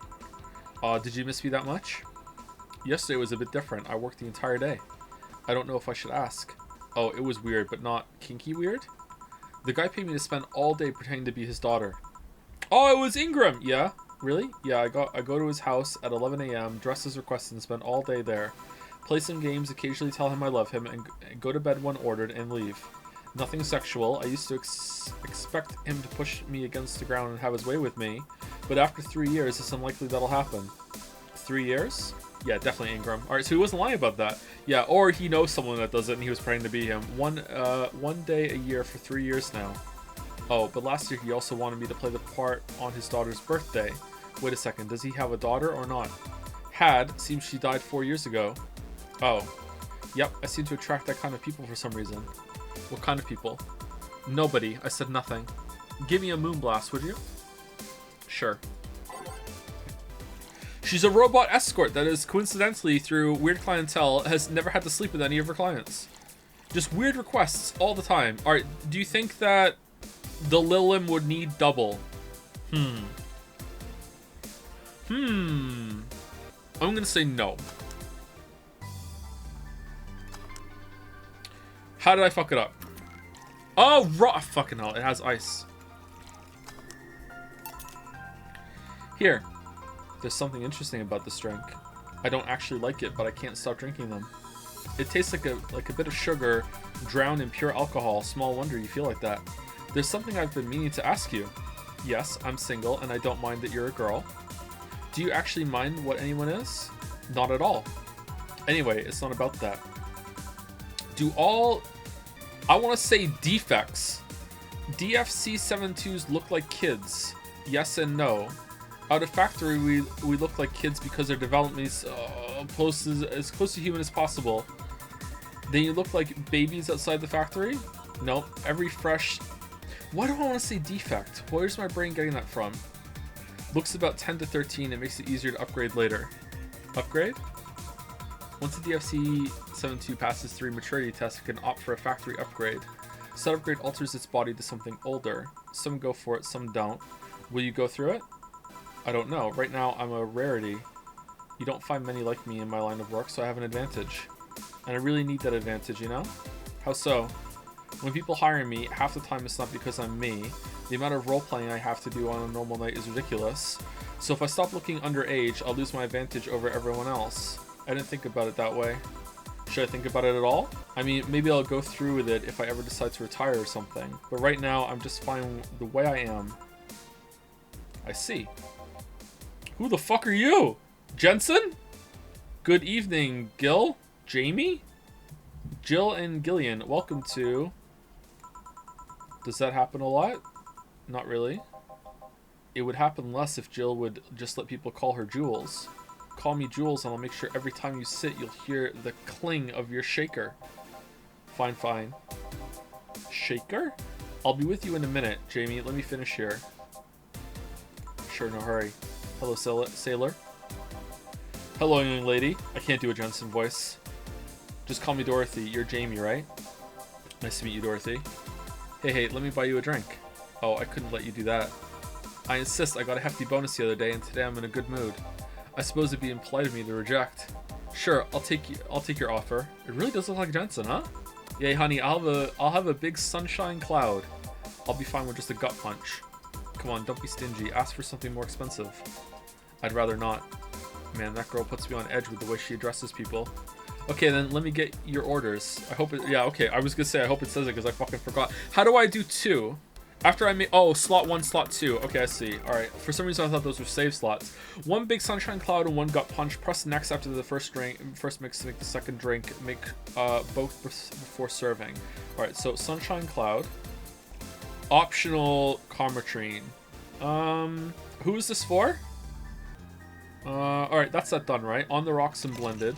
Did you miss me that much? Yesterday was a bit different. I worked the entire day. I don't know if I should ask. Oh, it was weird, but not kinky weird? The guy paid me to spend all day pretending to be his daughter. Oh, it was Ingram! Yeah? Really? Yeah, I go to his house at 11 a.m., dress as requested, and spend all day there. Play some games, occasionally tell him I love him, and go to bed when ordered, and leave. Nothing sexual. I used to expect him to push me against the ground and have his way with me, but after 3 years, it's unlikely that'll happen. 3 years? Yeah, definitely Ingram. Alright, so he wasn't lying about that. Yeah, or he knows someone that does it, and he was praying to be him. One day a year for 3 years now. Oh, but last year he also wanted me to play the part on his daughter's birthday. Wait a second, does he have a daughter or not? Had, seems she died 4 years ago. Oh. Yep, I seem to attract that kind of people for some reason. What kind of people? Nobody. I said nothing. Give me a moonblast, would you? Sure. She's a robot escort that is coincidentally, through weird clientele, has never had to sleep with any of her clients. Just weird requests all the time. Alright, do you think that the Lilim would need double? I'm gonna say no. How did I fuck it up? Oh, fucking hell, it has ice. Here. There's something interesting about this drink. I don't actually like it, but I can't stop drinking them. It tastes like a bit of sugar drowned in pure alcohol. Small wonder you feel like that. There's something I've been meaning to ask you. Yes, I'm single, and I don't mind that you're a girl. Do you actually mind what anyone is? Not at all. Anyway, it's not about that. I want to say defects. DFC-72s look like kids. Yes and no. Out of factory, we look like kids because their development is as close to human as possible. Then you look like babies outside the factory? Nope. Every fresh... Why do I want to say defect? Where's my brain getting that from? Looks about 10 to 13. It makes it easier to upgrade later. Upgrade? Once the DFC-72 passes 3 maturity tests, it can opt for a factory upgrade. Said upgrade alters its body to something older. Some go for it, some don't. Will you go through it? I don't know. Right now, I'm a rarity. You don't find many like me in my line of work, so I have an advantage. And I really need that advantage, you know? How so? When people hire me, half the time it's not because I'm me. The amount of role-playing I have to do on a normal night is ridiculous. So if I stop looking underage, I'll lose my advantage over everyone else. I didn't think about it that way. Should I think about it at all? I mean, maybe I'll go through with it if I ever decide to retire or something. But right now, I'm just fine the way I am. I see. Who the fuck are you? Jensen? Good evening, Gil? Jamie? Jill and Gillian, welcome to... Does that happen a lot? Not really. It would happen less if Jill would just let people call her Jules. Call me Jules and I'll make sure every time you sit you'll hear the cling of your shaker. Fine, fine. Shaker? I'll be with you in a minute, Jamie. Let me finish here. Sure, no hurry. Hello, sailor. Hello, young lady. I can't do a Jensen voice. Just call me Dorothy. You're Jamie, right? Nice to meet you, Dorothy. Hey, let me buy you a drink. Oh, I couldn't let you do that. I insist. I got a hefty bonus the other day, and today I'm in a good mood. I suppose it'd be impolite of me to reject. Sure, I'll take your offer. It really does look like Jensen, huh? Yay, honey, I'll have a big sunshine cloud. I'll be fine with just a gut punch. Come on, don't be stingy. Ask for something more expensive. I'd rather not. Man, that girl puts me on edge with the way she addresses people. Okay, then let me get your orders. I hope it... Yeah, okay. I was gonna say I hope it says it because I fucking forgot. How do I do 2? After I make... Oh, slot 1, slot 2. Okay, I see. Alright. For some reason, I thought those were save slots. 1 big sunshine cloud and 1 gut punch. Press next after the first mix to make the second drink. Make both before serving. Alright, so sunshine cloud. Optional Carmatrine. Who is this for? Alright, that's that done, right? On the rocks and blended.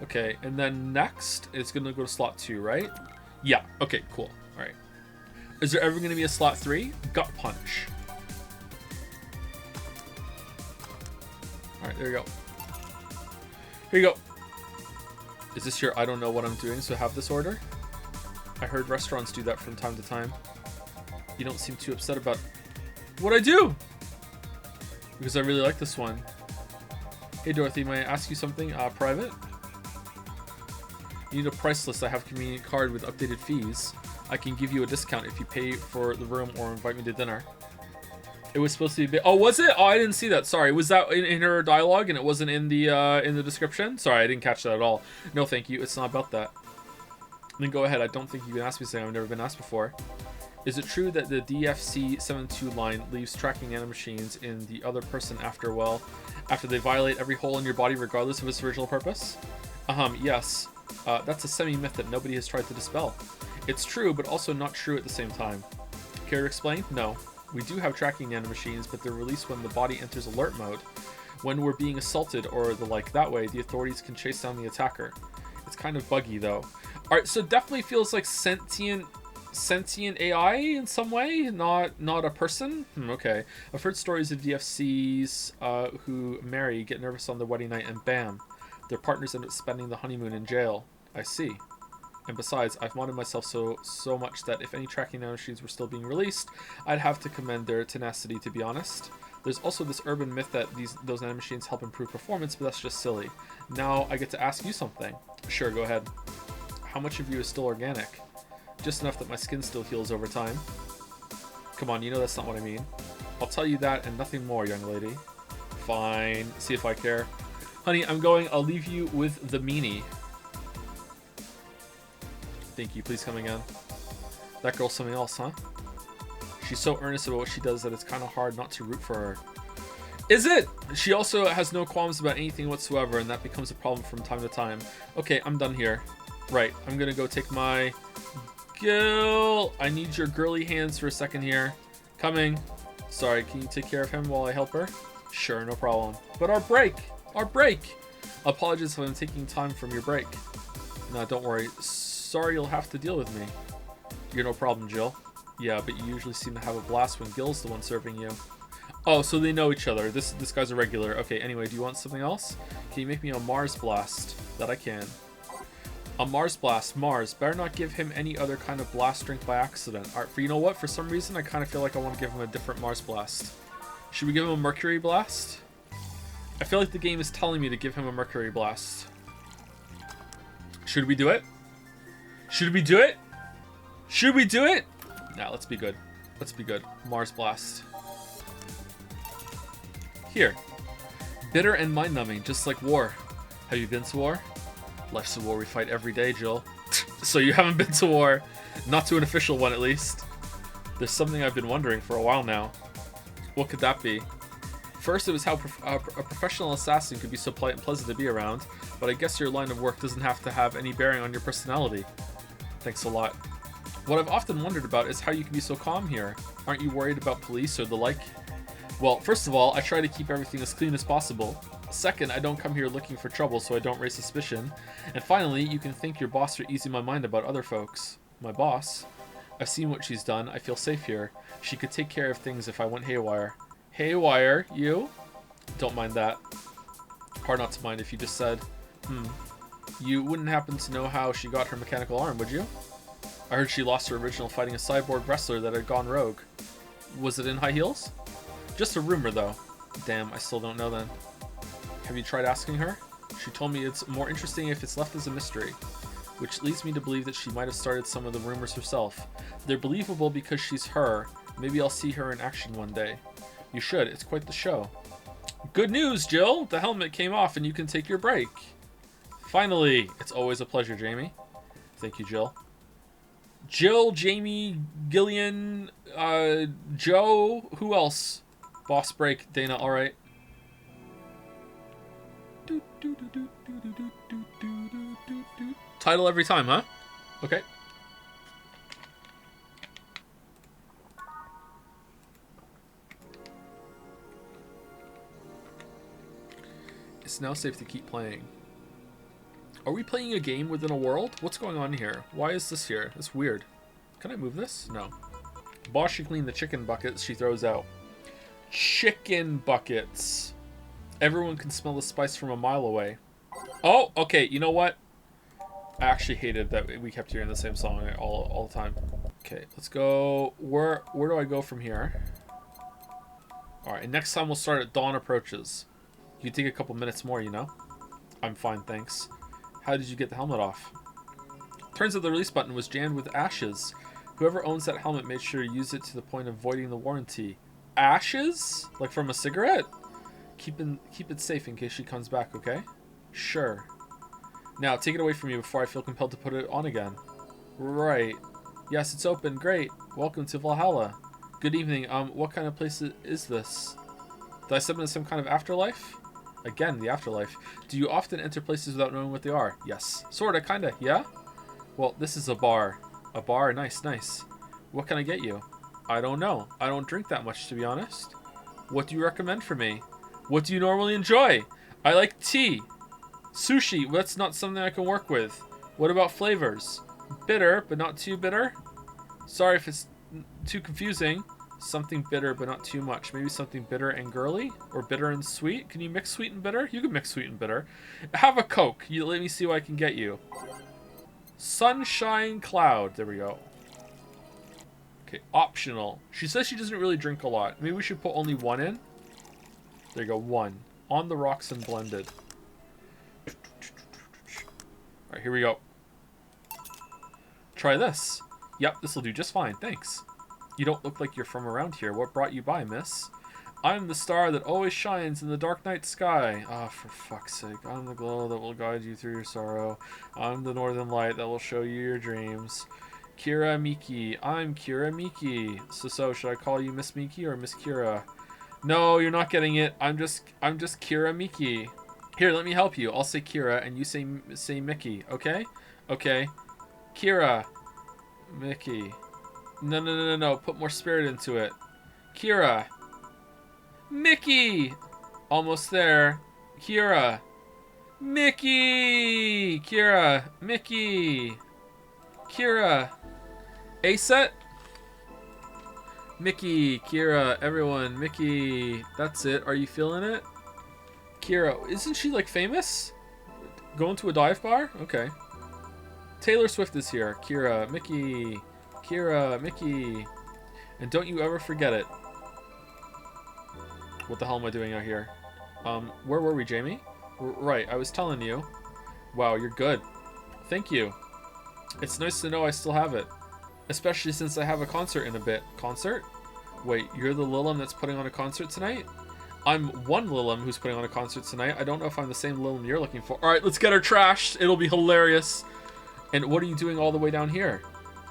Okay, and then next, it's gonna go to slot 2, right? Yeah, okay, cool. Alright. Is there ever gonna be a slot 3? Gut punch. Alright, there you go. Here you go. Is this your I don't know what I'm doing, so have this order? I heard restaurants do that from time to time. You don't seem too upset about what I do! Because I really like this one. Hey Dorothy, may I ask you something private? You need a price list. I have a convenient card with updated fees. I can give you a discount if you pay for the room or invite me to dinner. It was supposed to be... Oh, was it? Oh, I didn't see that. Sorry. Was that in her dialogue and it wasn't in the description? Sorry, I didn't catch that at all. No, thank you. It's not about that. Then go ahead. I don't think you can ask me something I've never been asked before. Is it true that the DFC-72 line leaves tracking nanomachines in the other person after they violate every hole in your body regardless of its original purpose? Yes. That's a semi-myth that nobody has tried to dispel. It's true, but also not true at the same time. Care to explain? No. We do have tracking nanomachines, but they're released when the body enters alert mode. When we're being assaulted or the like that way, the authorities can chase down the attacker. It's kind of buggy, though. Alright, so it definitely feels like sentient AI in some way, not a person? Okay. I've heard stories of DFCs who marry, get nervous on their wedding night, and bam. Their partners end up spending the honeymoon in jail. I see. And besides, I've modded myself so much that if any tracking nanomachines were still being released, I'd have to commend their tenacity, to be honest. There's also this urban myth that those nanomachines help improve performance, but that's just silly. Now I get to ask you something. Sure, go ahead. How much of you is still organic? Just enough that my skin still heals over time. Come on, you know that's not what I mean. I'll tell you that and nothing more, young lady. Fine. See if I care. Honey, I'm going. I'll leave you with the meanie. Thank you. Please come again. That girl's something else, huh? She's so earnest about what she does that it's kind of hard not to root for her. Is it? She also has no qualms about anything whatsoever, and that becomes a problem from time to time. Okay, I'm done here. Right, I'm gonna go take my... Gil! I need your girly hands for a second here. Coming. Sorry, can you take care of him while I help her? Sure, no problem. But our break! Our break! Apologies if I'm taking time from your break. No, don't worry. Sorry you'll have to deal with me. You're no problem, Jill. Yeah, but you usually seem to have a blast when Gil's the one serving you. Oh, so they know each other. This guy's a regular. Okay, anyway, do you want something else? Can you make me a Mars blast? That I can. A Mars blast. Mars. Better not give him any other kind of blast drink by accident. Alright, you know what? For some reason, I kind of feel like I want to give him a different Mars blast. Should we give him a Mercury blast? I feel like the game is telling me to give him a Mercury blast. Should we do it? Should we do it? Should we do it? Nah, let's be good. Let's be good. Mars blast. Here. Bitter and mind-numbing, just like war. Have you been to war? Life's a war we fight every day, Jill. So you haven't been to war. Not to an official one, at least. There's something I've been wondering for a while now. What could that be? First, it was how a professional assassin could be so polite and pleasant to be around, but I guess your line of work doesn't have to have any bearing on your personality. Thanks a lot. What I've often wondered about is how you can be so calm here. Aren't you worried about police or the like? Well, first of all, I try to keep everything as clean as possible. Second, I don't come here looking for trouble so I don't raise suspicion. And finally, you can thank your boss for easing my mind about other folks. My boss? I've seen what she's done. I feel safe here. She could take care of things if I went haywire. Haywire? You? Don't mind that. Hard not to mind if you just said, You wouldn't happen to know how she got her mechanical arm, would you? I heard she lost her original fighting a cyborg wrestler that had gone rogue. Was it in high heels? Just a rumor, though. Damn, I still don't know then. Have you tried asking her? She told me it's more interesting if it's left as a mystery, which leads me to believe that she might have started some of the rumors herself. They're believable because she's her. Maybe I'll see her in action one day. You should. It's quite the show. Good news, Jill! The helmet came off and you can take your break. Finally! It's always a pleasure, Jamie. Thank you, Jill. Jill, Jamie, Gillian, Joe, who else? Boss break, Dana, alright. Title every time, huh? Okay. It's now safe to keep playing. Are we playing a game within a world? What's going on here? Why is this here? It's weird. Can I move this? No. Boss should clean the chicken buckets she throws out. Chicken buckets. Everyone can smell the spice from a mile away. Oh, okay. You know what? I actually hated that we kept hearing the same song all the time. Okay, let's go. Where do I go from here? Alright, and next time we'll start at Dawn Approaches. You can take a couple minutes more, you know? I'm fine, thanks. How did you get the helmet off? Turns out the release button was jammed with ashes. Whoever owns that helmet made sure to use it to the point of voiding the warranty. Ashes? Like from a cigarette? Keep it safe in case she comes back, okay? Sure. Now, take it away from me before I feel compelled to put it on again. Right. Yes, it's open. Great. Welcome to Valhalla. Good evening. What kind of place is this? Did I step into some kind of afterlife? Again, the afterlife. Do you often enter places without knowing what they are? Yes. Sorta, kinda, yeah? Well, this is a bar. A bar? Nice, nice. What can I get you? I don't know. I don't drink that much, to be honest. What do you recommend for me? What do you normally enjoy? I like tea. Sushi, that's not something I can work with. What about flavors? Bitter, but not too bitter? Sorry if it's too confusing. Something bitter, but not too much. Maybe something bitter and girly? Or bitter and sweet? Can you mix sweet and bitter? You can mix sweet and bitter. Have a Coke. Let me see what I can get you. Sunshine Cloud. There we go. Okay, optional. She says she doesn't really drink a lot. Maybe we should put only one in? There you go, one. On the rocks and blended. Alright, here we go. Try this. Yep, this'll do just fine, thanks. You don't look like you're from around here. What brought you by, miss? I'm the star that always shines in the dark night sky. Ah, for fuck's sake. I'm the glow that will guide you through your sorrow. I'm the northern light that will show you your dreams. Kira Miki. I'm Kira Miki. So, should I call you Miss Miki or Miss Kira? No, you're not getting it. I'm just Kira Miki. Here, let me help you. I'll say Kira and you say Mickey, okay? Okay. Kira. Mickey. No. Put more spirit into it. Kira. Mickey. Almost there. Kira. Mickey. Kira. Mickey. Kira. A set. Mickey. Kira. Everyone. Mickey. That's it. Are you feeling it? Kira. Isn't she like famous? Going to a dive bar? Okay. Taylor Swift is here. Kira, Mickey. Kira, Mickey. And don't you ever forget it. What the hell am I doing out here? Where were we, Jamie? Right, I was telling you. Wow, you're good. Thank you. It's nice to know I still have it. Especially since I have a concert in a bit. Concert? Wait, you're the Lilim that's putting on a concert tonight? I'm one Lilim who's putting on a concert tonight. I don't know if I'm the same Lilim you're looking for. Alright, let's get her trashed. It'll be hilarious. And what are you doing all the way down here?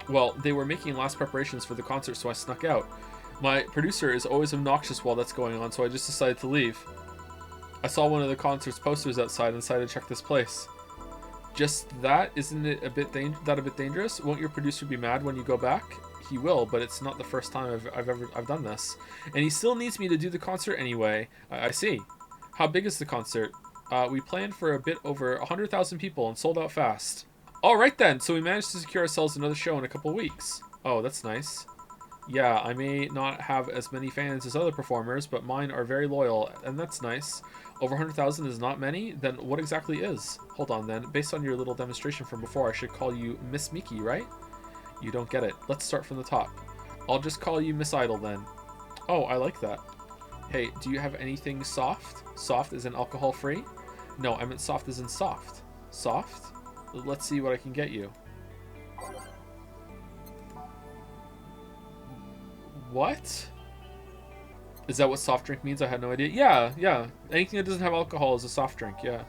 Well, they were making last preparations for the concert, so I snuck out. My producer is always obnoxious while that's going on, so I just decided to leave. I saw one of the concert's posters outside and decided to check this place. Just that? Isn't it a bit dangerous? Won't your producer be mad when you go back? He will, but it's not the first time I've done this. And he still needs me to do the concert anyway. I see. How big is the concert? We planned for a bit over 100,000 people and sold out fast. Alright then, so we managed to secure ourselves another show in a couple weeks. Oh, that's nice. Yeah, I may not have as many fans as other performers, but mine are very loyal, and that's nice. Over 100,000 is not many? Then what exactly is? Hold on then, based on your little demonstration from before, I should call you Miss Miki, right? You don't get it. Let's start from the top. I'll just call you Miss Idol then. Oh, I like that. Hey, do you have anything soft? Soft as in alcohol-free? No, I meant soft as in soft. Soft? Let's see what I can get you. What? Is that what soft drink means? I had no idea. Yeah. Anything that doesn't have alcohol is a soft drink, yeah.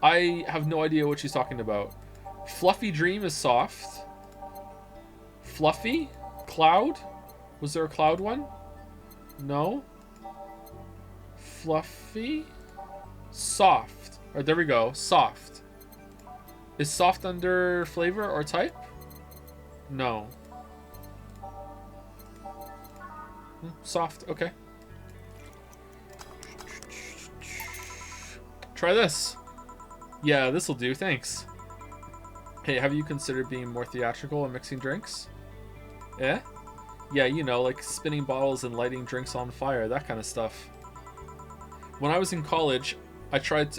I have no idea what she's talking about. Fluffy Dream is soft. Fluffy? Cloud? Was there a cloud one? No. Fluffy? Soft. Alright, there we go. Soft. Is soft under flavor or type? No. Soft, okay. Try this. Yeah, this'll do, thanks. Hey, have you considered being more theatrical and mixing drinks? Eh? Yeah, you know, like spinning bottles and lighting drinks on fire, that kind of stuff. When I was in college, I tried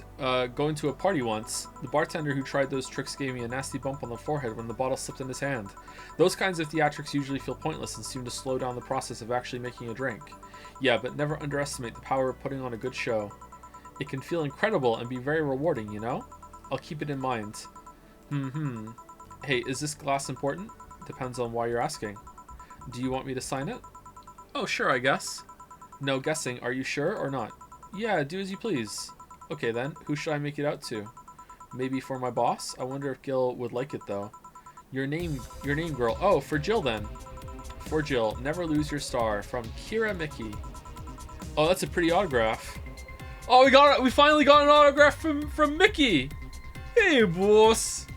going to a party once. The bartender who tried those tricks gave me a nasty bump on the forehead when the bottle slipped in his hand. Those kinds of theatrics usually feel pointless and seem to slow down the process of actually making a drink. Yeah, but never underestimate the power of putting on a good show. It can feel incredible and be very rewarding, you know? I'll keep it in mind. Hey, is this glass important? Depends on why you're asking. Do you want me to sign it? Oh, sure, I guess. No guessing, are you sure or not? Yeah, do as you please. Okay then, who should I make it out to? Maybe for my boss? I wonder if Gil would like it though. Your name, girl. Oh, for Jill then. For Jill, never lose your star. From Kira Mickey. Oh, that's a pretty autograph. Oh, we finally got an autograph from Mickey. Hey, boss.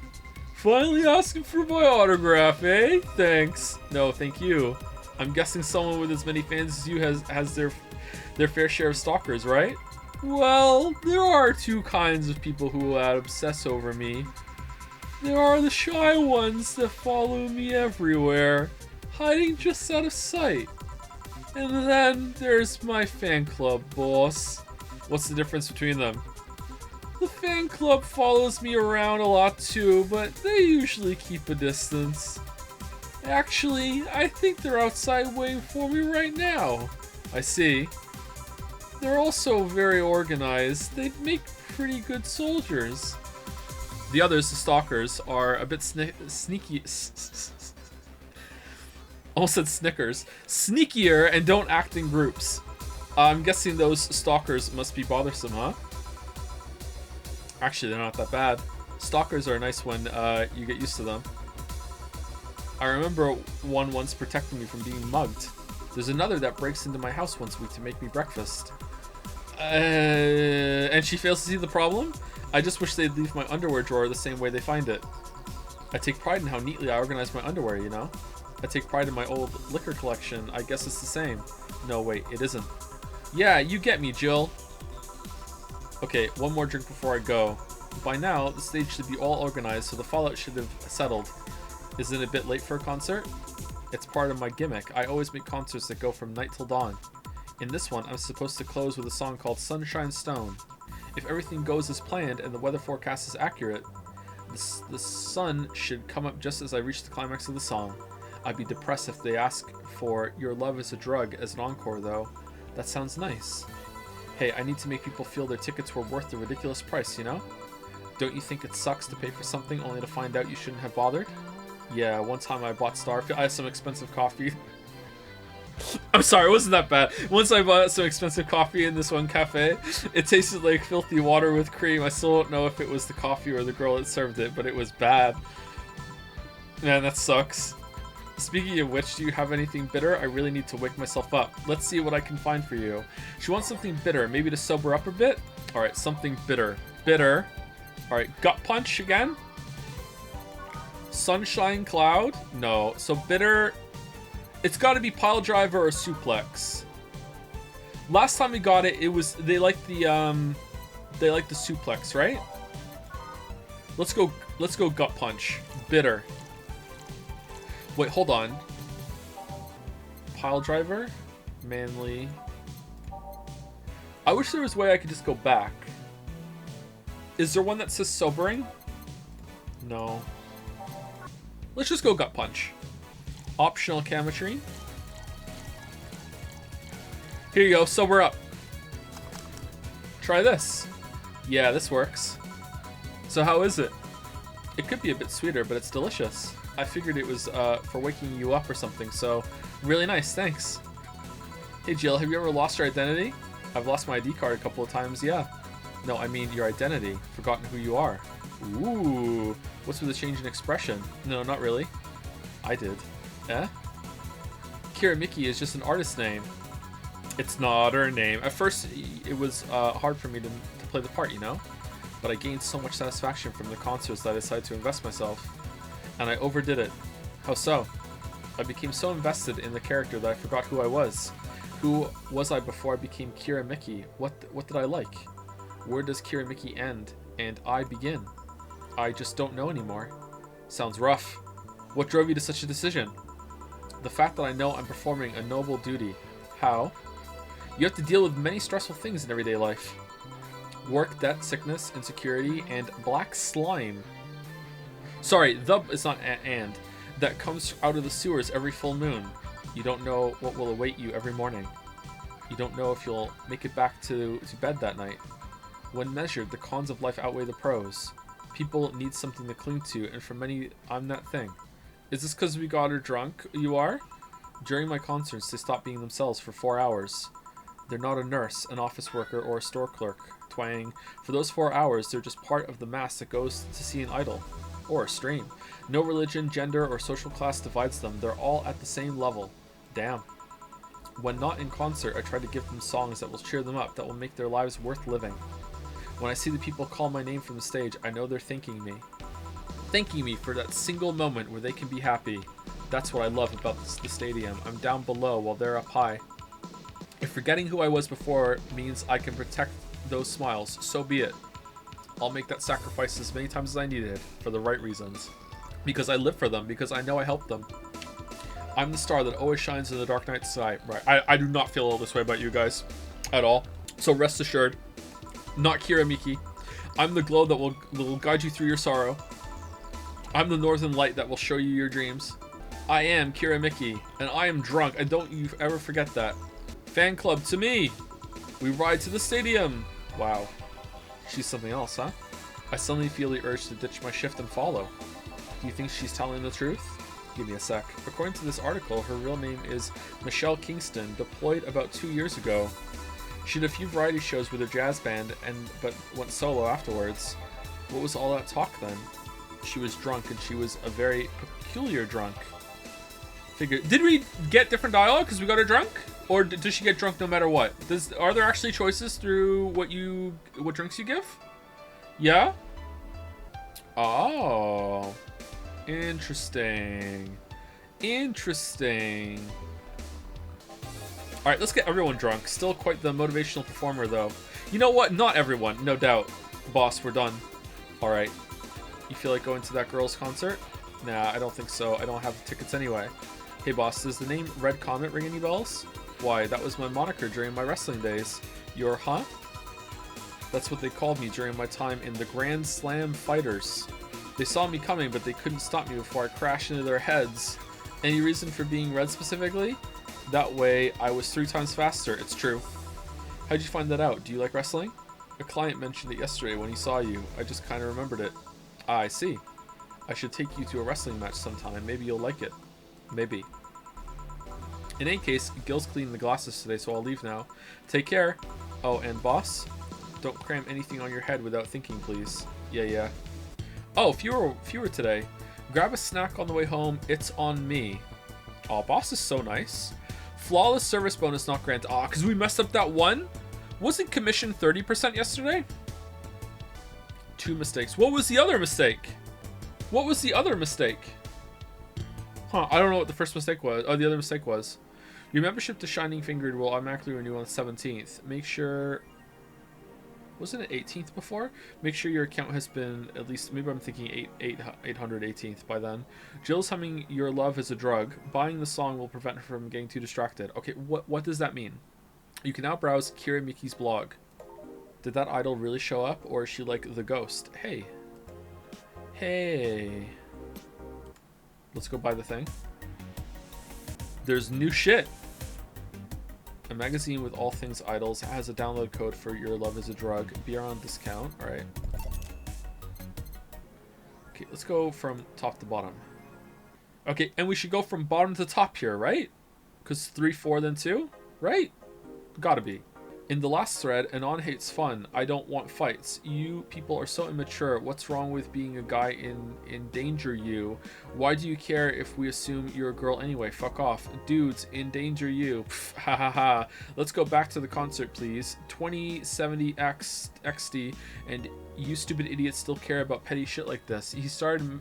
Finally asking for my autograph, eh? Thanks. No, thank you. I'm guessing someone with as many fans as you has their fair share of stalkers, right? Well, there are two kinds of people who obsess over me. There are the shy ones that follow me everywhere, hiding just out of sight. And then there's my fan club, boss. What's the difference between them? The fan club follows me around a lot too, but they usually keep a distance. Actually, I think they're outside waiting for me right now. I see. They're also very organized. They make pretty good soldiers. The others, the stalkers, are a bit sneaky. Almost said Snickers. Sneakier and don't act in groups. I'm guessing those stalkers must be bothersome, huh? Actually, they're not that bad. Stalkers are nice when you get used to them. I remember one once protecting me from being mugged. There's another that breaks into my house once a week to make me breakfast. And she fails to see the problem? I just wish they'd leave my underwear drawer the same way they find it. I take pride in how neatly I organize my underwear, you know? I take pride in my old liquor collection. I guess it's the same. No, wait, it isn't. Yeah, you get me, Jill. Okay, one more drink before I go. By now, the stage should be all organized, so the fallout should have settled. Isn't it a bit late for a concert? It's part of my gimmick. I always make concerts that go from night till dawn. In this one, I'm supposed to close with a song called Sunshine Stone. If everything goes as planned and the weather forecast is accurate, The sun should come up just as I reach the climax of the song. I'd be depressed if they ask for Your Love is a Drug as an encore, though. That sounds nice. Hey, I need to make people feel their tickets were worth the ridiculous price, you know? Don't you think it sucks to pay for something only to find out you shouldn't have bothered? Yeah, one time I bought Starfield. I had some expensive coffee. I'm sorry, it wasn't that bad. Once I bought some expensive coffee in this one cafe, it tasted like filthy water with cream. I still don't know if it was the coffee or the girl that served it, but it was bad. Man, that sucks. Speaking of which, do you have anything bitter? I really need to wake myself up. Let's see what I can find for you. She wants something bitter, maybe to sober up a bit? Alright, something bitter. Bitter. Alright, gut punch again? Sunshine cloud? No. So bitter... It's got to be pile driver or suplex. Last time we got it, it was they like the suplex, right? Let's go gut punch. Bitter. Wait, hold on. Pile driver, manly. I wish there was a way I could just go back. Is there one that says sobering? No. Let's just go gut punch. Optional chemistry. Here you go, sober up. Try this. Yeah, this works. So how is it? It could be a bit sweeter, but it's delicious. I figured it was for waking you up or something, so really nice, thanks. Hey Jill, have you ever lost your identity? I've lost my ID card a couple of times, yeah. No, I mean your identity. Forgotten who you are. Ooh, what's with the change in expression? No, not really. I did. Eh? Kira Miki is just an artist name. It's not her name. At first, it was hard for me to play the part, you know? But I gained so much satisfaction from the concerts that I decided to invest myself. And I overdid it. How so? I became so invested in the character that I forgot who I was. Who was I before I became Kira Miki? What did I like? Where does Kira Miki end and I begin? I just don't know anymore. Sounds rough. What drove you to such a decision? The fact that I know I'm performing a noble duty. How? You have to deal with many stressful things in everyday life. Work, debt, sickness, insecurity, and black slime. Sorry, it's not and. That comes out of the sewers every full moon. You don't know what will await you every morning. You don't know if you'll make it back to bed that night. When measured, the cons of life outweigh the pros. People need something to cling to, and for many, I'm that thing. Is this because we got her drunk? You are? During my concerts, they stop being themselves for 4 hours. They're not a nurse, an office worker, or a store clerk. Twang. For those 4 hours, they're just part of the mass that goes to see an idol. Or a stream. No religion, gender, or social class divides them. They're all at the same level. Damn. When not in concert, I try to give them songs that will cheer them up, that will make their lives worth living. When I see the people call my name from the stage, I know they're thanking me. Thanking me for that single moment where they can be happy. That's what I love about the stadium. I'm down below while they're up high. If forgetting who I was before means I can protect those smiles, so be it. I'll make that sacrifice as many times as I need it, for the right reasons. Because I live for them, because I know I helped them. I'm the star that always shines in the dark night sky. Right, I do not feel all this way about you guys. At all. So rest assured. Not Kira Miki. I'm the glow that will guide you through your sorrow. I'm the northern light that will show you your dreams. I am Kira Miki, and I am drunk, and don't you ever forget that. Fan club to me! We ride to the stadium! Wow. She's something else, huh? I suddenly feel the urge to ditch my shift and follow. Do you think she's telling the truth? Give me a sec. According to this article, her real name is Michelle Kingston, deployed about 2 years ago. She did a few variety shows with her jazz band, but went solo afterwards. What was all that talk then? She was drunk, and she was a very peculiar drunk. Did we get different dialogue because we got her drunk? Or does she get drunk no matter what? Are there actually choices through what drinks you give? Yeah? Oh. Interesting. Interesting. Alright, let's get everyone drunk. Still quite the motivational performer, though. You know what? Not everyone, no doubt. Boss, we're done. Alright. You feel like going to that girl's concert? Nah, I don't think so. I don't have tickets anyway. Hey boss, does the name Red Comet ring any bells? Why, that was my moniker during my wrestling days. Your huh? That's what they called me during my time in the Grand Slam Fighters. They saw me coming, but they couldn't stop me before I crashed into their heads. Any reason for being red specifically? That way, I was 3 times faster. It's true. How'd you find that out? Do you like wrestling? A client mentioned it yesterday when he saw you. I just kind of remembered it. Ah, I see. I should take you to a wrestling match sometime. Maybe you'll like it. Maybe. In any case, Gil's cleaning the glasses today, so I'll leave now. Take care. Oh, and boss? Don't cram anything on your head without thinking, please. Yeah. Oh, fewer today. Grab a snack on the way home. It's on me. Aw, boss is so nice. Flawless service bonus not granted. Aw, because we messed up that one? Wasn't commission 30% yesterday? 2 mistakes. What was the other mistake? What was the other mistake? Huh, I don't know what the first mistake was. Oh, the other mistake was. Your membership to Shining Fingered will automatically renew on the 17th. Make sure... Wasn't it 18th before? Make sure your account has been at least... Maybe I'm thinking 818th by then. Jill's humming Your Love is a Drug. Buying the song will prevent her from getting too distracted. Okay, what does that mean? You can now browse Kira Miki's blog. Did that idol really show up? Or is she like the ghost? Hey. Hey. Let's go buy the thing. There's new shit. A magazine with all things idols has a download code for Your Love is a Drug. Beer on discount. Alright. Okay, let's go from top to bottom. Okay, and we should go from bottom to top here, right? Because 3, 4, then 2? Right? Gotta be. In the last thread, Anon hates fun. I don't want fights. You people are so immature. What's wrong with being a guy in danger you? Why do you care if we assume you're a girl anyway? Fuck off. Dudes, in danger you. Pff, ha ha ha. Let's go back to the concert, please. 2070X XD, and you stupid idiots still care about petty shit like this. He started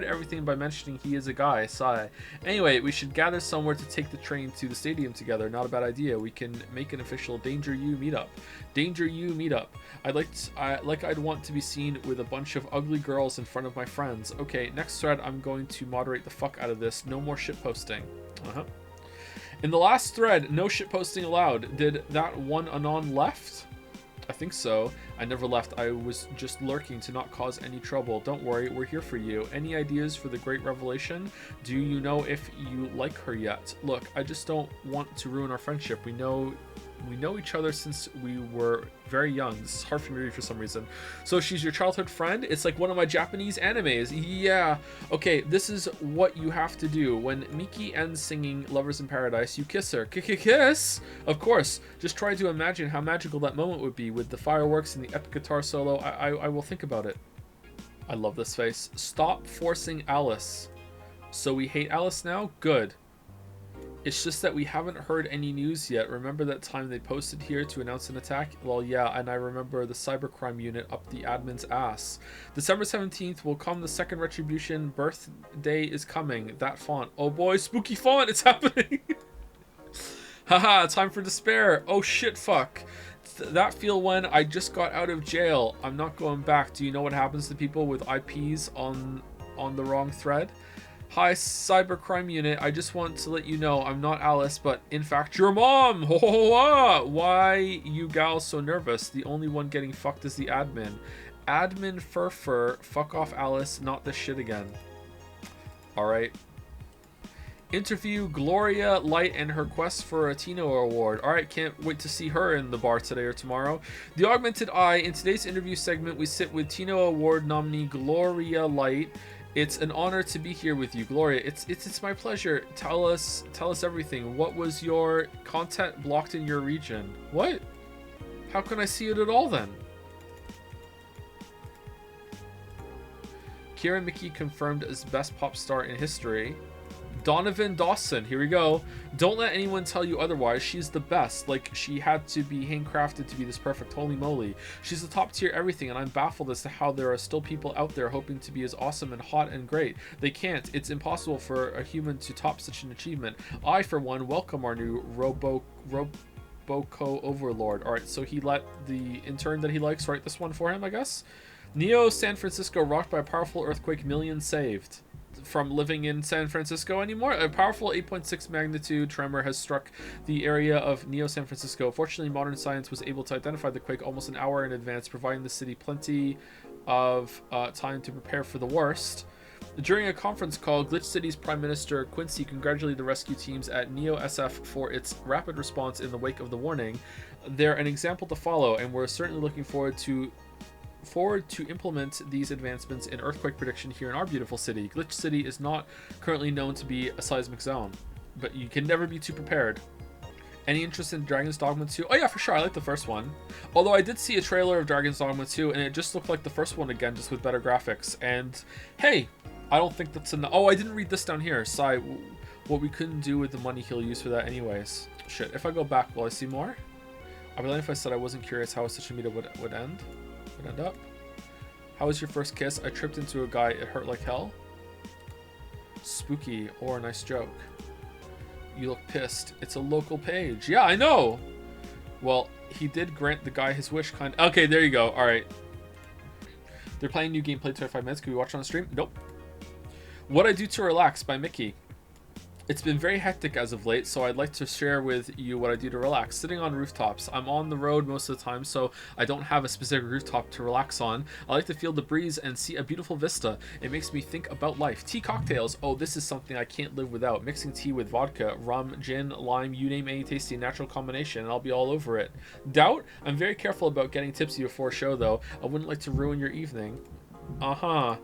everything by mentioning he is a guy. Sigh. Anyway, we should gather somewhere to take the train to the stadium together. Not a bad idea. We can make an official Danger You meetup. Danger You meetup. I'd want to be seen with a bunch of ugly girls in front of my friends. Okay, next thread, I'm going to moderate the fuck out of this. No more shit posting. In the last thread, no shit posting allowed. Did that one Anon left? I think so. I never left. I was just lurking to not cause any trouble. Don't worry, we're here for you. Any ideas for the great revelation? Do you know if you like her yet? Look, I just don't want to ruin our friendship. We know each other since we were very young. This is hard for me to read for some reason. So she's your childhood friend? It's like one of my Japanese animes. Yeah. Okay, this is what you have to do. When Miki ends singing Lovers in Paradise, you kiss her. Kiss? Of course. Just try to imagine how magical that moment would be with the fireworks and the epic guitar solo. I will think about it. I love this face. Stop forcing Alice. So we hate Alice now? Good. It's just that we haven't heard any news yet. Remember that time they posted here to announce an attack? Well, yeah, and I remember the cybercrime unit up the admin's ass. December 17th will come the second retribution. Birthday is coming. That font. Oh boy, spooky font. It's happening. Haha, time for despair. Oh shit, fuck. That feel when I just got out of jail. I'm not going back. Do you know what happens to people with IPs on the wrong thread? Hi, cybercrime unit. I just want to let you know I'm not Alice, but in fact your mom. Ho ho ho! Why you gals so nervous? The only one getting fucked is the admin. Admin fur. Fuck off, Alice. Not this shit again. All right. Interview Gloria Light and her quest for a Tino award. All right, can't wait to see her in the bar today or tomorrow. The Augmented Eye. In today's interview segment, we sit with Tino Award nominee Gloria Light. It's an honor to be here with you, Gloria. It's my pleasure. Tell us everything. What was your content blocked in your region? What? How can I see it at all then? Kira Miki confirmed as best pop star in history. Donovan Dawson, here we go. Don't let anyone tell you otherwise. She's the best. Like, she had to be handcrafted to be this perfect. Holy moly. She's the top tier everything, and I'm baffled as to how there are still people out there hoping to be as awesome and hot and great. They can't. It's impossible for a human to top such an achievement. I, for one, welcome our new Roboco Overlord. Alright, so he let the intern that he likes write this one for him, I guess? Neo San Francisco rocked by a powerful earthquake, millions saved. From living in San Francisco anymore. A powerful 8.6 magnitude tremor has struck the area of Neo San Francisco. Fortunately, modern science was able to identify the quake almost an hour in advance, providing the city plenty of time to prepare for the worst. During a conference call, Glitch City's Prime Minister Quincy congratulated the rescue teams at Neo SF for its rapid response in the wake of the warning. They're an example to follow, and we're certainly looking forward to implement these advancements in earthquake prediction here in our beautiful city. Glitch City is not currently known to be a seismic zone, but you can never be too prepared. Any interest in Dragon's Dogma 2? Oh yeah, for sure, I like the first one. Although I did see a trailer of Dragon's Dogma 2, and it just looked like the first one again, just with better graphics. And hey, I don't think that's enough. Oh, I didn't read this down here. Sigh, what we couldn't do with the money he'll use for that anyways. Shit, if I go back, will I see more? I'd be lying if I said I wasn't curious how such a meetup would end up. How was your first kiss? I tripped into a guy, it hurt like hell. Spooky, or a nice joke. You look pissed. It's a local page. Yeah, I know. Well, he did grant the guy his wish kind. Okay, there you go. All right. They're playing new gameplay 25 minutes. Can we watch it on stream? Nope. What I Do to Relax by Mickey. It's been very hectic as of late, so I'd like to share with you what I do to relax. Sitting on rooftops. I'm on the road most of the time, so I don't have a specific rooftop to relax on. I like to feel the breeze and see a beautiful vista. It makes me think about life. Tea cocktails. Oh, this is something I can't live without. Mixing tea with vodka, rum, gin, lime, you name any tasty natural combination, and I'll be all over it. Doubt? I'm very careful about getting tipsy before a show, though. I wouldn't like to ruin your evening. Uh-huh.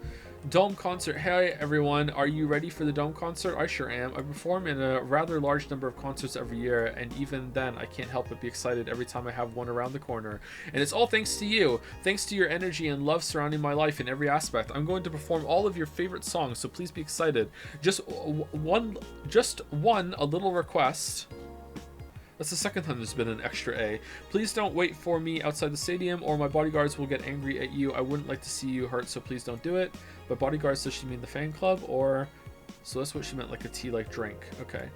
Dome concert. Hey everyone, are you ready for the Dome concert? I sure am. I perform in a rather large number of concerts every year, and even then I can't help but be excited every time I have one around the corner. And it's all thanks to you. Thanks to your energy and love surrounding my life in every aspect. I'm going to perform all of your favorite songs, so please be excited. Just one a little request. That's the second time there's been an extra A. Please don't wait for me outside the stadium or my bodyguards will get angry at you. I wouldn't like to see you hurt, so please don't do it. But bodyguards, does she mean the fan club? Or... So that's what she meant, like a tea-like drink. Okay.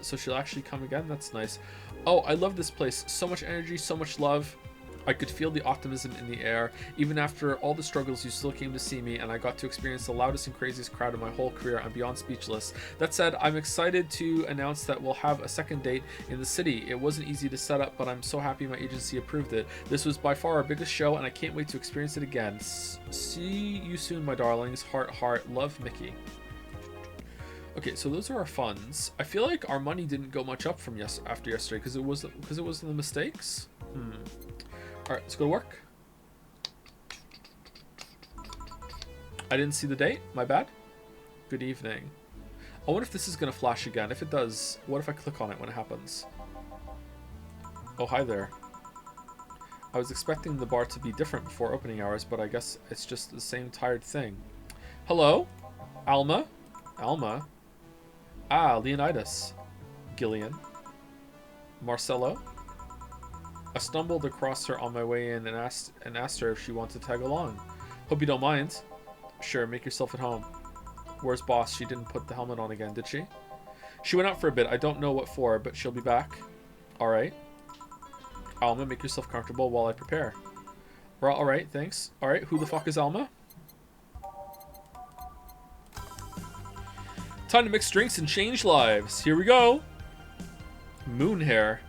So she'll actually come again? That's nice. Oh, I love this place. So much energy, so much love. I could feel the optimism in the air. Even after all the struggles, you still came to see me, and I got to experience the loudest and craziest crowd of my whole career. I'm beyond speechless. That said, I'm excited to announce that we'll have a second date in the city. It wasn't easy to set up, but I'm so happy my agency approved it. This was by far our biggest show, and I can't wait to experience it again. See you soon, my darlings. Heart, heart. Love, Mickey. Okay, so those are our funds. I feel like our money didn't go much up from after yesterday because it was the mistakes. Alright, let's go to work. I didn't see the date. My bad. Good evening. I wonder if this is going to flash again. If it does, what if I click on it when it happens? Oh, hi there. I was expecting the bar to be different before opening hours, but I guess it's just the same tired thing. Hello? Alma? Alma? Ah, Leonidas. Gillian. Marcelo? I stumbled across her on my way in and asked her if she wanted to tag along. Hope you don't mind. Sure, make yourself at home. Where's boss? She didn't put the helmet on again, did she? She went out for a bit. I don't know what for, but she'll be back. Alright. Alma, make yourself comfortable while I prepare. Well, alright, thanks. Alright, who the fuck is Alma? Time to mix drinks and change lives. Here we go. Moon hair.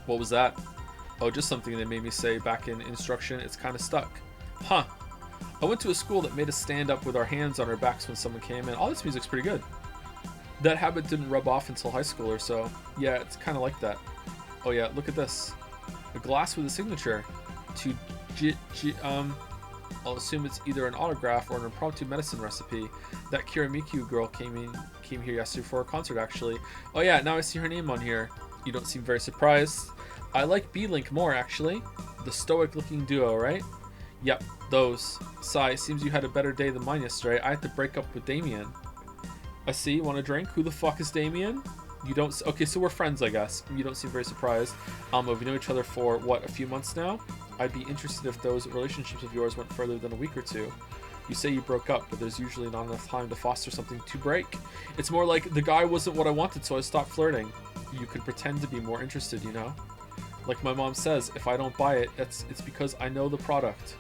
What was that? Oh, just something they made me say back in instruction. It's kind of stuck. Huh. I went to a school that made us stand up with our hands on our backs when someone came in. Oh, this music's pretty good. That habit didn't rub off until high school or so. Yeah, it's kind of like that. Oh yeah, look at this. A glass with a signature. I'll assume it's either an autograph or an impromptu medicine recipe. That Kirimiku girl came here yesterday for a concert, actually. Oh yeah, now I see her name on here. You don't seem very surprised. I like B-Link more, actually. The stoic-looking duo, right? Yep, those. Sigh, seems you had a better day than mine yesterday. I had to break up with Damien. I see, want a drink? Who the fuck is Damien? You don't... Okay, so we're friends, I guess. You don't seem very surprised. We've known each other for, what, a few months now? I'd be interested if those relationships of yours went further than a week or two. You say you broke up, but there's usually not enough time to foster something to break. It's more like the guy wasn't what I wanted, so I stopped flirting. You could pretend to be more interested, you know? Like my mom says, if I don't buy it, it's because I know the product.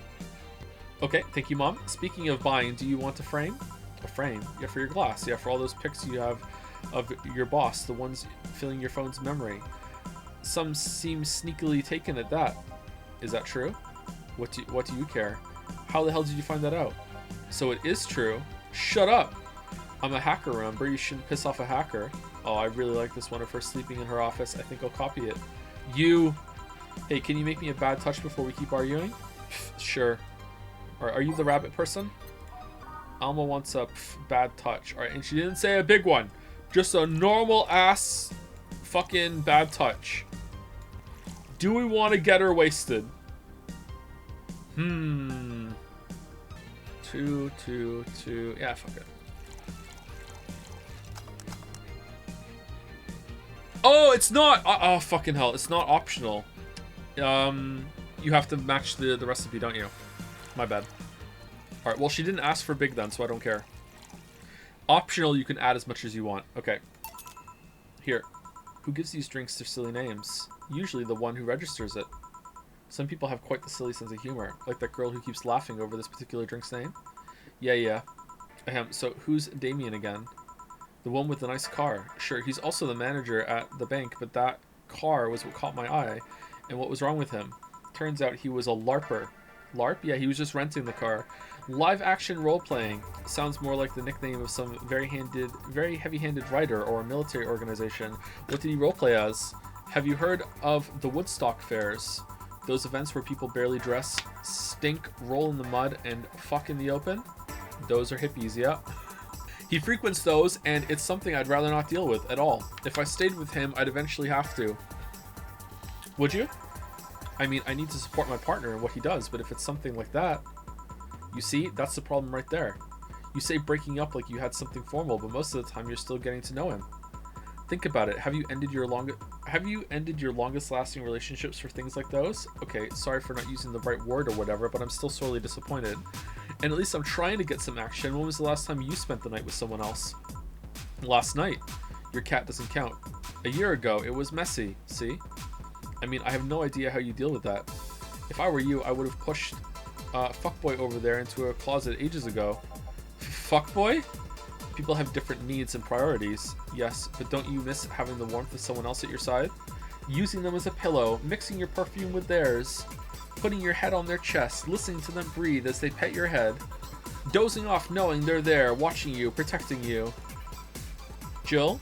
Okay, thank you, Mom. Speaking of buying, do you want a frame? A frame? Yeah, for your glass. Yeah, for all those pics you have of your boss, the ones filling your phone's memory. Some seem sneakily taken at that. Is that true? What do you care? How the hell did you find that out? So it is true. Shut up. I'm a hacker, remember? You shouldn't piss off a hacker. Oh, I really like this one of her sleeping in her office. I think I'll copy it. You. Hey, can you make me a bad touch before we keep arguing? Sure. Are you the rabbit person? Alma wants a bad touch. Alright, and she didn't say a big one. Just a normal ass fucking bad touch. Do we want to get her wasted? Two. Yeah, fuck it. Oh, it's not. Oh, fucking hell. It's not optional. You have to match the recipe, don't you? My bad. Alright, well, she didn't ask for big then, so I don't care. Optional, you can add as much as you want. Okay. Here. Who gives these drinks their silly names? Usually the one who registers it. Some people have quite the silly sense of humor. Like that girl who keeps laughing over this particular drink's name. Yeah. So who's Damien again? The one with the nice car. Sure, he's also the manager at the bank, but that car was what caught my eye. And what was wrong with him? Turns out he was a LARPer. LARP? Yeah, he was just renting the car. Live action role-playing. Sounds more like the nickname of some very heavy-handed writer or a military organization. What did he roleplay as? Have you heard of the Woodstock fairs? Those events where people barely dress, stink, roll in the mud, and fuck in the open? Those are hippies, yeah. He frequents those, and it's something I'd rather not deal with at all. If I stayed with him, I'd eventually have to. Would you? I mean, I need to support my partner in what he does, but if it's something like that... You see, that's the problem right there. You say breaking up like you had something formal, but most of the time you're still getting to know him. Think about it. Have you ended your longest lasting relationships for things like those? Okay, sorry for not using the right word or whatever, but I'm still sorely disappointed. And at least I'm trying to get some action. When was the last time you spent the night with someone else? Last night. Your cat doesn't count. A year ago, it was messy. See? I mean, I have no idea how you deal with that. If I were you, I would have pushed fuckboy over there into a closet ages ago. Fuckboy? People have different needs and priorities. Yes, but don't you miss having the warmth of someone else at your side? Using them as a pillow, mixing your perfume with theirs, putting your head on their chest, listening to them breathe as they pet your head, dozing off knowing they're there, watching you, protecting you. Jill?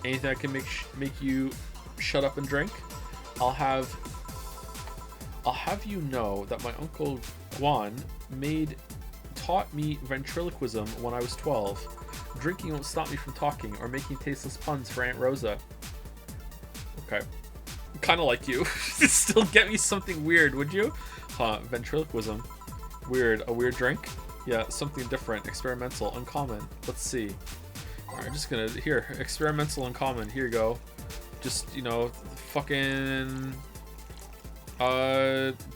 Anything that can make you shut up and drink? I'll have you know that my uncle Guan taught me ventriloquism when I was 12. Drinking won't stop me from talking or making tasteless puns for Aunt Rosa. Okay. Kind of like you. Still get me something weird, would you? Huh, ventriloquism. Weird. A weird drink? Yeah, something different. Experimental. Uncommon. Let's see. Alright, I'm just gonna... Here. Experimental. Uncommon. Here you go. Just, you know, fucking...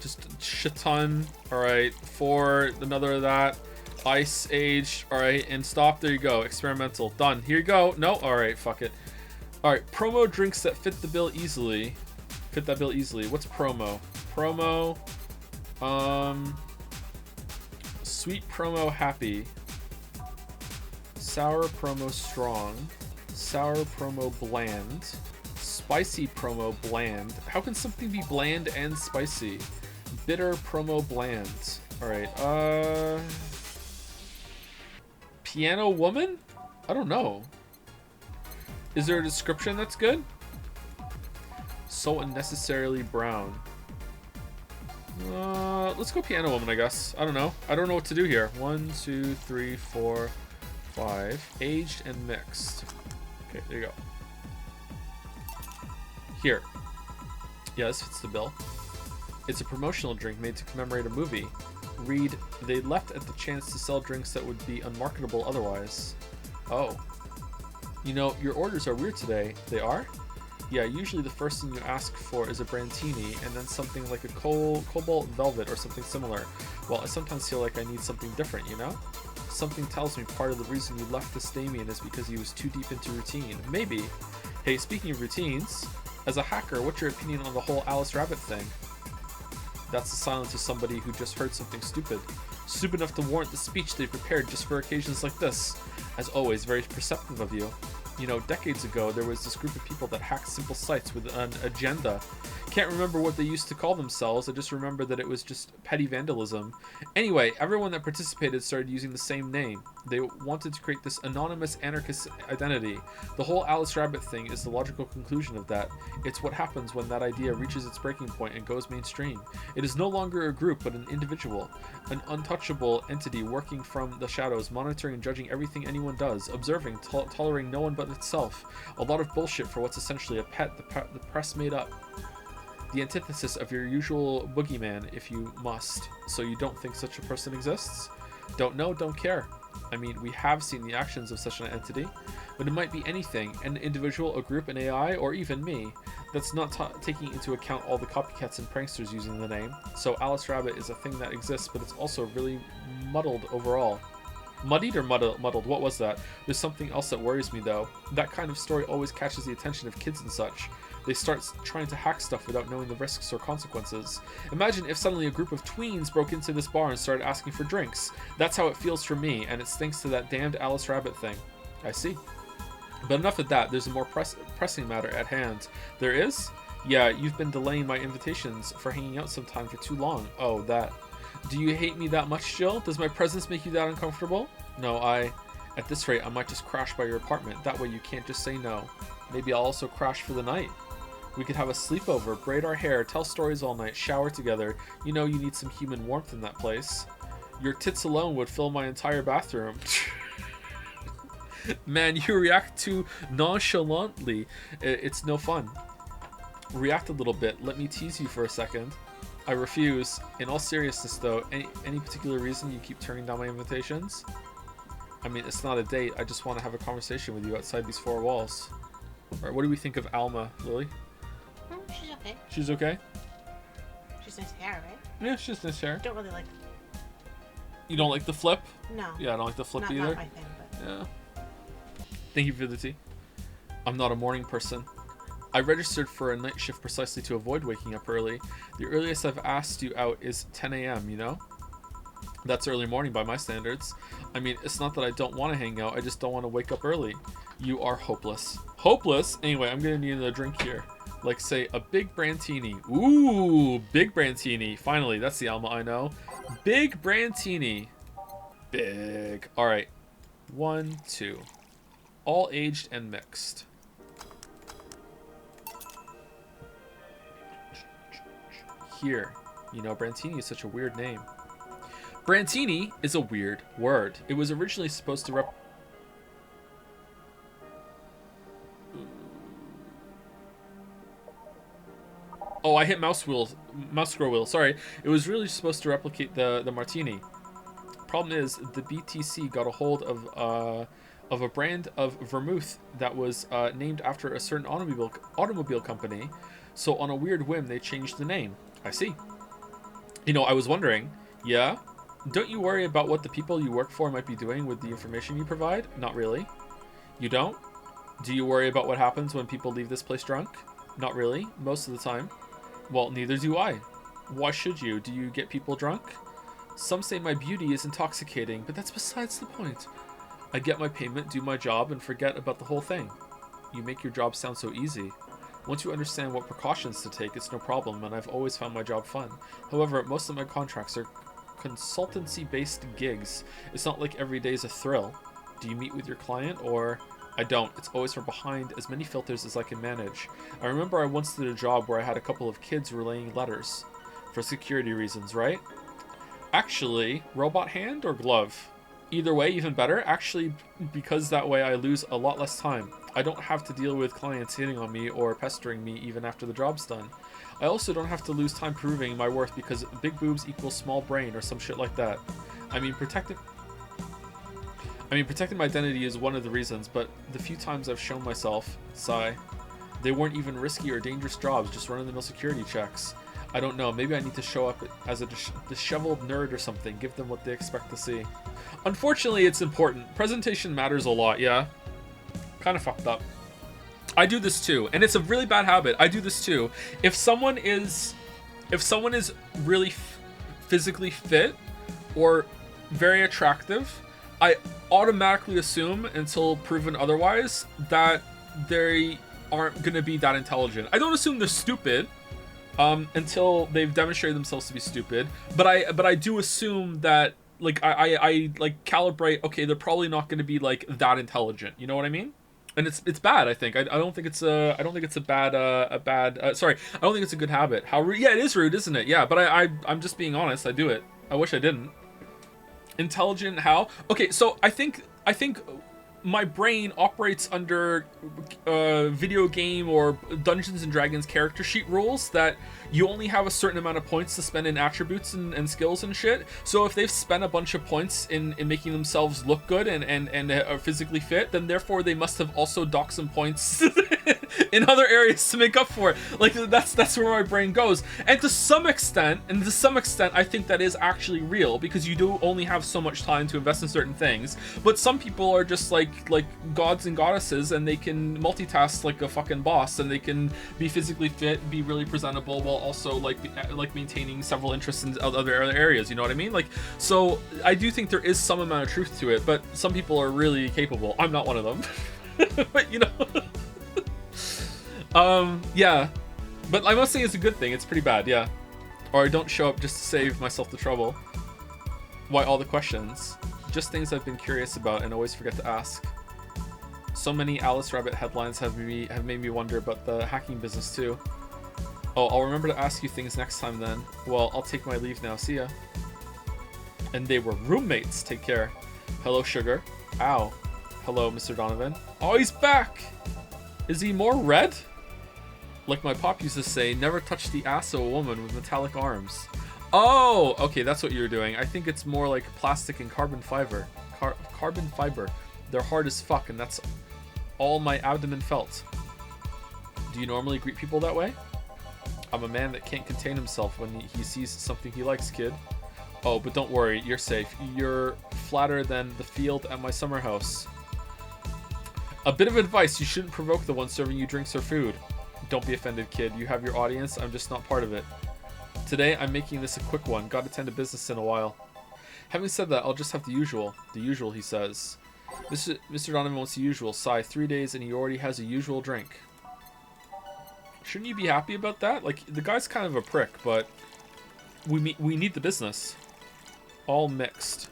just shit ton. Alright, 4, another of that. Ice Age. Alright, and stop. There you go. Experimental. Done. Here you go. No? Alright, fuck it. Alright, promo drinks that fit the bill easily. Fit that bill easily. What's promo? Promo. Sweet promo happy. Sour promo strong. Sour promo bland. Spicy promo bland. How can something be bland and spicy? Bitter promo bland. Alright, Piano woman? I don't know. Is there a description that's good? So unnecessarily brown. Let's go piano woman, I guess. I don't know. I don't know what to do here. 1, 2, 3, 4, 5. Aged and mixed. Okay, there you go. Here. Yeah, this fits the bill. It's a promotional drink made to commemorate a movie. Read, they left at the chance to sell drinks that would be unmarketable otherwise. Oh. You know, your orders are weird today. They are? Yeah, usually the first thing you ask for is a Brantini, and then something like a Cobalt Velvet or something similar. Well, I sometimes feel like I need something different, you know? Something tells me part of the reason you left this Damien is because he was too deep into routine. Maybe. Hey, speaking of routines, as a hacker, what's your opinion on the whole Alice Rabbit thing? That's the silence of somebody who just heard something stupid. Stupid enough to warrant the speech they prepared just for occasions like this. As always, very perceptive of you. You know, decades ago, there was this group of people that hacked simple sites with an agenda. can't remember what they used to call themselves. I just remember that it was just petty vandalism. Anyway, everyone that participated started using the same name. They wanted to create this anonymous anarchist identity. The whole Alice Rabbit thing is the logical conclusion of that. It's what happens when that idea reaches its breaking point and goes mainstream. It is no longer a group, but an individual. An untouchable entity working from the shadows, monitoring and judging everything anyone does, observing, tolerating no one but itself. A lot of bullshit for what's essentially a pet the press made up. The antithesis of your usual boogeyman, if you must. So you don't think such a person exists? Don't know, don't care. I mean, we have seen the actions of such an entity, but it might be anything, an individual, a group, an AI, or even me. That's not taking into account all the copycats and pranksters using the name. So Alice Rabbit is a thing that exists, but it's also really muddled overall. Muddied or muddled? What was that? There's something else that worries me, though. That kind of story always catches the attention of kids and such. They start trying to hack stuff without knowing the risks or consequences. Imagine if suddenly a group of tweens broke into this bar and started asking for drinks. That's how it feels for me, and it's thanks to that damned Alice Rabbit thing. I see. But enough of that, there's a more pressing matter at hand. There is? Yeah, you've been delaying my invitations for hanging out sometime for too long. Oh, that. Do you hate me that much, Jill? Does my presence make you that uncomfortable? No, at this rate, I might just crash by your apartment. That way you can't just say no. Maybe I'll also crash for the night. We could have a sleepover, braid our hair, tell stories all night, shower together. You know you need some human warmth in that place. Your tits alone would fill my entire bathroom. Man, you react too nonchalantly. It's no fun. React a little bit. Let me tease you for a second. I refuse. In all seriousness, though, any particular reason you keep turning down my invitations? I mean, it's not a date. I just want to have a conversation with you outside these four walls. All right, what do we think of Alma, Lily? She's okay. She's okay? She's nice hair, right? Yeah, she's nice hair. Don't really like. You don't like the flip? No. Yeah, I don't like the flip either. Not my thing, but. Yeah. Thank you for the tea. I'm not a morning person. I registered for a night shift precisely to avoid waking up early. The earliest I've asked you out is 10 a.m., you know? That's early morning by my standards. I mean, it's not that I don't want to hang out, I just don't want to wake up early. You are hopeless. Hopeless? Anyway, I'm gonna need another drink here. Like, say, a big Brantini. Ooh, big Brantini. Finally, that's the Alma I know. Big Brantini. Big. Alright. 1, 2. All aged and mixed. Here. You know, Brantini is such a weird name. Brantini is a weird word. It was originally supposed to Oh, I hit mouse scroll wheel. Sorry. It was really supposed to replicate the martini. Problem is, the BTC got a hold of a brand of vermouth that was named after a certain automobile company. So on a weird whim, they changed the name. I see. You know, I was wondering, yeah? Don't you worry about what the people you work for might be doing with the information you provide? Not really. You don't? Do you worry about what happens when people leave this place drunk? Not really, most of the time. Well, neither do I. Why should you? Do you get people drunk? Some say my beauty is intoxicating, but that's besides the point. I get my payment, do my job, and forget about the whole thing. You make your job sound so easy. Once you understand what precautions to take, it's no problem, and I've always found my job fun. However, most of my contracts are consultancy-based gigs. It's not like every day is a thrill. Do you meet with your client, or... I don't. It's always from behind as many filters as I can manage. I remember I once did a job where I had a couple of kids relaying letters. For security reasons, right? Actually, robot hand or glove? Either way, even better. Actually, because that way I lose a lot less time. I don't have to deal with clients hitting on me or pestering me even after the job's done. I also don't have to lose time proving my worth because big boobs equals small brain or some shit like that. I mean, protecting my identity is one of the reasons, but the few times I've shown myself, sigh, they weren't even risky or dangerous jobs, just run-of-the-mill security checks. I don't know, maybe I need to show up as a disheveled nerd or something, give them what they expect to see. Unfortunately, it's important. Presentation matters a lot, yeah? Kind of fucked up. I do this too, and it's a really bad habit. I do this too. If someone is really physically fit or very attractive, I automatically assume, until proven otherwise, that they aren't going to be that intelligent. I don't assume they're stupid, until they've demonstrated themselves to be stupid. But I do assume that like I like calibrate. Okay, they're probably not going to be like that intelligent. You know what I mean? And it's bad. I think I don't think it's a bad sorry, I don't think it's a good habit. How rude? Yeah, it is rude, isn't it? Yeah, but I'm just being honest. I do it. I wish I didn't. Intelligent how? Okay, so I think my brain operates under video game or Dungeons and Dragons character sheet rules that you only have a certain amount of points to spend in attributes and skills and shit. So if they've spent a bunch of points in making themselves look good and are physically fit, then therefore they must have also docked some points in other areas to make up for it. Like that's where my brain goes. And to some extent, I think that is actually real, because you do only have so much time to invest in certain things. But some people are just like gods and goddesses, and they can multitask like a fucking boss, and they can be physically fit, be really presentable, while also like maintaining several interests in other areas. You know what I mean? Like, so I do think there is some amount of truth to it, but some people are really capable. I'm not one of them. But you know. Yeah, but I must say it's a good thing. It's pretty bad, yeah. Or I don't show up just to save myself the trouble. Why all the questions? Just things I've been curious about and always forget to ask. So many Alice Rabbit headlines have made me wonder about the hacking business too. Oh, I'll remember to ask you things next time then. Well, I'll take my leave now. See ya. And they were roommates. Take care. Hello, Sugar. Ow. Hello, Mr. Donovan. Oh, he's back! Is he more red? Like my pop used to say, never touch the ass of a woman with metallic arms. Oh, okay, that's what you're doing. I think it's more like plastic and carbon fiber. Carbon fiber. They're hard as fuck, and that's all my abdomen felt. Do you normally greet people that way? I'm a man that can't contain himself when he sees something he likes, kid. Oh, but don't worry, you're safe. You're flatter than the field at my summer house. A bit of advice, you shouldn't provoke the one serving you drinks or food. Don't be offended, kid. You have your audience, I'm just not part of it. Today, I'm making this a quick one. Gotta tend to business in a while. Having said that, I'll just have the usual. The usual, he says. Mr. Donovan wants the usual. Sigh, 3 days and he already has a usual drink. Shouldn't you be happy about that? Like, the guy's kind of a prick, but we need the business. All mixed.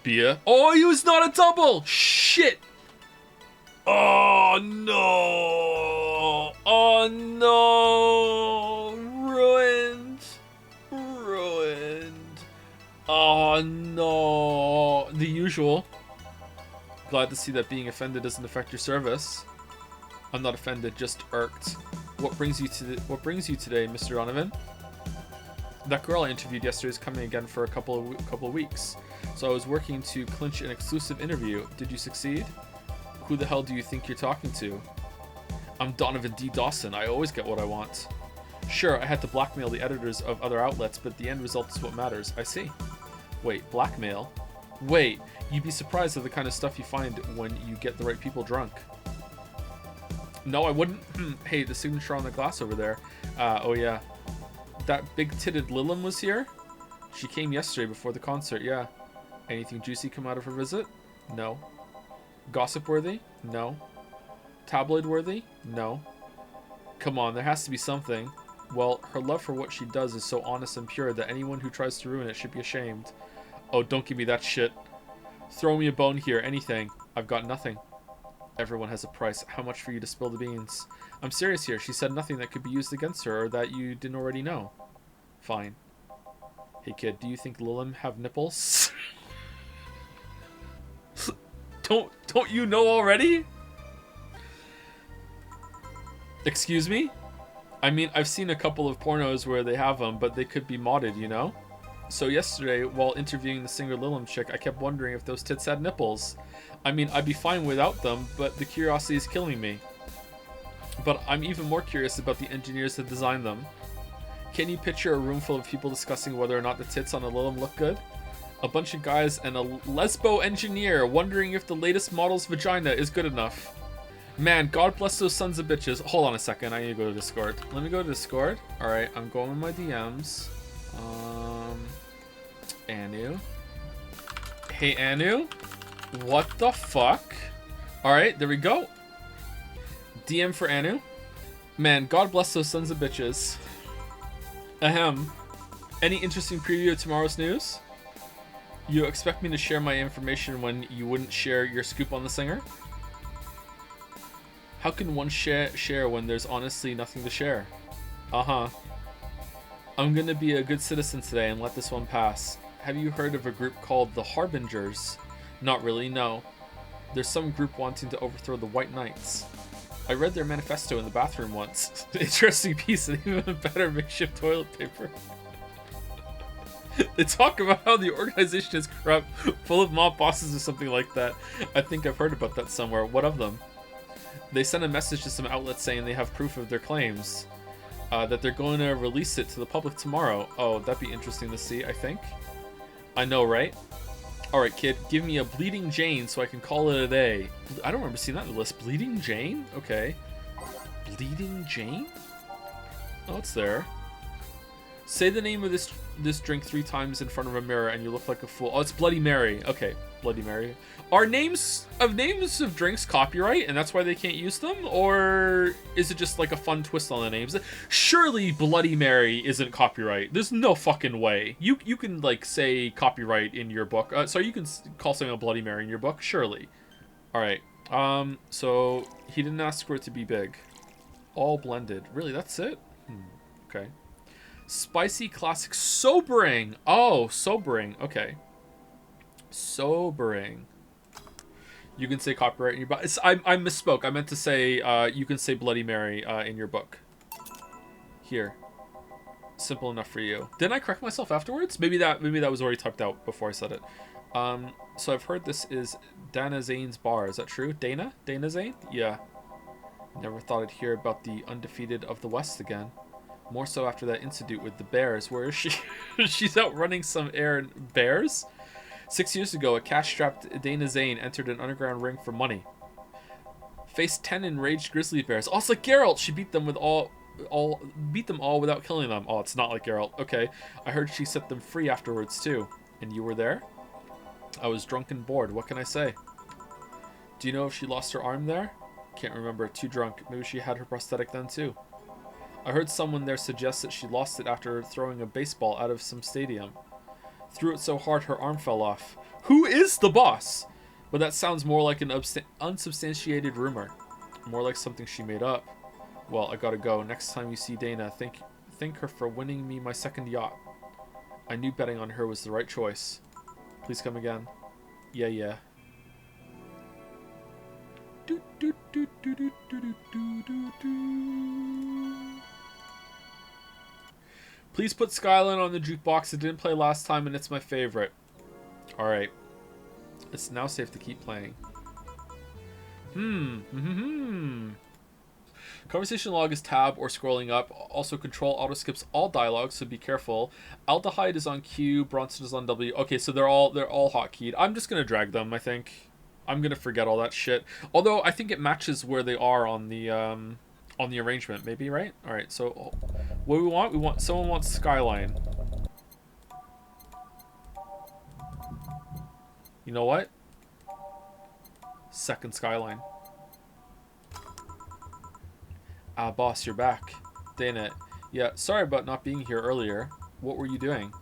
Beer. Oh, he was not a double! Shit! Oh no! Oh no! Ruined! Ruined! Oh no! The usual. Glad to see that being offended doesn't affect your service. I'm not offended, just irked. What brings you today, Mr. Donovan? That girl I interviewed yesterday is coming again for a couple of weeks. So I was working to clinch an exclusive interview. Did you succeed? Who the hell do you think you're talking to? I'm Donovan D. Dawson. I always get what I want. Sure, I had to blackmail the editors of other outlets, but the end result is what matters. I see. Wait, blackmail? Wait, you'd be surprised at the kind of stuff you find when you get the right people drunk. No, I wouldn't. Hey, the signature on the glass over there. Oh yeah. That big-titted Lilum was here? She came yesterday before the concert, yeah. Anything juicy come out of her visit? No. Gossip-worthy? No. Tabloid-worthy? No. Come on, there has to be something. Well, her love for what she does is so honest and pure that anyone who tries to ruin it should be ashamed. Oh, don't give me that shit. Throw me a bone here, anything. I've got nothing. Everyone has a price. How much for you to spill the beans? I'm serious here. She said nothing that could be used against her or that you didn't already know. Fine. Hey kid, do you think Lilum have nipples? Don't you know already? Excuse me? I mean, I've seen a couple of pornos where they have them, but they could be modded, you know? So yesterday, while interviewing the singer Lilum chick, I kept wondering if those tits had nipples. I mean, I'd be fine without them, but the curiosity is killing me. But I'm even more curious about the engineers that designed them. Can you picture a room full of people discussing whether or not the tits on a Lilum look good? A bunch of guys and a lesbo engineer wondering if the latest model's vagina is good enough. Man, God bless those sons of bitches. Hold on a second, I need to go to Discord. Let me go to Discord. Alright, I'm going in my DMs. Anu. Hey, Anu. What the fuck? Alright, there we go. DM for Anu. Man, God bless those sons of bitches. Ahem. Any interesting preview of tomorrow's news? You expect me to share my information when you wouldn't share your scoop on the singer? How can one share when there's honestly nothing to share? Uh-huh. I'm gonna be a good citizen today and let this one pass. Have you heard of a group called the Harbingers? Not really, no. There's some group wanting to overthrow the White Knights. I read their manifesto in the bathroom once. Interesting piece and even better makeshift toilet paper. They talk about how the organization is corrupt, full of mob bosses or something like that. I think I've heard about that somewhere. What of them? They sent a message to some outlets saying they have proof of their claims. That they're going to release it to the public tomorrow. Oh, that'd be interesting to see, I think. I know, right? Alright, kid, give me a Bleeding Jane so I can call it a day. I don't remember seeing that in the list. Bleeding Jane? Okay. Bleeding Jane? Oh, it's there. Say the name of this drink 3 times in front of a mirror and you look like a fool. Oh, it's Bloody Mary. Okay, Bloody Mary. Are names of drinks copyright and that's why they can't use them? Or is it just like a fun twist on the names? Surely Bloody Mary isn't copyright. There's no fucking way. You can like say copyright in your book. So you can call something a Bloody Mary in your book, surely. All right. So he didn't ask for it to be big. All blended. Really, that's it? Okay. Spicy classic sobering. Oh, sobering. Okay. Sobering. You can say copyright in your book. I misspoke. I meant to say you can say Bloody Mary in your book. Here. Simple enough for you. Didn't I correct myself afterwards? Maybe that was already typed out before I said it. So I've heard this is Dana Zane's bar. Is that true? Dana Zane? Yeah. Never thought I'd hear about the undefeated of the West again. More so after that incident with the bears. Where is she? She's out running some bears? 6 years ago, a cash-strapped Dana Zane entered an underground ring for money. Faced 10 enraged grizzly bears. Oh, it's like Geralt. She beat them beat them all without killing them. Oh, it's not like Geralt. Okay. I heard she set them free afterwards too. And you were there? I was drunk and bored. What can I say? Do you know if she lost her arm there? Can't remember. Too drunk. Maybe she had her prosthetic then too. I heard someone there suggest that she lost it after throwing a baseball out of some stadium. Threw it so hard her arm fell off. Who is the boss? But that sounds more like an unsubstantiated rumor. More like something she made up. Well, I gotta go. Next time you see Dana, thank her for winning me my second yacht. I knew betting on her was the right choice. Please come again. Yeah. Please put Skyline on the jukebox. It didn't play last time and it's my favorite. Alright. It's now safe to keep playing. Conversation log is tab or scrolling up. Also control auto skips all dialogue, so be careful. Aldehyde is on Q, Bronson is on W. Okay, so they're all hotkeyed. I'm just gonna drag them, I think. I'm gonna forget all that shit. Although I think it matches where they are on the arrangement, maybe, right? Alright, so what do we want? Someone wants Skyline. You know what? Second Skyline. Ah, boss, you're back. Dana. Yeah, sorry about not being here earlier. What were you doing?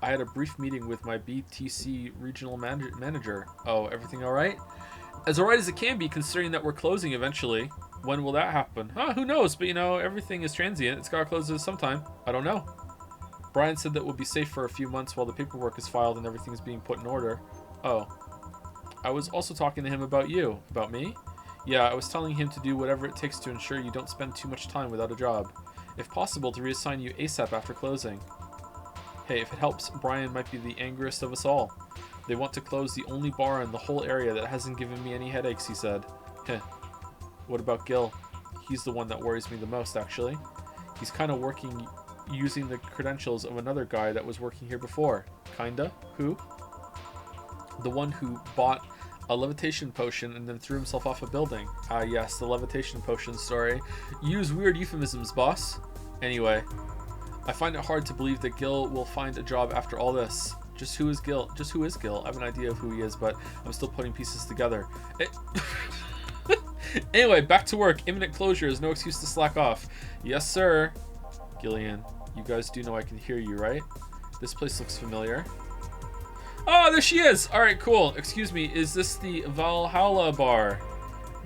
I had a brief meeting with my BTC regional manager. Oh, everything alright? As alright as it can be, considering that we're closing eventually. When will that happen? Who knows? But, you know, everything is transient. It's gotta close sometime. I don't know. Brian said that we'll be safe for a few months while the paperwork is filed and everything is being put in order. Oh. I was also talking to him about you. About me? Yeah, I was telling him to do whatever it takes to ensure you don't spend too much time without a job. If possible, to reassign you ASAP after closing. Hey, if it helps, Brian might be the angriest of us all. They want to close the only bar in the whole area that hasn't given me any headaches, he said. Heh. What about Gil? He's the one that worries me the most, actually. He's kind of working using the credentials of another guy that was working here before. Kinda? Who? The one who bought a levitation potion and then threw himself off a building. Ah, yes, the levitation potion story. You use weird euphemisms, boss. Anyway, I find it hard to believe that Gil will find a job after all this. Just who is Gil? I have an idea of who he is, but I'm still putting pieces together. Anyway, back to work. Imminent closure is no excuse to slack off. Yes, sir. Gillian. You guys do know I can hear you, right? This place looks familiar. Oh, there she is! Alright, cool. Excuse me, is this the Valhalla bar?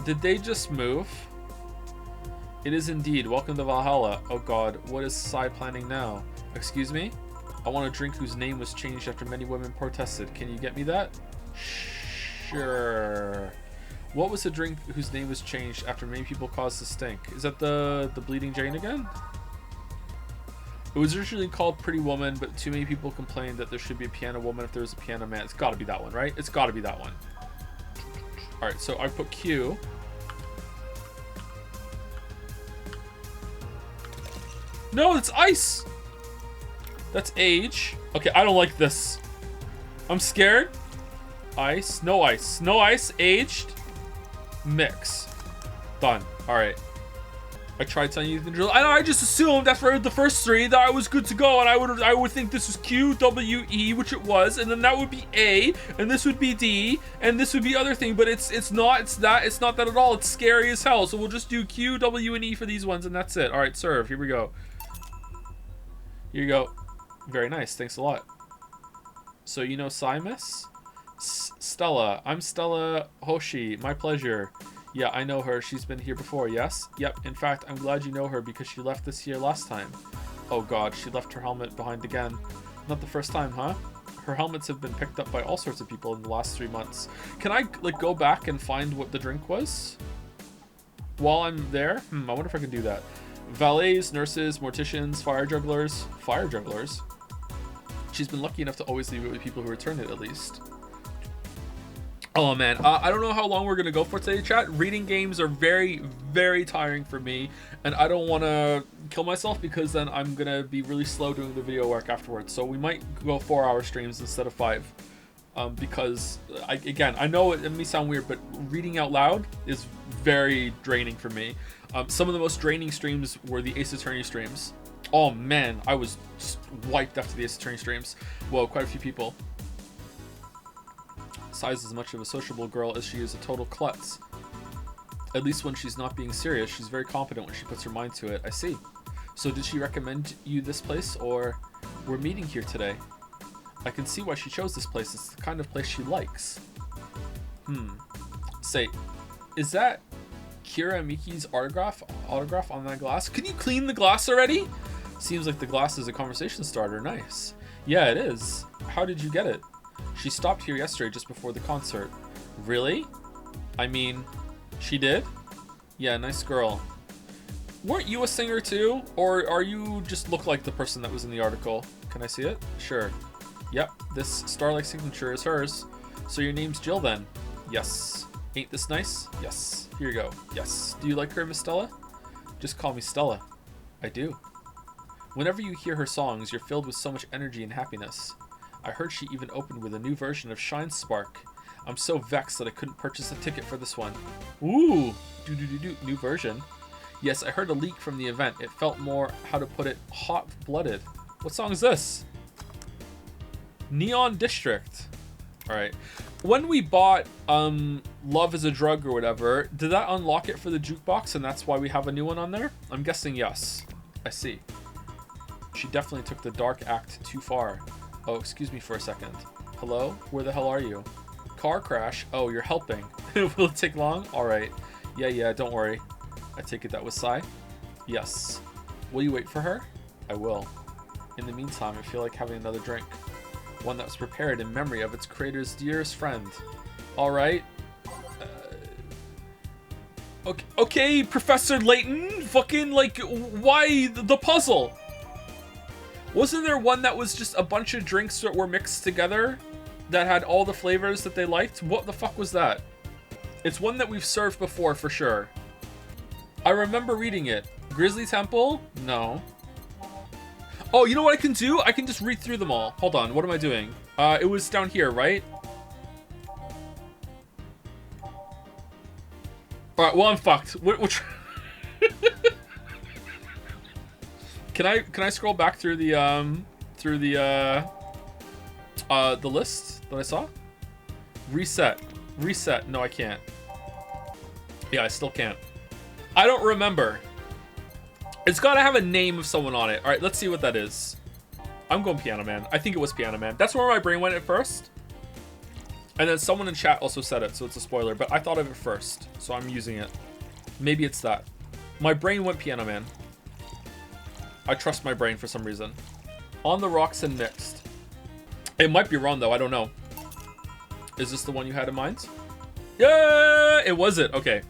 Did they just move? It is indeed. Welcome to Valhalla. Oh god, what is Sai planning now? Excuse me? I want a drink whose name was changed after many women protested. Can you get me that? Sure. What was the drink whose name was changed after many people caused the stink? Is that the Bleeding Jane again? It was originally called Pretty Woman, but too many people complained that there should be a piano woman if there was a piano man. It's gotta be that one, right? It's gotta be that one. Alright, so I put Q. No, it's ice! That's age. Okay, I don't like this. I'm scared. Ice. No ice. No ice. Aged. Mix. Done. Alright. I tried telling you the drill. I just assumed after the first three that I was good to go, and I would think this was Q, W, E, which it was, and then that would be A, and this would be D, and this would be other thing, but it's not that at all. It's scary as hell. So we'll just do Q, W, and E for these ones, and that's it. Alright, serve. Here we go. Here you go. Very nice. Thanks a lot. So you know Simus? Stella. I'm Stella Hoshi. My pleasure. Yeah, I know her. She's been here before, yes? Yep. In fact, I'm glad you know her because she left this here last time. Oh god, she left her helmet behind again. Not the first time, huh? Her helmets have been picked up by all sorts of people in the last 3 months. Can I, like, go back and find what the drink was? While I'm there? I wonder if I can do that. Valets, nurses, morticians, fire jugglers. Fire jugglers? She's been lucky enough to always leave it with people who return it, at least. Oh man, I don't know how long we're gonna go for today, chat. Reading games are very, very tiring for me, and I don't want to kill myself because then I'm gonna be really slow doing the video work afterwards. So we might go 4-hour streams instead of 5, because I know it may sound weird, but reading out loud is very draining for me. Some of the most draining streams were the Ace Attorney streams. Oh man, I was just wiped after the Ace Attorney streams. Whoa, quite a few people. Sai's as much of a sociable girl as she is a total klutz. At least when she's not being serious, she's very confident when she puts her mind to it. I see. So did she recommend you this place, or we're meeting here today? I can see why she chose this place. It's the kind of place she likes. Say, is that Kira Miki's autograph on that glass? Can you clean the glass already? Seems like the glass is a conversation starter. Nice. Yeah, it is. How did you get it? She stopped here yesterday just before the concert. Really? I mean, she did? Yeah, nice girl. Weren't you a singer too? Or are you just look like the person that was in the article? Can I see it? Sure. Yep, this star-like signature is hers. So your name's Jill then? Yes. Ain't this nice? Yes. Here you go. Yes. Do you like her, Miss Stella? Just call me Stella. I do. Whenever you hear her songs, you're filled with so much energy and happiness. I heard she even opened with a new version of Shine Spark. I'm so vexed that I couldn't purchase a ticket for this one. Ooh, new version. Yes, I heard a leak from the event. It felt more, how to put it, hot-blooded. What song is this? Neon District. All right. When we bought Love is a Drug or whatever, did that unlock it for the jukebox and that's why we have a new one on there? I'm guessing yes. I see. She definitely took the dark act too far. Oh, excuse me for a second. Hello? Where the hell are you? Car crash? Oh, you're helping. Will it take long? Alright. Yeah, don't worry. I take it that was Sai? Yes. Will you wait for her? I will. In the meantime, I feel like having another drink. One that was prepared in memory of its creator's dearest friend. Alright. Okay, Professor Layton. Fucking, like, why the puzzle? Wasn't there one that was just a bunch of drinks that were mixed together that had all the flavors that they liked? What the fuck was that? It's one that we've served before for sure. I remember reading it. Grizzly Temple? No. Oh, you know what I can do? I can just read through them all. Hold on, what am I doing? It was down here, right? Alright, well, I'm fucked. Which... Can I scroll back through the list that I saw? Reset. No, I can't. Yeah, I still can't. I don't remember. It's got to have a name of someone on it. All right, let's see what that is. I'm going Piano Man. I think it was Piano Man. That's where my brain went at first. And then someone in chat also said it, so it's a spoiler. But I thought of it first, so I'm using it. Maybe it's that. My brain went Piano Man. I trust my brain for some reason. On the Rocks and Mixed. It might be wrong, though. I don't know. Is this the one you had in mind? Yeah, it was it. Okay.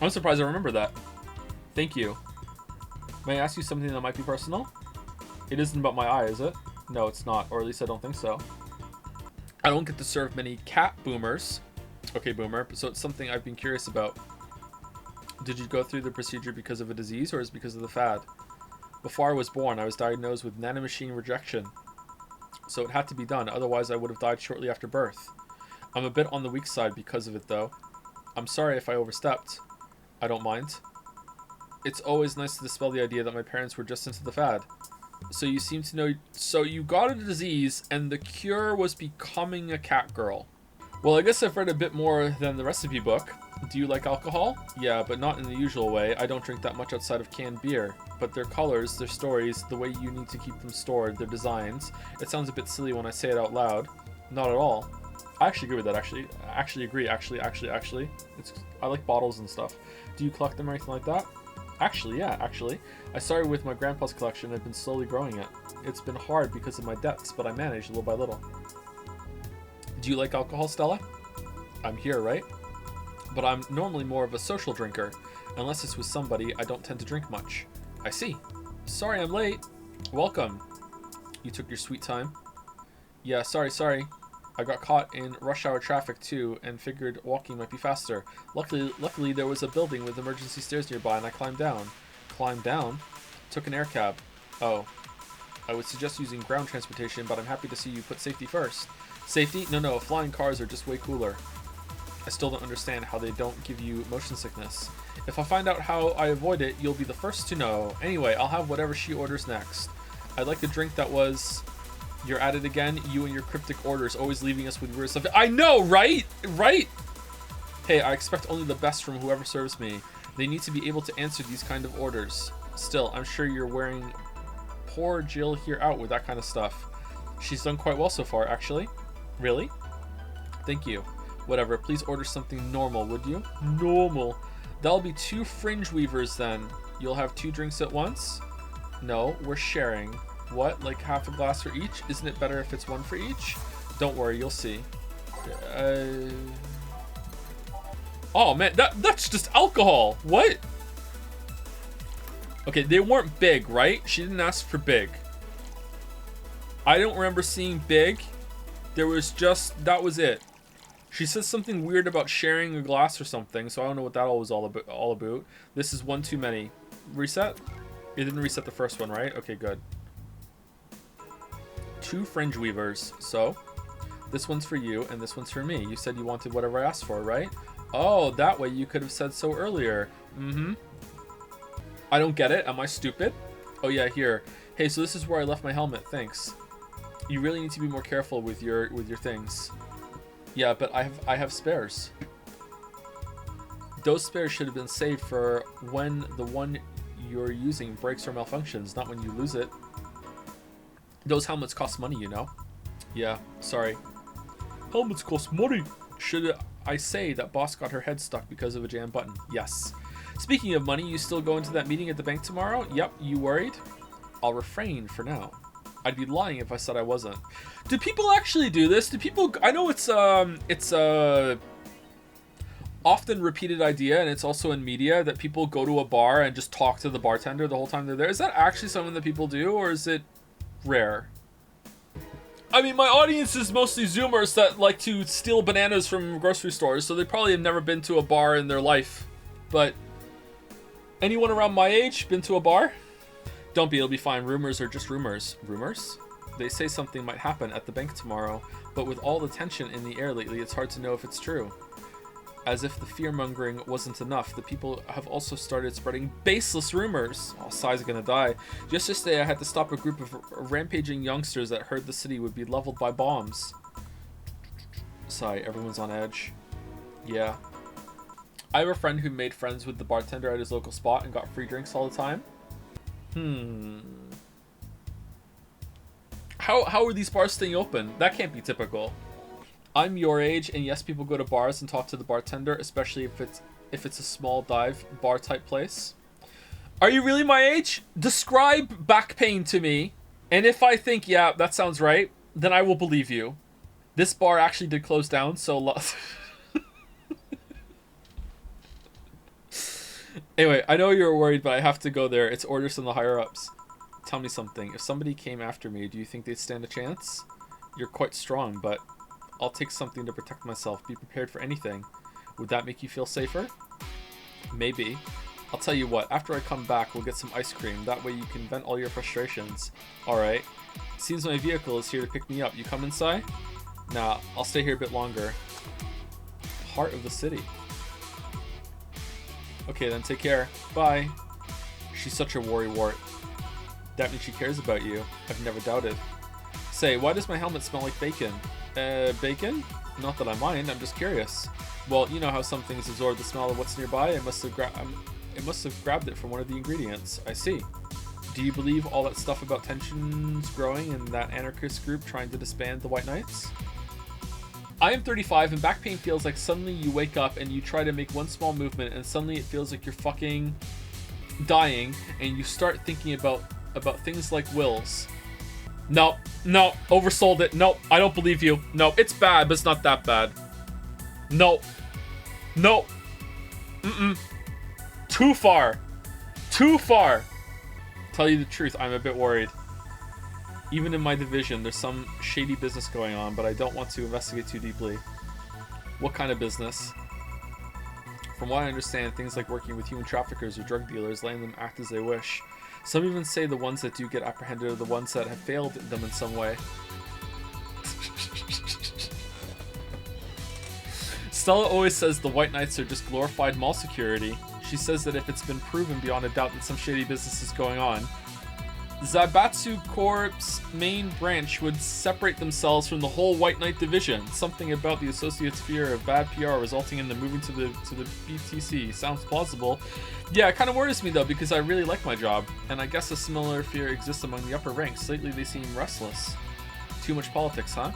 I'm surprised I remember that. Thank you. May I ask you something that might be personal? It isn't about my eye, is it? No, it's not. Or at least I don't think so. I don't get to serve many cat boomers. Okay, boomer. So it's something I've been curious about. Did you go through the procedure because of a disease or is it because of the fad? Before I was born, I was diagnosed with nanomachine rejection. So it had to be done. Otherwise, I would have died shortly after birth. I'm a bit on the weak side because of it, though. I'm sorry if I overstepped. I don't mind. It's always nice to dispel the idea that my parents were just into the fad. So you seem to know... So you got a disease, and the cure was becoming a cat girl. Well, I guess I've read a bit more than the recipe book. Do you like alcohol? Yeah, but not in the usual way. I don't drink that much outside of canned beer. But their colors, their stories, the way you need to keep them stored, their designs... It sounds a bit silly when I say it out loud. Not at all. I actually agree with that, actually. I actually agree, actually. I like bottles and stuff. Do you collect them or anything like that? Actually, yeah, actually. I started with my grandpa's collection and have been slowly growing it. It's been hard because of my debts, but I managed little by little. Do you like alcohol, Stella? I'm here, right? But I'm normally more of a social drinker. Unless it's with somebody, I don't tend to drink much. I see. Sorry I'm late. Welcome. You took your sweet time. Yeah, sorry. I got caught in rush hour traffic too and figured walking might be faster. Luckily there was a building with emergency stairs nearby and I climbed down. Climbed down? Took an air cab. Oh. I would suggest using ground transportation, but I'm happy to see you put safety first. Safety? No, flying cars are just way cooler. I still don't understand how they don't give you motion sickness. If I find out how I avoid it, you'll be the first to know. Anyway, I'll have whatever she orders next. I'd like a drink that was... You're at it again, you and your cryptic orders, always leaving us with weird stuff. I know, right? Right? Hey, I expect only the best from whoever serves me. They need to be able to answer these kind of orders. Still, I'm sure you're wearing poor Jill here out with that kind of stuff. She's done quite well so far, actually. Really? Thank you. Whatever, please order something normal, would you? Normal. That'll be 2 fringe weavers then. You'll have 2 drinks at once? No, we're sharing. What, like half a glass for each? Isn't it better if it's 1 for each? Don't worry, you'll see. Oh man, that's just alcohol. What? Okay, they weren't big, right? She didn't ask for big. I don't remember seeing big. There was just, that was it. She said something weird about sharing a glass or something, so I don't know what that was all about. This is 1 too many. Reset? It didn't reset the first one, right? Okay, good. 2 fringe weavers. So, this one's for you and this one's for me. You said you wanted whatever I asked for, right? Oh, that way you could have said so earlier. I don't get it. Am I stupid? Oh yeah, here. Hey, so this is where I left my helmet. Thanks. You really need to be more careful with your things. Yeah, but I have spares. Those spares should have been saved for when the one you're using breaks or malfunctions, not when you lose it. Those helmets cost money, you know? Yeah, sorry. Helmets cost money. Should I say that boss got her head stuck because of a jam button? Yes. Speaking of money, you still going to that meeting at the bank tomorrow? Yep, you worried? I'll refrain for now. I'd be lying if I said I wasn't. Do people actually do this? Do people... I know it's a often repeated idea, and it's also in media, that people go to a bar and just talk to the bartender the whole time they're there. Is that actually something that people do, or is it rare? I mean, my audience is mostly Zoomers that like to steal bananas from grocery stores, so they probably have never been to a bar in their life. But anyone around my age been to a bar? Don't be, it'll be fine. Rumors are just rumors. Rumors? They say something might happen at the bank tomorrow, but with all the tension in the air lately, it's hard to know if it's true. As if the fear-mongering wasn't enough, the people have also started spreading baseless rumors. Oh, Sai's gonna die. Just yesterday, I had to stop a group of rampaging youngsters that heard the city would be leveled by bombs. Sai, everyone's on edge. Yeah. I have a friend who made friends with the bartender at his local spot and got free drinks all the time. How are these bars staying open? That can't be typical. I'm your age, and yes, people go to bars and talk to the bartender, especially if it's a small dive bar type place. Are you really my age? Describe back pain to me, and if I think, yeah, that sounds right, then I will believe you. This bar actually did close down, so anyway, I know you're worried, but I have to go there. It's orders from the higher-ups. Tell me something. If somebody came after me, do you think they'd stand a chance? You're quite strong, but I'll take something to protect myself. Be prepared for anything. Would that make you feel safer? Maybe. I'll tell you what. After I come back, we'll get some ice cream. That way you can vent all your frustrations. Alright. Seems my vehicle is here to pick me up. You come inside? Nah, I'll stay here a bit longer. Heart of the city. Okay, then take care. Bye. She's such a worrywart. That means she cares about you. I've never doubted. Say, why does my helmet smell like bacon? Bacon? Not that I mind, I'm just curious. Well, you know how some things absorb the smell of what's nearby? It must have grabbed it from one of the ingredients. I see. Do you believe all that stuff about tensions growing in that anarchist group trying to disband the White Knights? I am 35 and back pain feels like suddenly you wake up and you try to make one small movement and suddenly it feels like you're fucking dying and you start thinking about things like wills. No, oversold it. No, I don't believe you. No, it's bad, but it's not that bad. No. Too far. Tell you the truth, I'm a bit worried. Even in my division, there's some shady business going on, but I don't want to investigate too deeply. What kind of business? From what I understand, things like working with human traffickers or drug dealers, letting them act as they wish. Some even say the ones that do get apprehended are the ones that have failed them in some way. Stella always says the White Knights are just glorified mall security. She says that if it's been proven beyond a doubt that some shady business is going on, Zaibatsu Corp's main branch would separate themselves from the whole White Knight division. Something about the Associates' fear of bad PR resulting in them moving to the BTC. Sounds plausible. Yeah, it kind of worries me though because I really like my job, and I guess a similar fear exists among the upper ranks. Lately they seem restless. Too much politics, huh?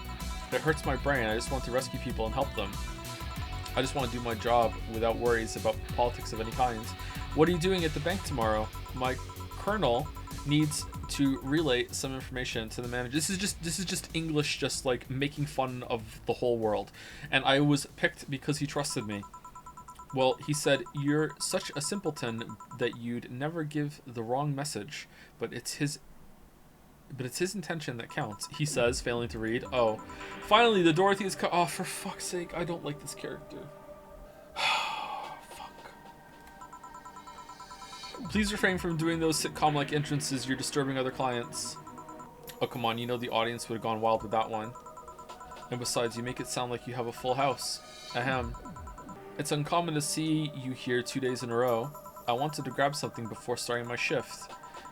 It hurts my brain. I just want to rescue people and help them. I just want to do my job without worries about politics of any kind. What are you doing at the bank tomorrow? My colonel needs to relay some information to the manager. This is just English, just like making fun of the whole world. And I was picked because he trusted me. Well, he said, you're such a simpleton that you'd never give the wrong message, but it's his intention that counts, he says, failing to read. Oh, finally, the Dorothy is oh, for fuck's sake, I don't like this character. Please refrain from doing those sitcom-like entrances. You're disturbing other clients. Oh, come on. You know the audience would have gone wild with that one. And besides, you make it sound like you have a full house. Ahem. It's uncommon to see you here 2 days in a row. I wanted to grab something before starting my shift.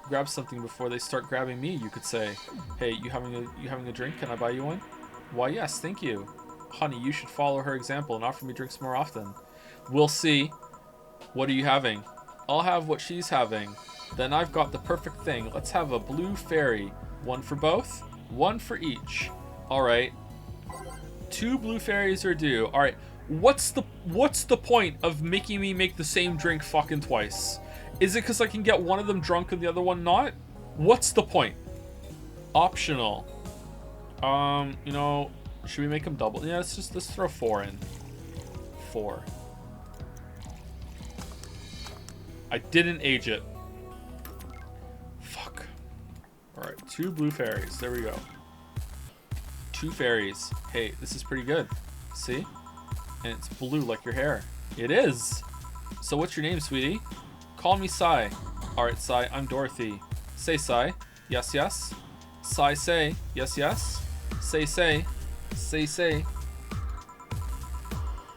Grab something before they start grabbing me, you could say. Hey, you having a drink? Can I buy you one? Why, yes, thank you. Honey, you should follow her example and offer me drinks more often. We'll see. What are you having? I'll have what she's having. Then I've got the perfect thing. Let's have a blue fairy. One for both, one for each. Alright. 2 blue fairies are due. Alright. What's the point of making me make the same drink fucking twice? Is it because I can get one of them drunk and the other one not? What's the point? Optional. You know, should we make them double? Yeah, let's throw 4 in. 4. I didn't age it. Fuck. Alright, 2 blue fairies. There we go. 2 fairies. Hey, this is pretty good. See? And it's blue like your hair. It is! So what's your name, sweetie? Call me Sai. Alright, Sai, I'm Dorothy. Say, Sai. Yes, yes. Sai, say. Yes, yes. Say, say. Say, say.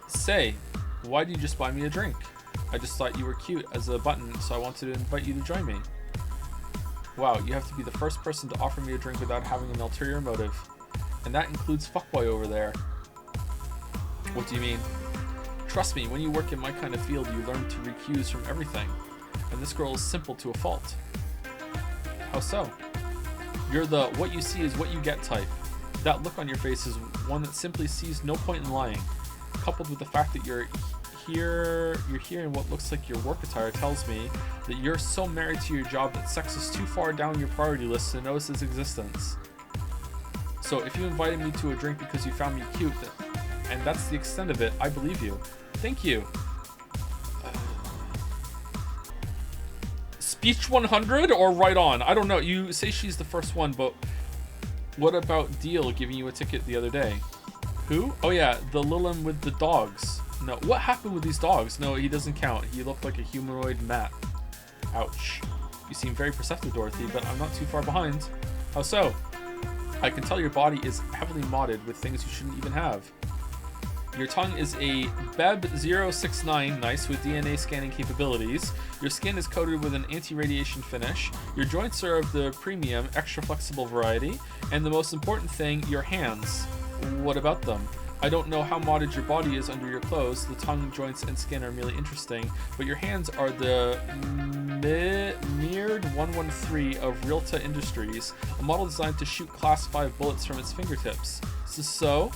Say. Why did you just buy me a drink? I just thought you were cute as a button, so I wanted to invite you to join me. Wow, you have to be the first person to offer me a drink without having an ulterior motive. And that includes fuckboy over there. What do you mean? Trust me, when you work in my kind of field, you learn to recuse from everything. And this girl is simple to a fault. How so? You're the what you see is what you get type. That look on your face is one that simply sees no point in lying. Coupled with the fact that you're here in what looks like your work attire tells me that you're so married to your job that sex is too far down your priority list to notice its existence. So if you invited me to a drink because you found me cute, and that's the extent of it, I believe you. Thank you. Speech 100 or right on? I don't know. You say she's the first one, but what about Deal giving you a ticket the other day? Who? Oh yeah, the Lilum with the dogs. No, what happened with these dogs? No, he doesn't count. He looked like a humanoid mat. Ouch. You seem very perceptive, Dorothy, but I'm not too far behind. How so? I can tell your body is heavily modded with things you shouldn't even have. Your tongue is a BEB069, nice, with DNA scanning capabilities. Your skin is coated with an anti-radiation finish. Your joints are of the premium, extra flexible variety. And the most important thing, your hands. What about them? I don't know how modded your body is under your clothes. The tongue, joints, and skin are merely interesting, but your hands are the Mirrored 113 of Realta Industries, a model designed to shoot Class 5 bullets from its fingertips. So,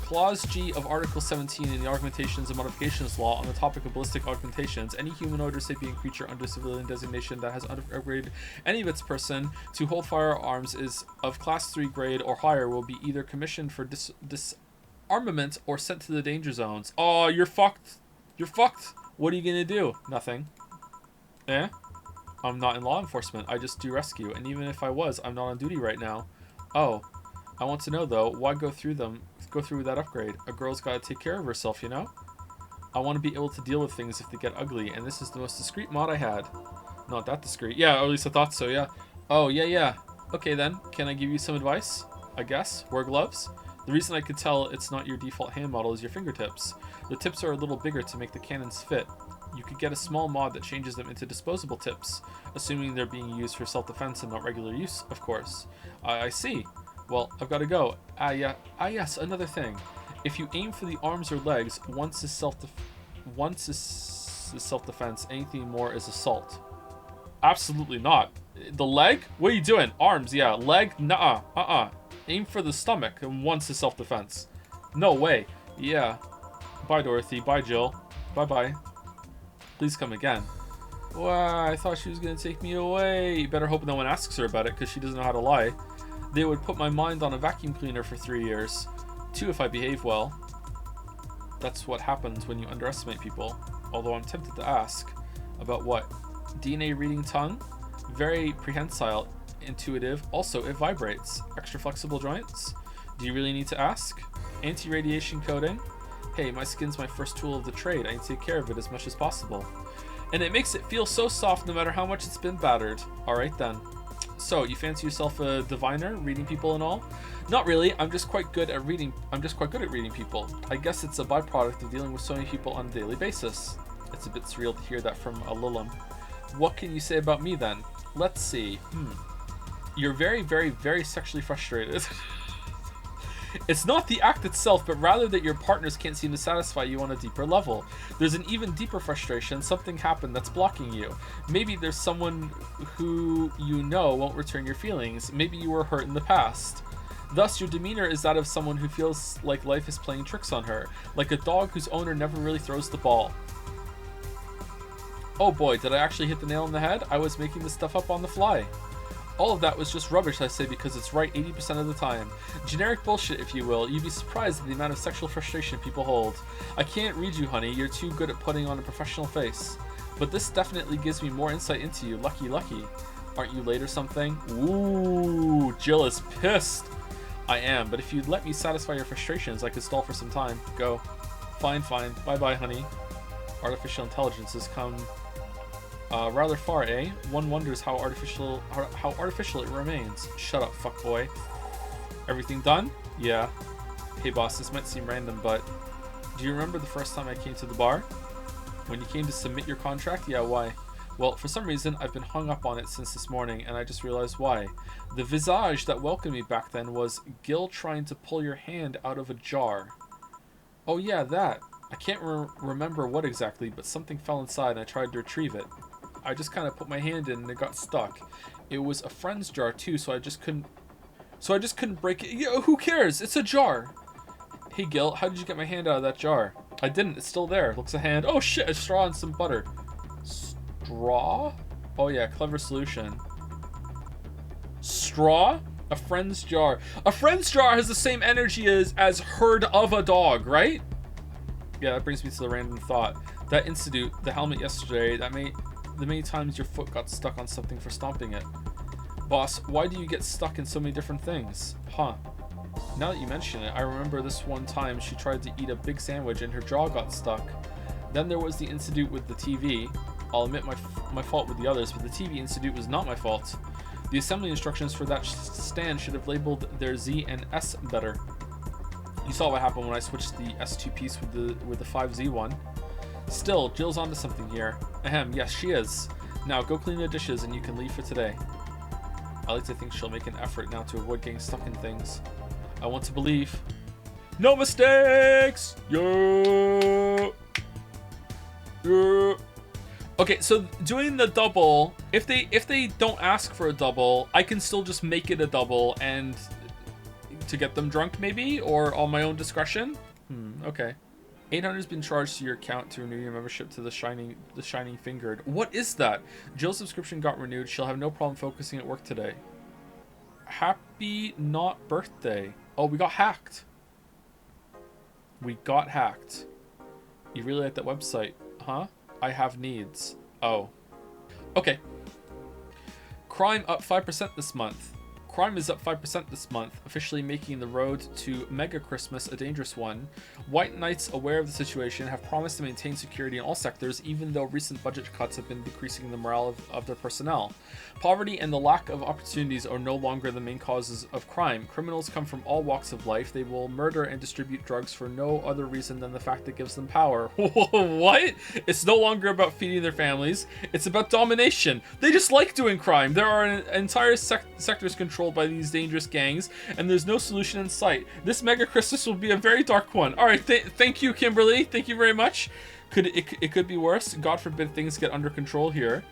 Clause G of Article 17 in the Augmentations and Modifications Law on the topic of ballistic augmentations, any humanoid or sapient creature under civilian designation that has upgraded any of its person to hold firearms is of Class 3 grade or higher will be either commissioned for disarmament or sent to the danger zones. Oh, you're fucked. You're fucked. What are you gonna do? Nothing. Eh? I'm not in law enforcement. I just do rescue. And even if I was, I'm not on duty right now. Oh. I want to know though, why go through that upgrade? A girl's gotta take care of herself, you know? I want to be able to deal with things if they get ugly, and this is the most discreet mod I had. Not that discreet. Yeah, or at least I thought so, yeah. Oh, yeah. Okay then, can I give you some advice? I guess. Wear gloves? The reason I could tell it's not your default hand model is your fingertips. The tips are a little bigger to make the cannons fit. You could get a small mod that changes them into disposable tips, assuming they're being used for self-defense and not regular use, of course. I see. Well, I've got to go. Yes, another thing. If you aim for the arms or legs, once is self-defense, anything more is assault. Absolutely not. The leg? What are you doing? Arms, yeah. Leg? Nuh-uh. Aim for the stomach, and once is self-defense. No way. Yeah. Bye, Dorothy. Bye, Jill. Bye-bye. Please come again. Wow, I thought she was going to take me away. You better hope no one asks her about it, because she doesn't know how to lie. They would put my mind on a vacuum cleaner for 3 years. 2 if I behave well. That's what happens when you underestimate people. Although I'm tempted to ask. About what? DNA reading tongue? Very prehensile, intuitive. Also, it vibrates. Extra flexible joints? Do you really need to ask? Anti-radiation coating? Hey, my skin's my first tool of the trade. I need to take care of it as much as possible. And it makes it feel so soft no matter how much it's been battered. Alright then. So, you fancy yourself a diviner, reading people and all? Not really. I'm just quite good at reading people. I guess it's a byproduct of dealing with so many people on a daily basis. It's a bit surreal to hear that from a Lilum. What can you say about me then? Let's see. You're very, very, very sexually frustrated. It's not the act itself, but rather that your partners can't seem to satisfy you on a deeper level. There's an even deeper frustration. Something happened that's blocking you. Maybe there's someone who you know won't return your feelings. Maybe you were hurt in the past. Thus, your demeanor is that of someone who feels like life is playing tricks on her, like a dog whose owner never really throws the ball. Oh boy, did I actually hit the nail on the head? I was making this stuff up on the fly. All of that was just rubbish, I say, because it's right 80% of the time. Generic bullshit, if you will. You'd be surprised at the amount of sexual frustration people hold. I can't read you, honey. You're too good at putting on a professional face. But this definitely gives me more insight into you. Lucky. Aren't you late or something? Ooh, Jill is pissed. I am, but if you'd let me satisfy your frustrations, I could stall for some time. Go. Fine. Bye-bye, honey. Artificial intelligence has come rather far, eh? One wonders how artificial it remains. Shut up, fuckboy. Everything done? Yeah. Hey boss, this might seem random, but do you remember the first time I came to the bar? When you came to submit your contract? Yeah, why? Well, for some reason, I've been hung up on it since this morning, and I just realized why. The visage that welcomed me back then was Gil trying to pull your hand out of a jar. Oh yeah, that. I can't remember what exactly, but something fell inside and I tried to retrieve it. I just kind of put my hand in and it got stuck. It was a friend's jar too, so I just couldn't break it. Yeah, who cares? It's a jar. Hey Gil, how did you get my hand out of that jar? I didn't. It's still there. Looks a hand. Oh shit, a straw and some butter. Straw? Oh yeah, clever solution. Straw? A friend's jar. A friend's jar has the same energy as herd of a dog, right? Yeah, that brings me to the random thought. That institute, the helmet yesterday, the many times your foot got stuck on something for stomping it. Boss, why do you get stuck in so many different things? Huh. Now that you mention it, I remember this one time she tried to eat a big sandwich and her jaw got stuck. Then there was the incident with the TV. I'll admit my fault with the others, but the TV incident was not my fault. The assembly instructions for that stand should have labeled their Z and S better. You saw what happened when I switched the S2 piece with the 5Z one. Still, Jill's onto something here. Ahem, yes she is. Now go clean the dishes and you can leave for today. I like to think she'll make an effort now to avoid getting stuck in things. I want to believe. No mistakes! Yeah! Yeah! Okay, so doing the double, if they don't ask for a double, I can still just make it a double and to get them drunk maybe, or on my own discretion. Okay. 800 has been charged to your account to renew your membership to the Shining Fingered. What is that? Jill's subscription got renewed. She'll have no problem focusing at work today. Happy not birthday. Oh, we got hacked. We got hacked. You really like that website, huh? I have needs. Oh. Okay. Crime up 5% this month. Crime is up 5% this month, officially making the road to Mega Christmas a dangerous one. White Knights, aware of the situation, have promised to maintain security in all sectors, even though recent budget cuts have been decreasing the morale of their personnel. Poverty and the lack of opportunities are no longer the main causes of crime. Criminals come from all walks of life. They will murder and distribute drugs for no other reason than the fact it gives them power. What? It's no longer about feeding their families. It's about domination. They just like doing crime. There are entire sectors controlled by these dangerous gangs, and there's no solution in sight. This Mega Christmas will be a very dark one. All right, thank you, Kimberly. Thank you very much. It could be worse. God forbid things get under control here.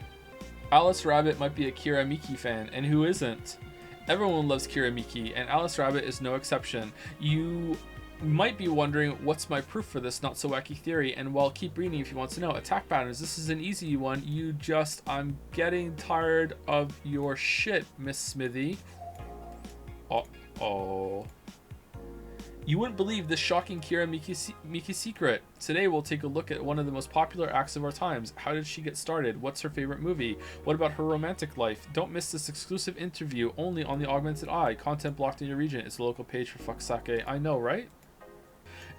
Alice Rabbit might be a Kira Miki fan, and who isn't? Everyone loves Kira Miki, and Alice Rabbit is no exception. You might be wondering, what's my proof for this not so wacky theory? And well, keep reading if you want to know. Attack patterns. This is an easy one. I'm getting tired of your shit, Miss Smithy. Uh-oh. You wouldn't believe this shocking Kira Miki secret. Today we'll take a look at one of the most popular acts of our times. How did she get started? What's her favorite movie? What about her romantic life? Don't miss this exclusive interview only on the Augmented Eye. Content blocked in your region. It's a local page for fuck's sake. I know, right?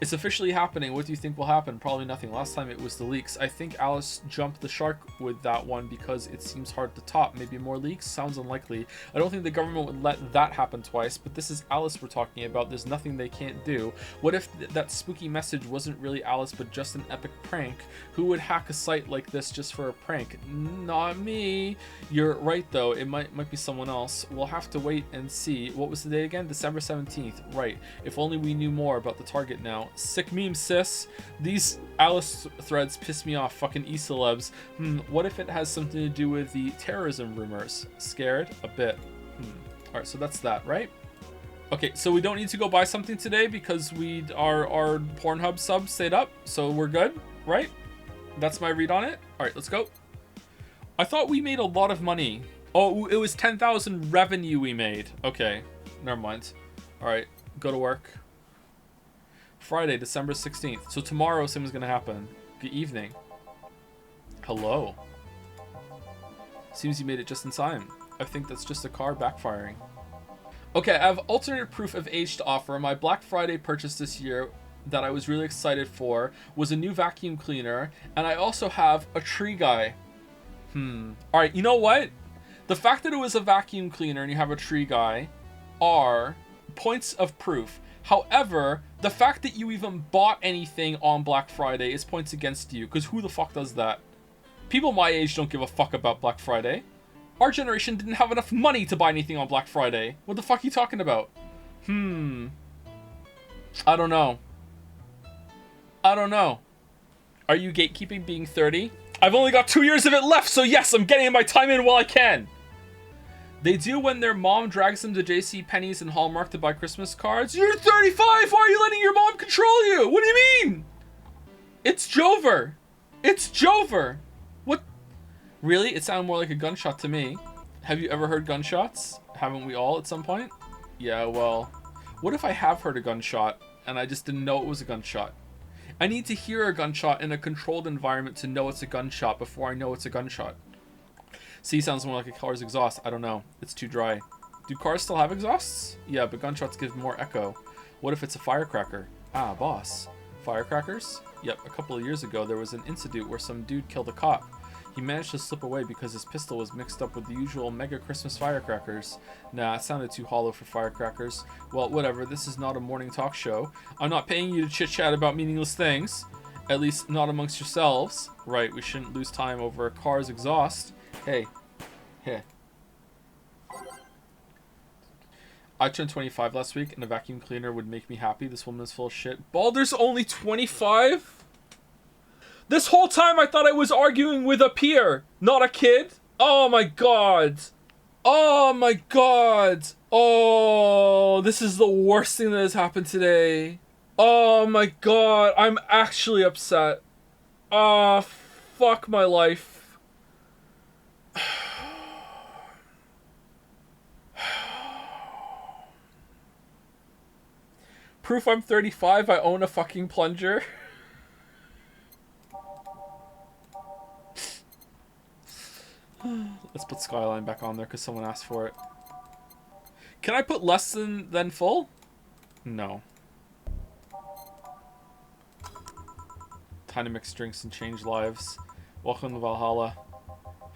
It's officially happening. What do you think will happen? Probably nothing. Last time it was the leaks. I think Alice jumped the shark with that one because it seems hard to top. Maybe more leaks? Sounds unlikely. I don't think the government would let that happen twice, but this is Alice we're talking about. There's nothing they can't do. What if that spooky message wasn't really Alice but just an epic prank? Who would hack a site like this just for a prank? Not me. You're right though. It might be someone else. We'll have to wait and see. What was the date again? December 17th. Right. If only we knew more about the target now. Sick meme, sis. These Alice threads piss me off. Fucking e-celebs. What if it has something to do with the terrorism rumors? Scared? A bit. Alright, so that's that, right? Okay, so we don't need to go buy something today because our Pornhub sub stayed up, so we're good, right? That's my read on it. Alright, let's go. I thought we made a lot of money. Oh, it was 10,000 revenue we made. Okay, never mind. Alright, go to work. Friday, December 16th. So tomorrow something's gonna happen. Good evening. Hello. Seems you made it just in time. I think that's just a car backfiring. Okay, I have alternate proof of age to offer. My Black Friday purchase this year that I was really excited for was a new vacuum cleaner, and I also have a tree guy. Alright, you know what? The fact that it was a vacuum cleaner and you have a tree guy are points of proof. However, the fact that you even bought anything on Black Friday is points against you, because who the fuck does that? People my age don't give a fuck about Black Friday. Our generation didn't have enough money to buy anything on Black Friday. What the fuck are you talking about? I don't know. I don't know. Are you gatekeeping being 30? I've only got 2 years of it left, so yes, I'm getting my time in while I can. They do when their mom drags them to J.C. Penney's and Hallmark to buy Christmas cards. You're 35! Why are you letting your mom control you? What do you mean? It's Jover. It's Jover. What? Really? It sounded more like a gunshot to me. Have you ever heard gunshots? Haven't we all at some point? Yeah, well, what if I have heard a gunshot and I just didn't know it was a gunshot? I need to hear a gunshot in a controlled environment to know it's a gunshot before I know it's a gunshot. C sounds more like a car's exhaust. I don't know. It's too dry. Do cars still have exhausts? Yeah, but gunshots give more echo. What if it's a firecracker? Ah, boss. Firecrackers? Yep, a couple of years ago there was an incident where some dude killed a cop. He managed to slip away because his pistol was mixed up with the usual mega Christmas firecrackers. Nah, it sounded too hollow for firecrackers. Well, whatever, this is not a morning talk show. I'm not paying you to chit-chat about meaningless things. At least not amongst yourselves. Right, we shouldn't lose time over a car's exhaust. Hey. Hey. I turned 25 last week and a vacuum cleaner would make me happy. This woman is full of shit. Balder's only 25? This whole time I thought I was arguing with a peer, not a kid. Oh my god. Oh my god. Oh, this is the worst thing that has happened today. Oh my god. I'm actually upset. Ah, fuck my life. Proof I'm 35, I own a fucking plunger. Let's put Skyline back on there because someone asked for it. Can I put less than full? No. Time to mix drinks and change lives. Welcome to Valhalla.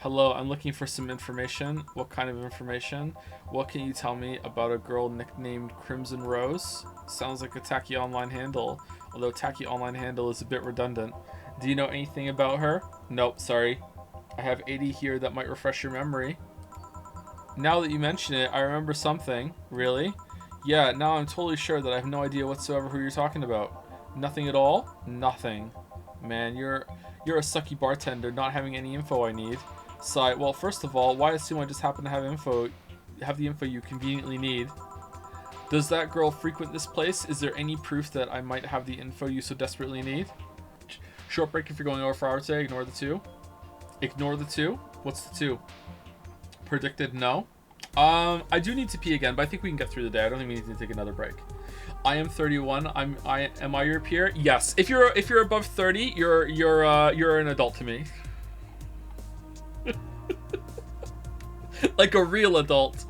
Hello, I'm looking for some information. What kind of information? What can you tell me about a girl nicknamed Crimson Rose? Sounds like a tacky online handle, although tacky online handle is a bit redundant. Do you know anything about her? Nope, sorry. I have 80 here that might refresh your memory. Now that you mention it, I remember something. Really? Yeah, now I'm totally sure that I have no idea whatsoever who you're talking about. Nothing at all? Nothing. Man, you're a sucky bartender, not having any info I need. Sigh. Well, first of all, why assume I just happen to have the info you conveniently need? Does that girl frequent this place? Is there any proof that I might have the info you so desperately need? Short break if you're going over 4 hours today. Ignore the 2. Ignore the 2? What's the 2? Predicted no. I do need to pee again, but I think we can get through the day. I don't think we need to take another break. I am 31. Am I your peer? Yes. If you're above 30, you're an adult to me. Like a real adult.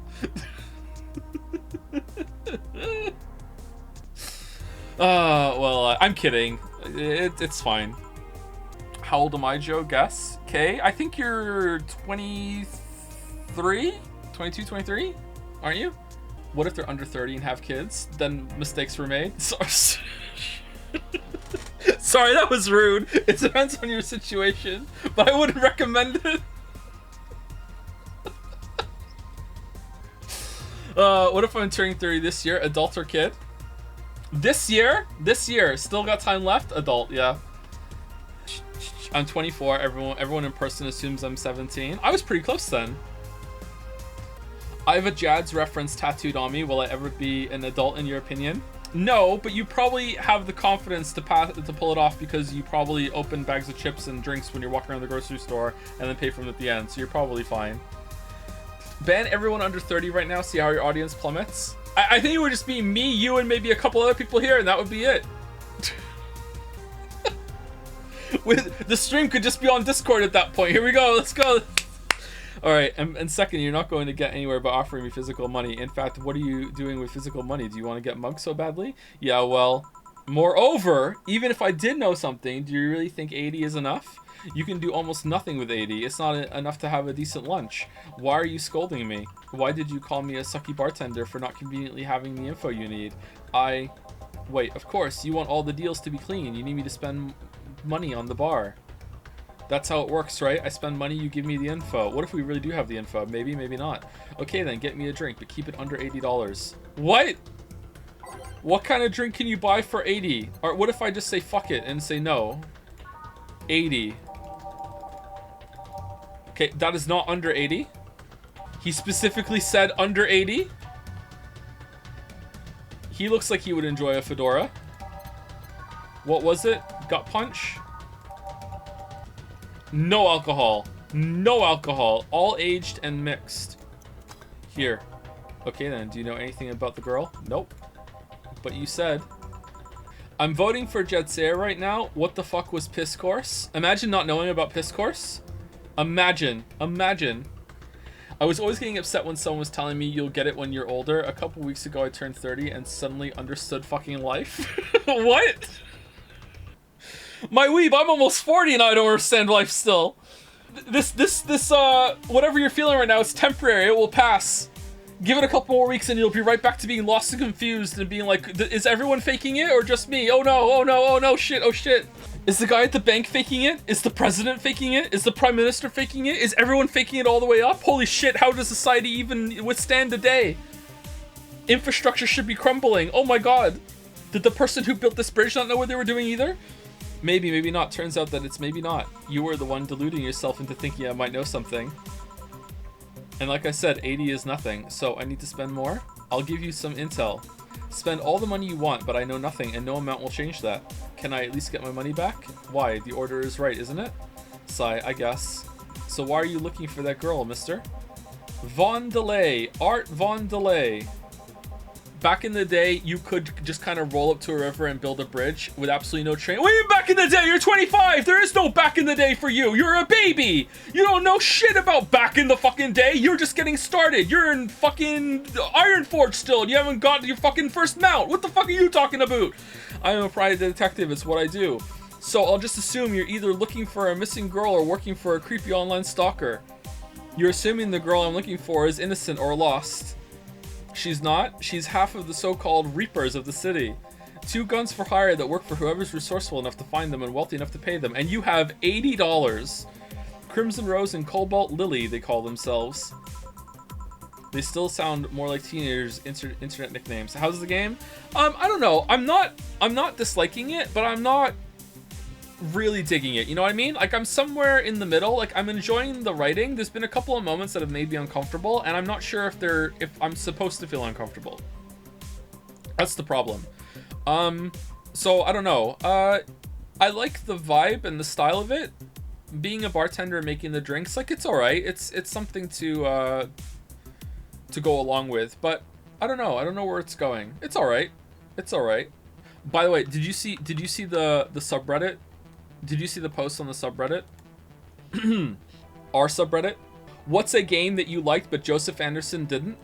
Well, I'm kidding. It's fine. How old am I, Joe? Guess. Okay, I think you're 23? 22, 23? Aren't you? What if they're under 30 and have kids? Then mistakes were made. Sorry, that was rude. It depends on your situation, but I wouldn't recommend it. What if I'm turning 30 this year? Adult or kid? This year? This year. Still got time left? Adult, yeah. I'm 24. Everyone in person assumes I'm 17. I was pretty close then. I have a Jad's reference tattooed on me. Will I ever be an adult in your opinion? No, but you probably have the confidence to pull it off because you probably open bags of chips and drinks when you're walking around the grocery store and then pay for them at the end, so you're probably fine. Ban everyone under 30 right now, see how your audience plummets. I think it would just be me, you, and maybe a couple other people here, and that would be it. The stream could just be on Discord at that point. Here we go, let's go. Alright, and second, you're not going to get anywhere by offering me physical money. In fact, what are you doing with physical money? Do you want to get mugged so badly? Yeah, well, moreover, even if I did know something, do you really think 80 is enough? You can do almost nothing with 80. It's not enough to have a decent lunch. Why are you scolding me? Why did you call me a sucky bartender for not conveniently having the info you need? Wait, of course, you want all the deals to be clean. You need me to spend money on the bar. That's how it works, right? I spend money, you give me the info. What if we really do have the info? Maybe, maybe not. Okay then, get me a drink, but keep it under $80. What? What kind of drink can you buy for 80? Or what if I just say fuck it and say no? 80. Okay, that is not under 80. He specifically said under 80. He looks like he would enjoy a fedora. What was it? Gut punch? No alcohol. No alcohol. All aged and mixed. Here. Okay then, do you know anything about the girl? Nope. But you said. I'm voting for Jetsea right now. What the fuck was Piss Course? Imagine not knowing about Piss Course. Imagine. Imagine. I was always getting upset when someone was telling me you'll get it when you're older. A couple weeks ago I turned 30 and suddenly understood fucking life. What? My weeb, I'm almost 40 and I don't understand life still. This whatever you're feeling right now, it's temporary. It will pass. Give it a couple more weeks and you'll be right back to being lost and confused and being like, is everyone faking it or just me? Oh no, oh no, oh no, shit, oh shit. Is the guy at the bank faking it? Is the president faking it? Is the prime minister faking it? Is everyone faking it all the way up? Holy shit, how does society even withstand a day? Infrastructure should be crumbling. Oh my god. Did the person who built this bridge not know what they were doing either? Maybe, maybe not. Turns out that it's maybe not. You were the one deluding yourself into thinking I might know something. And like I said, 80 is nothing, so I need to spend more? I'll give you some intel. Spend all the money you want, but I know nothing, and no amount will change that. Can I at least get my money back? Why? The order is right, isn't it? Sigh, I guess. So why are you looking for that girl, mister? Von Delay. Art Von Delay. Back in the day, you could just kind of roll up to a river and build a bridge with absolutely no train. What do you mean back in the day? You're 25! There is no back in the day for you! You're a baby! You don't know shit about back in the fucking day! You're just getting started! You're in fucking Ironforge still, and you haven't got your fucking first mount! What the fuck are you talking about? I am a private detective, it's what I do. So I'll just assume you're either looking for a missing girl or working for a creepy online stalker. You're assuming the girl I'm looking for is innocent or lost. She's not. She's half of the so-called reapers of the city. 2 guns for hire that work for whoever's resourceful enough to find them and wealthy enough to pay them. And you have $80. Crimson Rose and Cobalt Lily, they call themselves. They still sound more like teenagers' internet nicknames. How's the game? I don't know. I'm not disliking it, but I'm not really digging it. You know what I mean? Like, I'm somewhere in the middle. Like, I'm enjoying the writing. There's been a couple of moments that have made me uncomfortable, and I'm not sure if I'm supposed to feel uncomfortable. That's the problem. So I don't know. I like the vibe and the style of it. Being a bartender and making the drinks, like, it's alright. It's something to go along with, but I don't know. I don't know where it's going. It's alright. It's alright. By the way, did you see the subreddit? Did you see the post on the subreddit? Our subreddit? What's a game that you liked but Joseph Anderson didn't?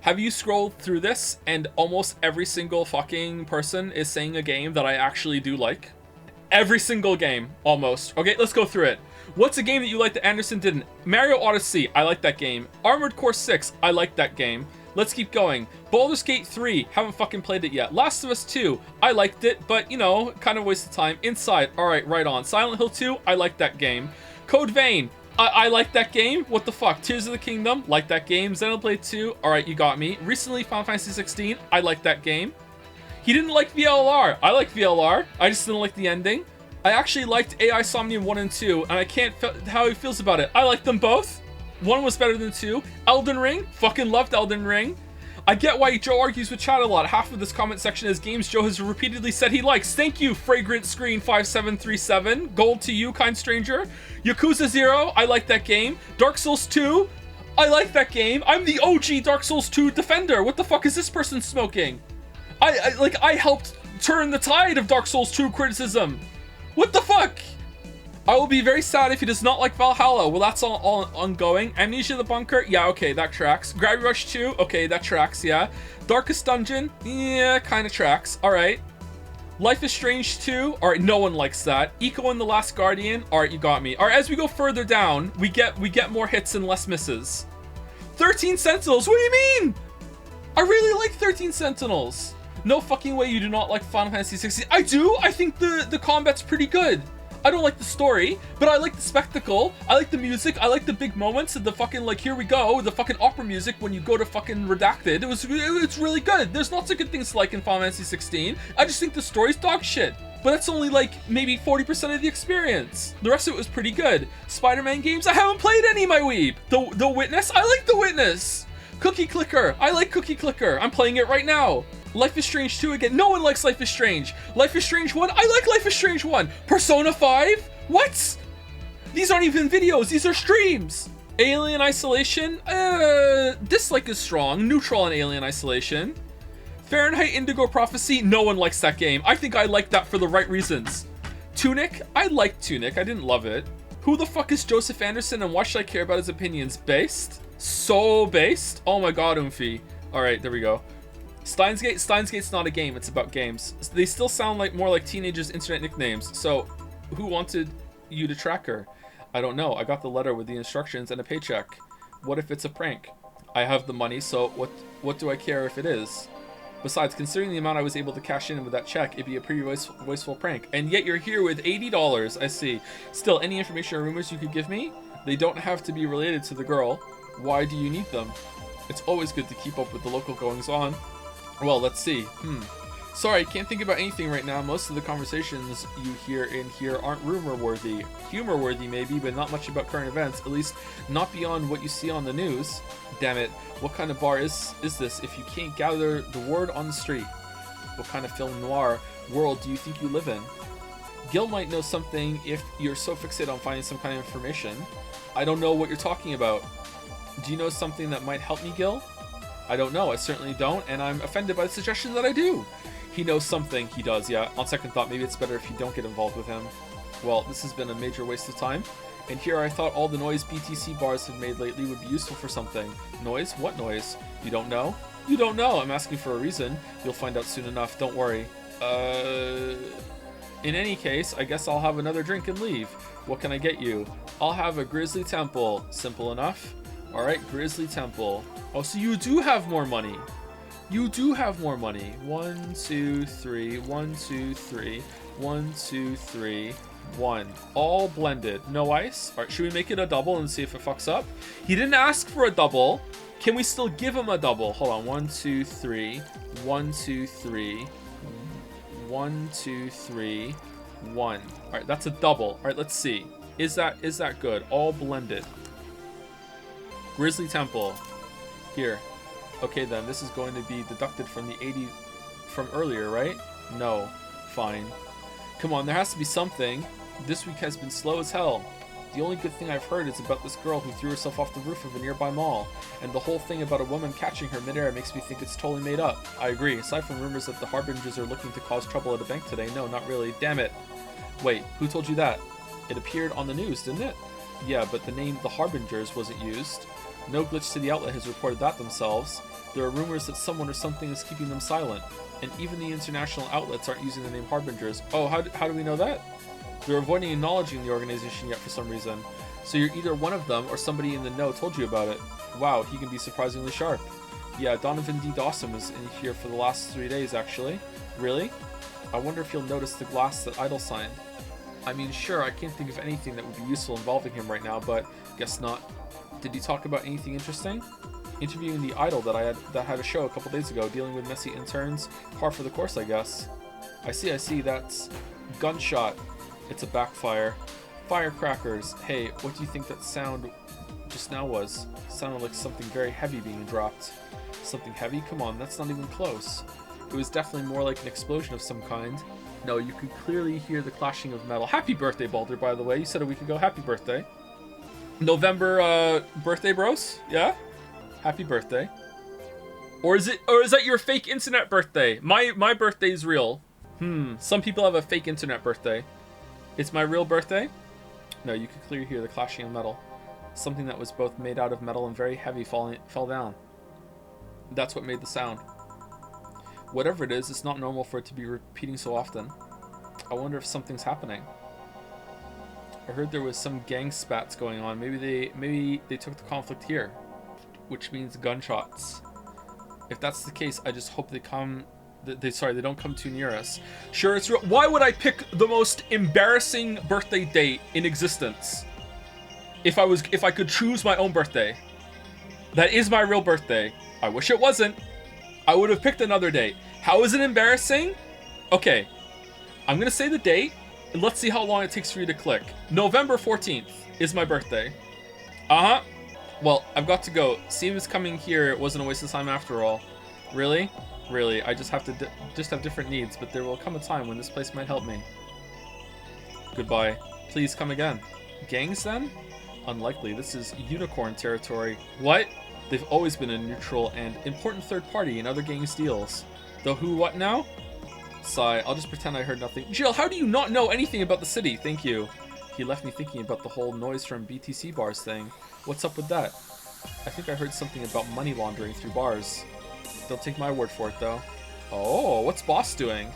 Have you scrolled through this and almost every single fucking person is saying a game that I actually do like? Every single game, almost. Okay, let's go through it. What's a game that you liked that Anderson didn't? Mario Odyssey, I like that game. Armored Core 6, I like that game. Let's keep going. Baldur's Gate 3, haven't fucking played it yet. Last of Us 2, I liked it, but, you know, kind of waste of time. Inside, alright, right on. Silent Hill 2, I like that game. Code Vein, I like that game. What the fuck? Tears of the Kingdom, like that game. Xenoblade 2, alright, you got me. Recently, Final Fantasy 16, I like that game. He didn't like VLR. I like VLR. I just didn't like the ending. I actually liked AI Somnium 1 and 2, and I can't how he feels about it. I like them both. 1 was better than 2. Elden Ring, fucking loved Elden Ring. I get why Joe argues with chat a lot. Half of this comment section is games Joe has repeatedly said he likes. Thank you, Fragrant Screen 5737. Gold to you, kind stranger. Yakuza 0, I like that game. Dark Souls 2, I like that game. I'm the OG Dark Souls 2 defender. What the fuck is this person smoking? I helped turn the tide of Dark Souls 2 criticism. What the fuck? I will be very sad if he does not like Valhalla. Well, that's all ongoing. Amnesia the Bunker? Yeah, okay, that tracks. Gravity Rush 2? Okay, that tracks, yeah. Darkest Dungeon? Yeah, kind of tracks. Alright. Life is Strange 2? Alright, no one likes that. Eco and the Last Guardian? Alright, you got me. Alright, as we go further down, we get more hits and less misses. 13 Sentinels? What do you mean? I really like 13 Sentinels. No fucking way you do not like Final Fantasy 16. I do! I think the combat's pretty good. I don't like the story, but I like the spectacle. I like the music. I like the big moments and the fucking, like, here we go, the fucking opera music when you go to fucking Redacted. It's really good. There's lots of good things to like in Final Fantasy 16. I just think the story's dog shit. But that's only like maybe 40% of the experience. The rest of it was pretty good. Spider-Man games, I haven't played any, my weeb. The Witness, I like The Witness. Cookie Clicker, I like Cookie Clicker. I'm playing it right now. Life is Strange 2 again. No one likes Life is Strange. Life is Strange 1, I like Life is Strange 1. Persona 5, what? These aren't even videos, these are streams. Alien Isolation, dislike is strong. Neutral on Alien Isolation. Fahrenheit Indigo Prophecy, no one likes that game. I think I like that for the right reasons. Tunic, I liked Tunic, I didn't love it. Who the fuck is Joseph Anderson and why should I care about his opinions? Based? So based? Oh my god, Oomphy. Alright, there we go. Steins Gate? Steins Gate's not a game, it's about games. They still sound like more like teenagers' internet nicknames. So, who wanted you to track her? I don't know, I got the letter with the instructions and a paycheck. What if it's a prank? I have the money, so what do I care if it is? Besides, considering the amount I was able to cash in with that check, it'd be a pretty wasteful prank. And yet you're here with $80, I see. Still, any information or rumors you could give me? They don't have to be related to the girl. Why do you need them? It's always good to keep up with the local goings-on. Well, let's see. Sorry, can't think about anything right now. Most of the conversations you hear in here aren't rumor-worthy. Humor-worthy maybe, but not much about current events, at least not beyond what you see on the news. Damn it, what kind of bar is this if you can't gather the word on the street? What kind of film noir world do you think you live in? Gil might know something if you're so fixated on finding some kind of information. I don't know what you're talking about. Do you know something that might help me, Gil? I don't know, I certainly don't, and I'm offended by the suggestion that I do. He knows something, he does, yeah. On second thought, maybe it's better if you don't get involved with him. Well, this has been a major waste of time. And here I thought all the noise BTC bars have made lately would be useful for something. Noise? What noise? You don't know? You don't know, I'm asking for a reason. You'll find out soon enough, don't worry. In any case, I guess I'll have another drink and leave. What can I get you? I'll have a Grizzly Temple. Simple enough. Alright, Grizzly Temple. Oh, so you do have more money. You do have more money. 1, 2, 3, 1, 2, 3, 1, 2, 3, 1. All blended. No ice? Alright, should we make it a double and see if it fucks up? He didn't ask for a double. Can we still give him a double? Hold on. 1, 2, 3, 1, 2, 3, 1, 2, 3, 1. Alright, that's a double. Alright, let's see. Is that good? All blended. Grizzly Temple. Here. Okay then, this is going to be deducted from the 80 from earlier, right? No. Fine. Come on, there has to be something. This week has been slow as hell. The only good thing I've heard is about this girl who threw herself off the roof of a nearby mall. And the whole thing about a woman catching her midair makes me think it's totally made up. I agree. Aside from rumors that the Harbingers are looking to cause trouble at a bank today, no, not really. Damn it. Wait, who told you that? It appeared on the news, didn't it? Yeah, but the name The Harbingers wasn't used. No Glitch City Outlet has reported that themselves. There are rumors that someone or something is keeping them silent. And even the international outlets aren't using the name Harbingers. Oh, how do we know that? They're avoiding acknowledging the organization yet for some reason. So you're either one of them or somebody in the know told you about it. Wow, he can be surprisingly sharp. Yeah, Donovan D. Dawson was in here for the last 3 days, actually. Really? I wonder if you'll notice the glass that Idol signed. I mean, sure, I can't think of anything that would be useful involving him right now, but guess not. Did he talk about anything interesting? Interviewing the Idol that had a show a couple days ago, dealing with messy interns. Par for the course, I guess. I see, that's gunshot. It's a backfire. Firecrackers. Hey, what do you think that sound just now was? Sounded like something very heavy being dropped. Something heavy? Come on, that's not even close. It was definitely more like an explosion of some kind. No, you could clearly hear the clashing of metal. Happy birthday, Baldur, by the way. You said a week ago, happy birthday. November, birthday bros? Yeah? Happy birthday. Or is that your fake internet birthday? My birthday is real. Some people have a fake internet birthday. It's my real birthday? No, you could clearly hear the clashing of metal. Something that was both made out of metal and very heavy fell down. That's what made the sound. Whatever it is, it's not normal for it to be repeating so often. I wonder if something's happening. I heard there was some gang spats going on. Maybe they took the conflict here, which means gunshots. If that's the case, I just hope they come They don't come too near us. Sure, it's real. Why would I pick the most embarrassing birthday date in existence? If I could choose my own birthday. That is my real birthday. I wish it wasn't. I would have picked another date. How is it embarrassing? Okay. I'm gonna say the date, and let's see how long it takes for you to click. November 14th is my birthday. Uh-huh. Well, I've got to go. Seems coming here, it wasn't a waste of time after all. Really? Really, I just have to just have different needs, but there will come a time when this place might help me. Goodbye. Please come again. Gangs then? Unlikely. This is unicorn territory. What? They've always been a neutral and important third party in other gangs' deals. Though who, what now? Sigh, I'll just pretend I heard nothing. Jill, how do you not know anything about the city? Thank you. He left me thinking about the whole noise from BTC bars thing. What's up with that? I think I heard something about money laundering through bars. Don't take my word for it, though. Oh, what's Boss doing?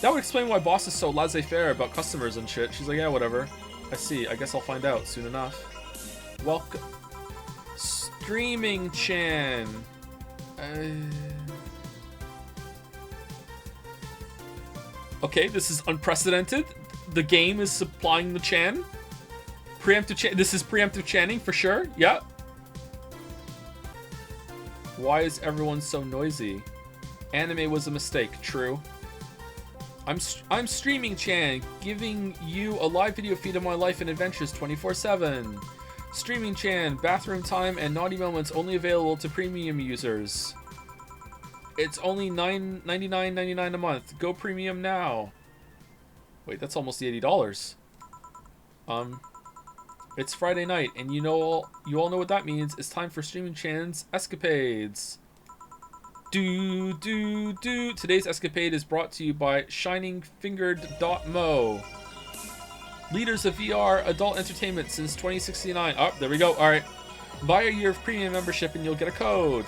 That would explain why Boss is so laissez-faire about customers and shit. She's like, yeah, whatever. I see. I guess I'll find out soon enough. Welcome. Streaming Chan. Okay, this is unprecedented. The game is supplying the Chan. Preemptive This is preemptive channing for sure. Yeah. Why is everyone so noisy? Anime was a mistake. True. I'm streaming Chan, giving you a live video feed of my life and adventures 24/7. Streaming Chan, bathroom time and naughty moments only available to premium users. It's only $99.99 a month. Go premium now. Wait, that's almost the $80. It's Friday night, and you all know what that means. It's time for Streaming Chan's escapades. Today's escapade is brought to you by ShiningFingered.mo. Leaders of VR adult entertainment since 2069. Oh, there we go. All right. Buy a year of premium membership and you'll get a code.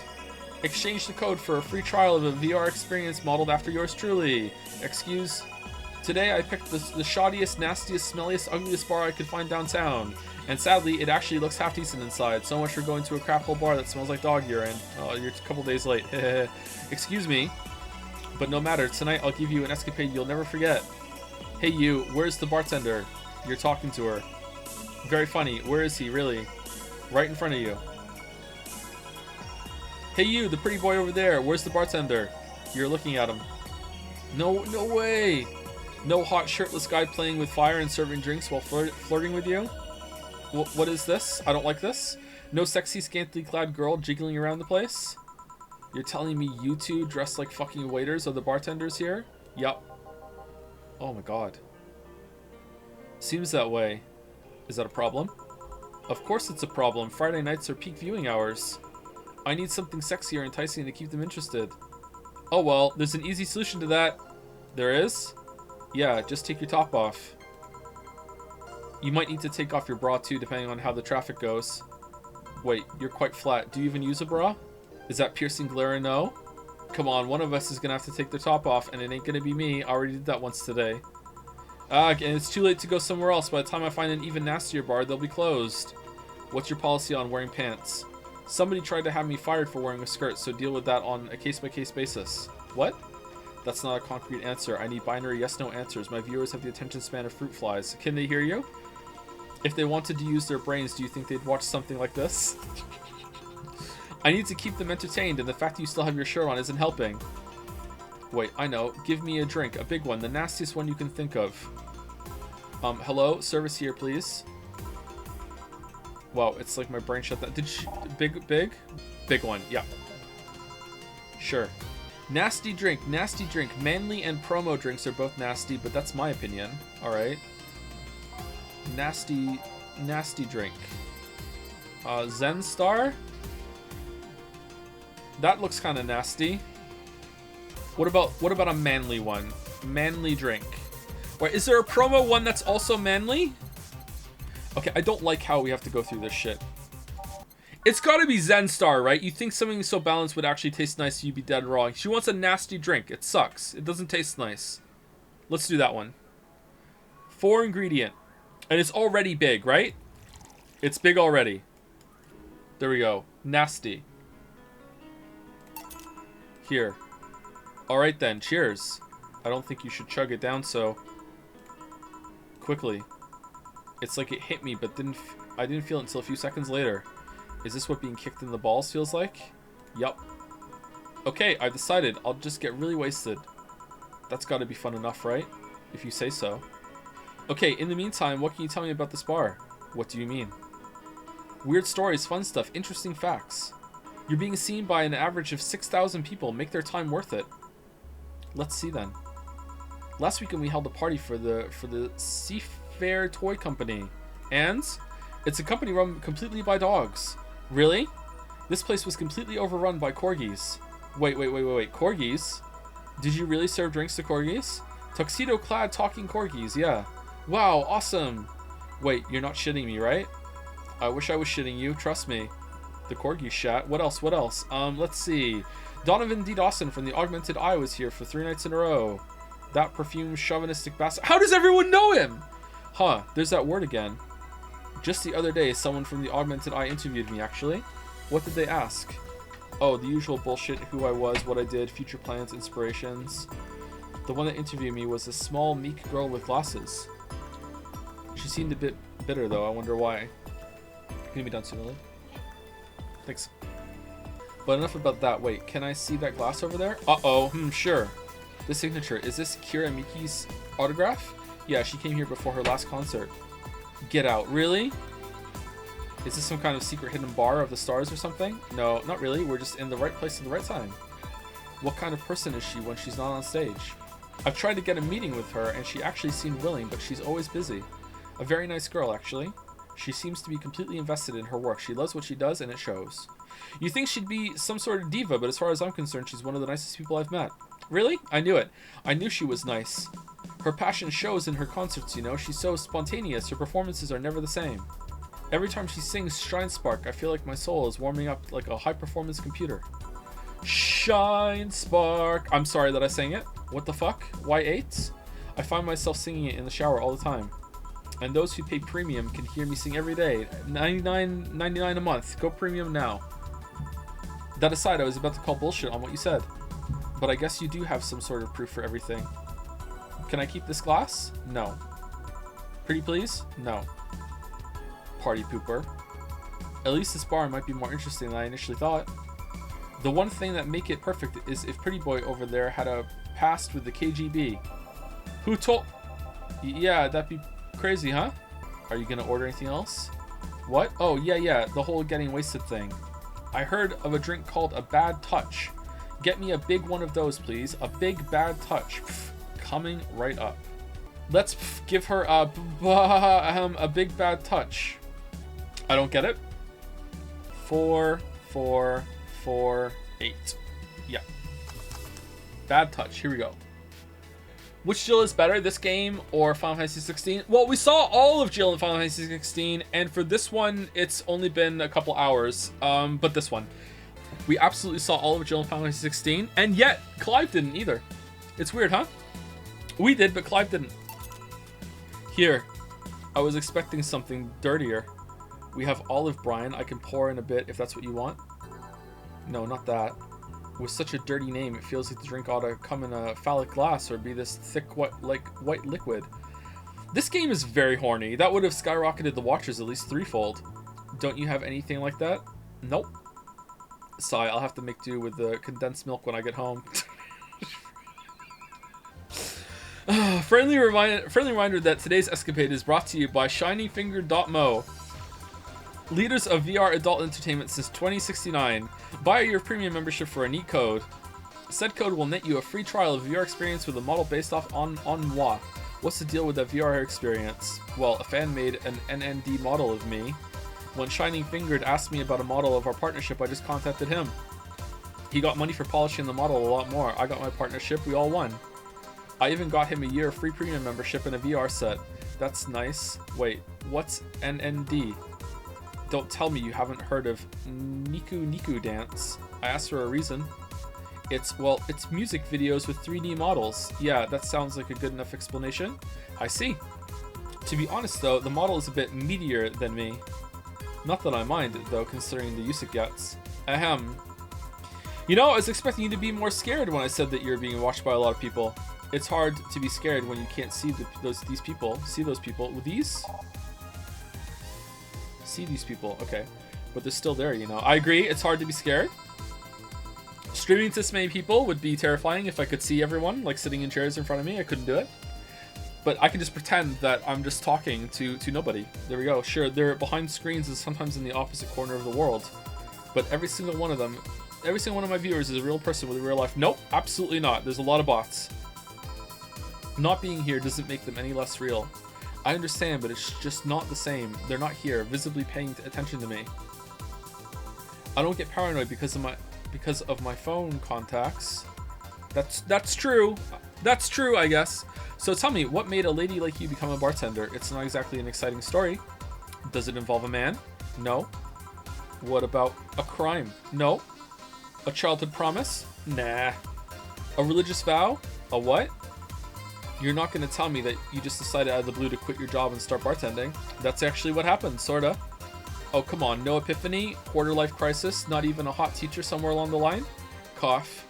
Exchange the code for a free trial of a VR experience modeled after yours truly. Excuse. Today I picked the shoddiest, nastiest, smelliest, ugliest bar I could find downtown. And sadly, it actually looks half decent inside. So much for going to a crap hole bar that smells like dog urine. Oh, you're a couple days late. Excuse me. But no matter, tonight I'll give you an escapade you'll never forget. Hey you, where's the bartender? You're talking to her. Very funny. Where is he, really? Right in front of you. Hey you, the pretty boy over there. Where's the bartender? You're looking at him. No way. No hot shirtless guy playing with fire and serving drinks while flirting with you? What is this? I don't like this. No sexy, scantily clad girl jiggling around the place? You're telling me you two dressed like fucking waiters are the bartenders here? Yup. Oh my god. Seems that way. Is that a problem? Of course it's a problem. Friday nights are peak viewing hours. I need something sexy or enticing to keep them interested. Oh well, there's an easy solution to that. There is? Yeah, just take your top off. You might need to take off your bra too, depending on how the traffic goes. Wait, you're quite flat. Do you even use a bra? Is that piercing glare a no? Come on, one of us is gonna have to take their top off, and it ain't gonna be me. I already did that once today. And it's too late to go somewhere else. By the time I find an even nastier bar, they'll be closed. What's your policy on wearing pants? Somebody tried to have me fired for wearing a skirt, so deal with that on a case-by-case basis. What? That's not a concrete answer. I need binary yes-no answers. My viewers have the attention span of fruit flies. Can they hear you? If they wanted to use their brains, do you think they'd watch something like this? I need to keep them entertained, and the fact that you still have your shirt on isn't helping. Wait, I know. Give me a drink. A big one. The nastiest one you can think of. Hello? Service here, please. Wow, it's like my brain shut down. Did she... Big? Big one, yeah. Sure. Nasty drink. Manly and promo drinks are both nasty, but that's my opinion. Alright. Nasty drink. Zen Star? That looks kind of nasty. What about a manly one? Manly drink. Wait, is there a promo one that's also manly? Okay, I don't like how we have to go through this shit. It's gotta be Zen Star, right? You think something so balanced would actually taste nice, you'd be dead wrong. She wants a nasty drink. It sucks. It doesn't taste nice. Let's do that one. 4 ingredient. And it's already big, right? It's big already. There we go. Nasty. Here. Alright then, cheers. I don't think you should chug it down so quickly. It's like it hit me, but I didn't feel it until a few seconds later. Is this what being kicked in the balls feels like? Yup. Okay, I've decided. I'll just get really wasted. That's gotta be fun enough, right? If you say so. Okay, in the meantime, what can you tell me about this bar? What do you mean? Weird stories, fun stuff, interesting facts. You're being seen by an average of 6,000 people. Make their time worth it. Let's see then. Last weekend we held a party for the Seafair Toy Company. And it's a company run completely by dogs. Really? This place was completely overrun by corgis. Wait. Corgis? Did you really serve drinks to corgis? Tuxedo-clad talking corgis, yeah. Wow, awesome. Wait, you're not shitting me, right? I wish I was shitting you, trust me. The corgi shat. What else? Let's see. Donovan D. Dawson from the Augmented Eye was here for 3 nights in a row. That perfumed chauvinistic bastard. How does everyone know him? Huh, there's that word again. Just the other day, someone from the Augmented Eye interviewed me, actually. What did they ask? Oh, the usual bullshit, who I was, what I did, future plans, inspirations. The one that interviewed me was a small, meek girl with glasses. She seemed a bit bitter, though. I wonder why. Can you be done soon, Lily? Thanks. But enough about that. Wait, can I see that glass over there? Uh-oh. Sure. The signature. Is this Kira Miki's autograph? Yeah, she came here before her last concert. Get out. Really? Is this some kind of secret hidden bar of the stars or something? No, not really. We're just in the right place at the right time. What kind of person is she when she's not on stage? I've tried to get a meeting with her, and she actually seemed willing, but she's always busy. A very nice girl, actually. She seems to be completely invested in her work. She loves what she does, and it shows. You think she'd be some sort of diva, but as far as I'm concerned, she's one of the nicest people I've met. Really? I knew it. I knew she was nice. Her passion shows in her concerts, you know. She's so spontaneous. Her performances are never the same. Every time she sings Shine Spark, I feel like my soul is warming up like a high-performance computer. Shine Spark. I'm sorry that I sang it. What the fuck? Why 8? I find myself singing it in the shower all the time. And those who pay premium can hear me sing every day. $99.99 a month. Go premium now. That aside, I was about to call bullshit on what you said. But I guess you do have some sort of proof for everything. Can I keep this glass? No. Pretty please? No. Party pooper. At least this bar might be more interesting than I initially thought. The one thing that make it perfect is if Pretty Boy over there had a past with the KGB. Who told... Yeah, that'd be crazy, huh? Are you gonna order anything else? What? Oh, yeah, the whole getting wasted thing. I heard of a drink called a Bad Touch. Get me a big one of those, please. A big bad touch. Pff, coming right up. Let's give her a big bad touch. I don't get it. 4, 4, 4, 8. Yeah. Bad touch. Here we go. Which Jill is better, this game or Final Fantasy 16? Well, we saw all of Jill in Final Fantasy 16, and for this one, it's only been a couple hours. But this one, we absolutely saw all of Jill in Final Fantasy 16, and yet Clive didn't either. It's weird, huh? We did, but Clive didn't. Here, I was expecting something dirtier. We have olive brine. I can pour in a bit if that's what you want. No, not that. With such a dirty name, it feels like the drink ought to come in a phallic glass or be this thick, white liquid. This game is very horny. That would have skyrocketed the watchers at least 3-fold. Don't you have anything like that? Nope. Sigh, I'll have to make do with the condensed milk when I get home. Friendly reminder that today's escapade is brought to you by ShinyFinger.mo. Leaders of VR adult entertainment since 2069. Buy your premium membership for a neat code. Said code will net you a free trial of VR experience with a model based off on moi. What's the deal with that VR experience? Well, a fan made an NND model of me. When Shining Fingered asked me about a model of our partnership, I just contacted him. He got money for polishing the model a lot more. I got my partnership, we all won. I even got him a year of free premium membership and a VR set. That's nice. Wait, what's NND? Don't tell me you haven't heard of Niku Niku Dance. I asked for a reason. It's music videos with 3D models. Yeah, that sounds like a good enough explanation. I see. To be honest though, the model is a bit meatier than me. Not that I mind it though, considering the use it gets. Ahem. You know, I was expecting you to be more scared when I said that you're being watched by a lot of people. It's hard to be scared when you can't see these people. See those people. With these? See these people. Okay. But they're still there, you know. I agree. It's hard to be scared. Streaming to this many people would be terrifying if I could see everyone, like sitting in chairs in front of me. I couldn't do it. But I can just pretend that I'm just talking to nobody. There we go. Sure, they're behind screens and sometimes in the opposite corner of the world. But every single one of them, every single one of my viewers is a real person with a real life. Nope, absolutely not. There's a lot of bots. Not being here doesn't make them any less real. I understand, but it's just not the same. They're not here, visibly paying attention to me. I don't get paranoid because of my phone contacts. That's true. That's true, I guess. So tell me, what made a lady like you become a bartender? It's not exactly an exciting story. Does it involve a man? No. What about a crime? No. A childhood promise? Nah. A religious vow? A what? You're not going to tell me that you just decided out of the blue to quit your job and start bartending. That's actually what happened, sorta. Oh, come on. No epiphany? Quarter-life crisis? Not even a hot teacher somewhere along the line? Cough.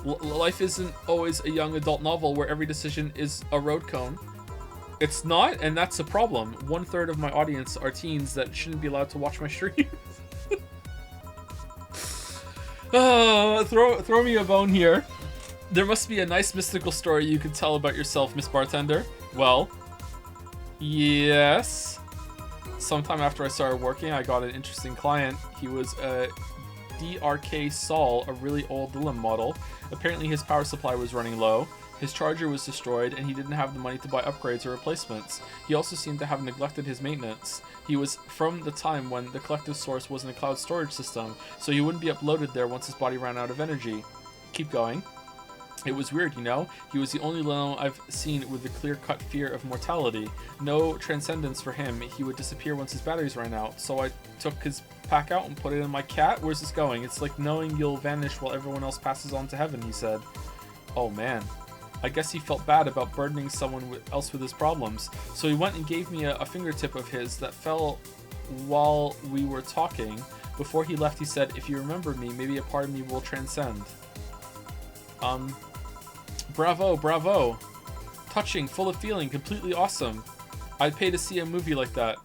Life isn't always a young adult novel where every decision is a road cone. It's not, and that's a problem. 1/3 of my audience are teens that shouldn't be allowed to watch my streams. Throw me a bone here. There must be a nice mystical story you could tell about yourself, Miss Bartender. Well, yes. Sometime after I started working, I got an interesting client. He was a DRK Sol, a really old Dylan model. Apparently his power supply was running low. His charger was destroyed, and he didn't have the money to buy upgrades or replacements. He also seemed to have neglected his maintenance. He was from the time when the collective source wasn't a cloud storage system, so he wouldn't be uploaded there once his body ran out of energy. Keep going. It was weird, you know? He was the only Leno I've seen with a clear-cut fear of mortality. No transcendence for him. He would disappear once his batteries ran out. So I took his pack out and put it in my cat. Where's this going? It's like knowing you'll vanish while everyone else passes on to heaven, he said. Oh man. I guess he felt bad about burdening someone else with his problems. So he went and gave me a fingertip of his that fell while we were talking. Before he left, he said, if you remember me, maybe a part of me will transcend. Bravo, bravo. Touching, full of feeling, completely awesome. I'd pay to see a movie like that.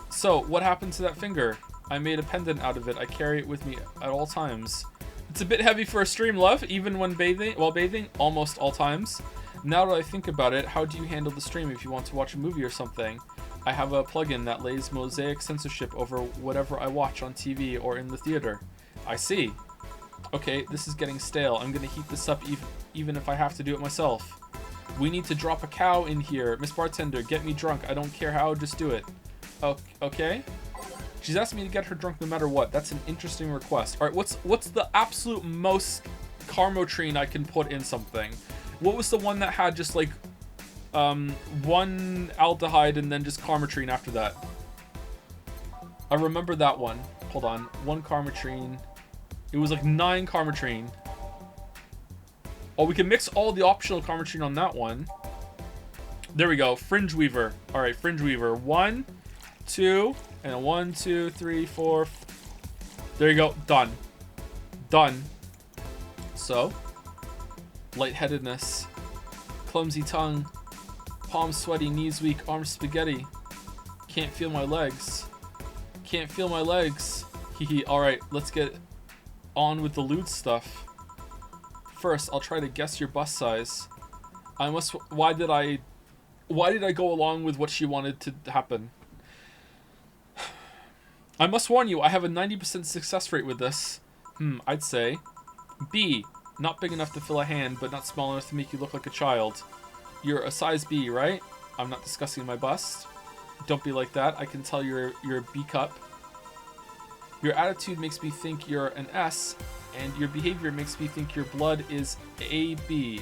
So, what happened to that finger? I made a pendant out of it. I carry it with me at all times. It's a bit heavy for a stream, love, even when while bathing, almost all times. Now that I think about it, how do you handle the stream if you want to watch a movie or something? I have a plugin that lays mosaic censorship over whatever I watch on TV or in the theater. I see. Okay, this is getting stale. I'm gonna heat this up even if I have to do it myself. We need to drop a cow in here. Miss Bartender, get me drunk. I don't care how, just do it. Okay? She's asked me to get her drunk no matter what. That's an interesting request. Alright, what's the absolute most Carmotrine I can put in something? What was the one that had just like one aldehyde and then just Carmotrine after that? I remember that one. Hold on. One Carmotrine. It was like 9 Carmotrine. Oh, we can mix all the optional Carmotrine on that one. There we go. Fringe Weaver. Alright, Fringe Weaver. 1, 2, and 1, 2, 3, 4. There you go. Done. Done. So, lightheadedness, clumsy tongue, palms sweaty, knees weak, arms spaghetti. Can't feel my legs. Can't feel my legs. Hehe. Alright, let's get on with the lewd stuff. First, I'll try to guess your bust size. Why did I go along with what she wanted to happen? I must warn you, I have a 90% success rate with this. I'd say. B. Not big enough to fill a hand, but not small enough to make you look like a child. You're a size B, right? I'm not discussing my bust. Don't be like that. I can tell you're a B cup. Your attitude makes me think you're an S, and your behavior makes me think your blood is AB.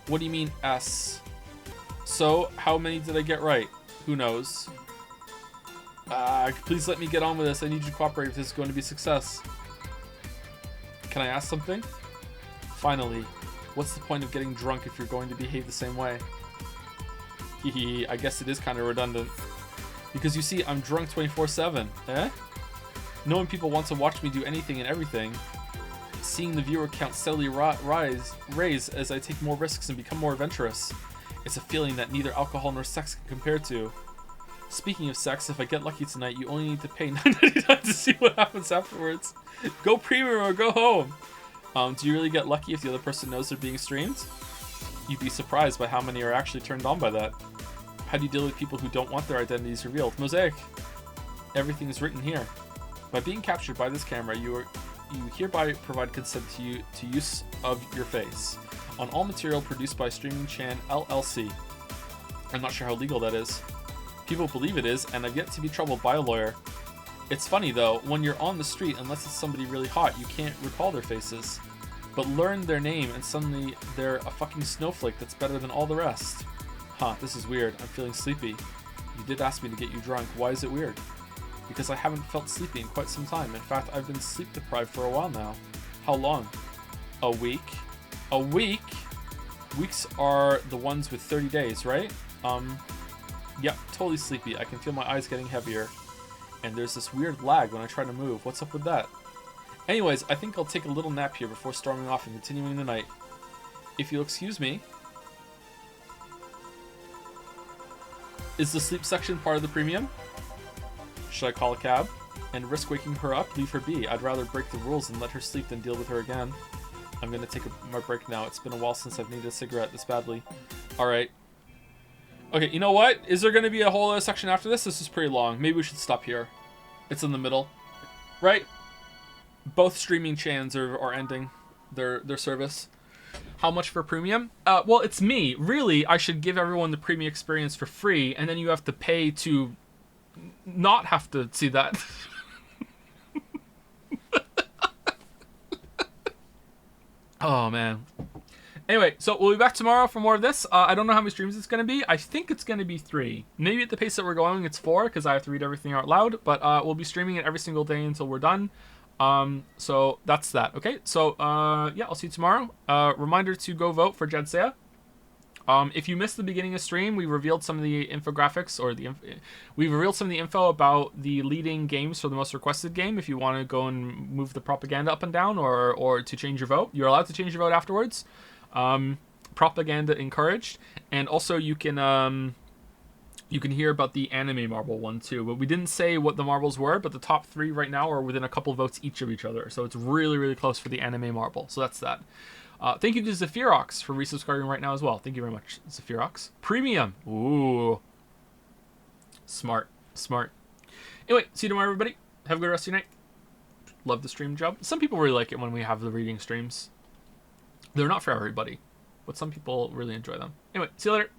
What do you mean S? So, how many did I get right? Who knows? Please let me get on with this. I need you to cooperate if this is going to be a success. Can I ask something? Finally, what's the point of getting drunk if you're going to behave the same way? Hehe, I guess it is kind of redundant. Because you see, I'm drunk 24/7, eh? Knowing people want to watch me do anything and everything. seeing the viewer count steadily raise as I take more risks and become more adventurous. It's a feeling that neither alcohol nor sex can compare to. Speaking of sex, if I get lucky tonight, you only need to pay $9.99 to see what happens afterwards. Go premium or go home. Do you really get lucky if the other person knows they're being streamed? You'd be surprised by how many are actually turned on by that. How do you deal with people who don't want their identities revealed? Mosaic. Everything is written here. By being captured by this camera, you hereby provide consent to use of your face on all material produced by Streaming Chan LLC. I'm not sure how legal that is. People believe it is, and I've yet to be troubled by a lawyer. It's funny though, when you're on the street, unless it's somebody really hot, you can't recall their faces. But learn their name and suddenly they're a fucking snowflake that's better than all the rest. Huh, this is weird. I'm feeling sleepy. You did ask me to get you drunk. Why is it weird? Because I haven't felt sleepy in quite some time. In fact, I've been sleep deprived for a while now. How long? A week? A week? Weeks are the ones with 30 days, right? Yep, totally sleepy. I can feel my eyes getting heavier. And there's this weird lag when I try to move. What's up with that? Anyways, I think I'll take a little nap here before storming off and continuing the night. If you'll excuse me. Is the sleep section part of the premium? Should I call a cab? And risk waking her up? Leave her be. I'd rather break the rules and let her sleep than deal with her again. I'm gonna take my break now. It's been a while since I've needed a cigarette this badly. Alright. Okay, you know what? Is there gonna be a whole other section after this? This is pretty long. Maybe we should stop here. It's in the middle. Right? Both streaming chans are ending their service. How much for premium? Well, it's me. Really, I should give everyone the premium experience for free, and then you have to pay to not have to see that. Oh, man. Anyway, so we'll be back tomorrow for more of this. I don't know how many streams it's going to be. I think it's going to be 3. Maybe at the pace that we're going, it's 4, because I have to read everything out loud. But we'll be streaming it every single day until we're done. So that's that. Okay, so yeah, I'll see you tomorrow. Reminder to go vote for Jedsea. If you missed the beginning of stream, we revealed some of the infographics, or we revealed some of the info about the leading games for the most requested game. If you want to go and move the propaganda up and down, or to change your vote, you're allowed to change your vote afterwards. Propaganda encouraged, and also you can hear about the anime marble one too. But we didn't say what the marbles were, but the top 3 right now are within a couple votes each of each other, so it's really, really close for the anime marble. So that's that. Thank you to Zephyrox for resubscribing right now as well. Thank you very much, Zephyrox. Premium. Ooh. Smart. Anyway, see you tomorrow, everybody. Have a good rest of your night. Love the stream job. Some people really like it when we have the reading streams. They're not for everybody, but some people really enjoy them. Anyway, see you later.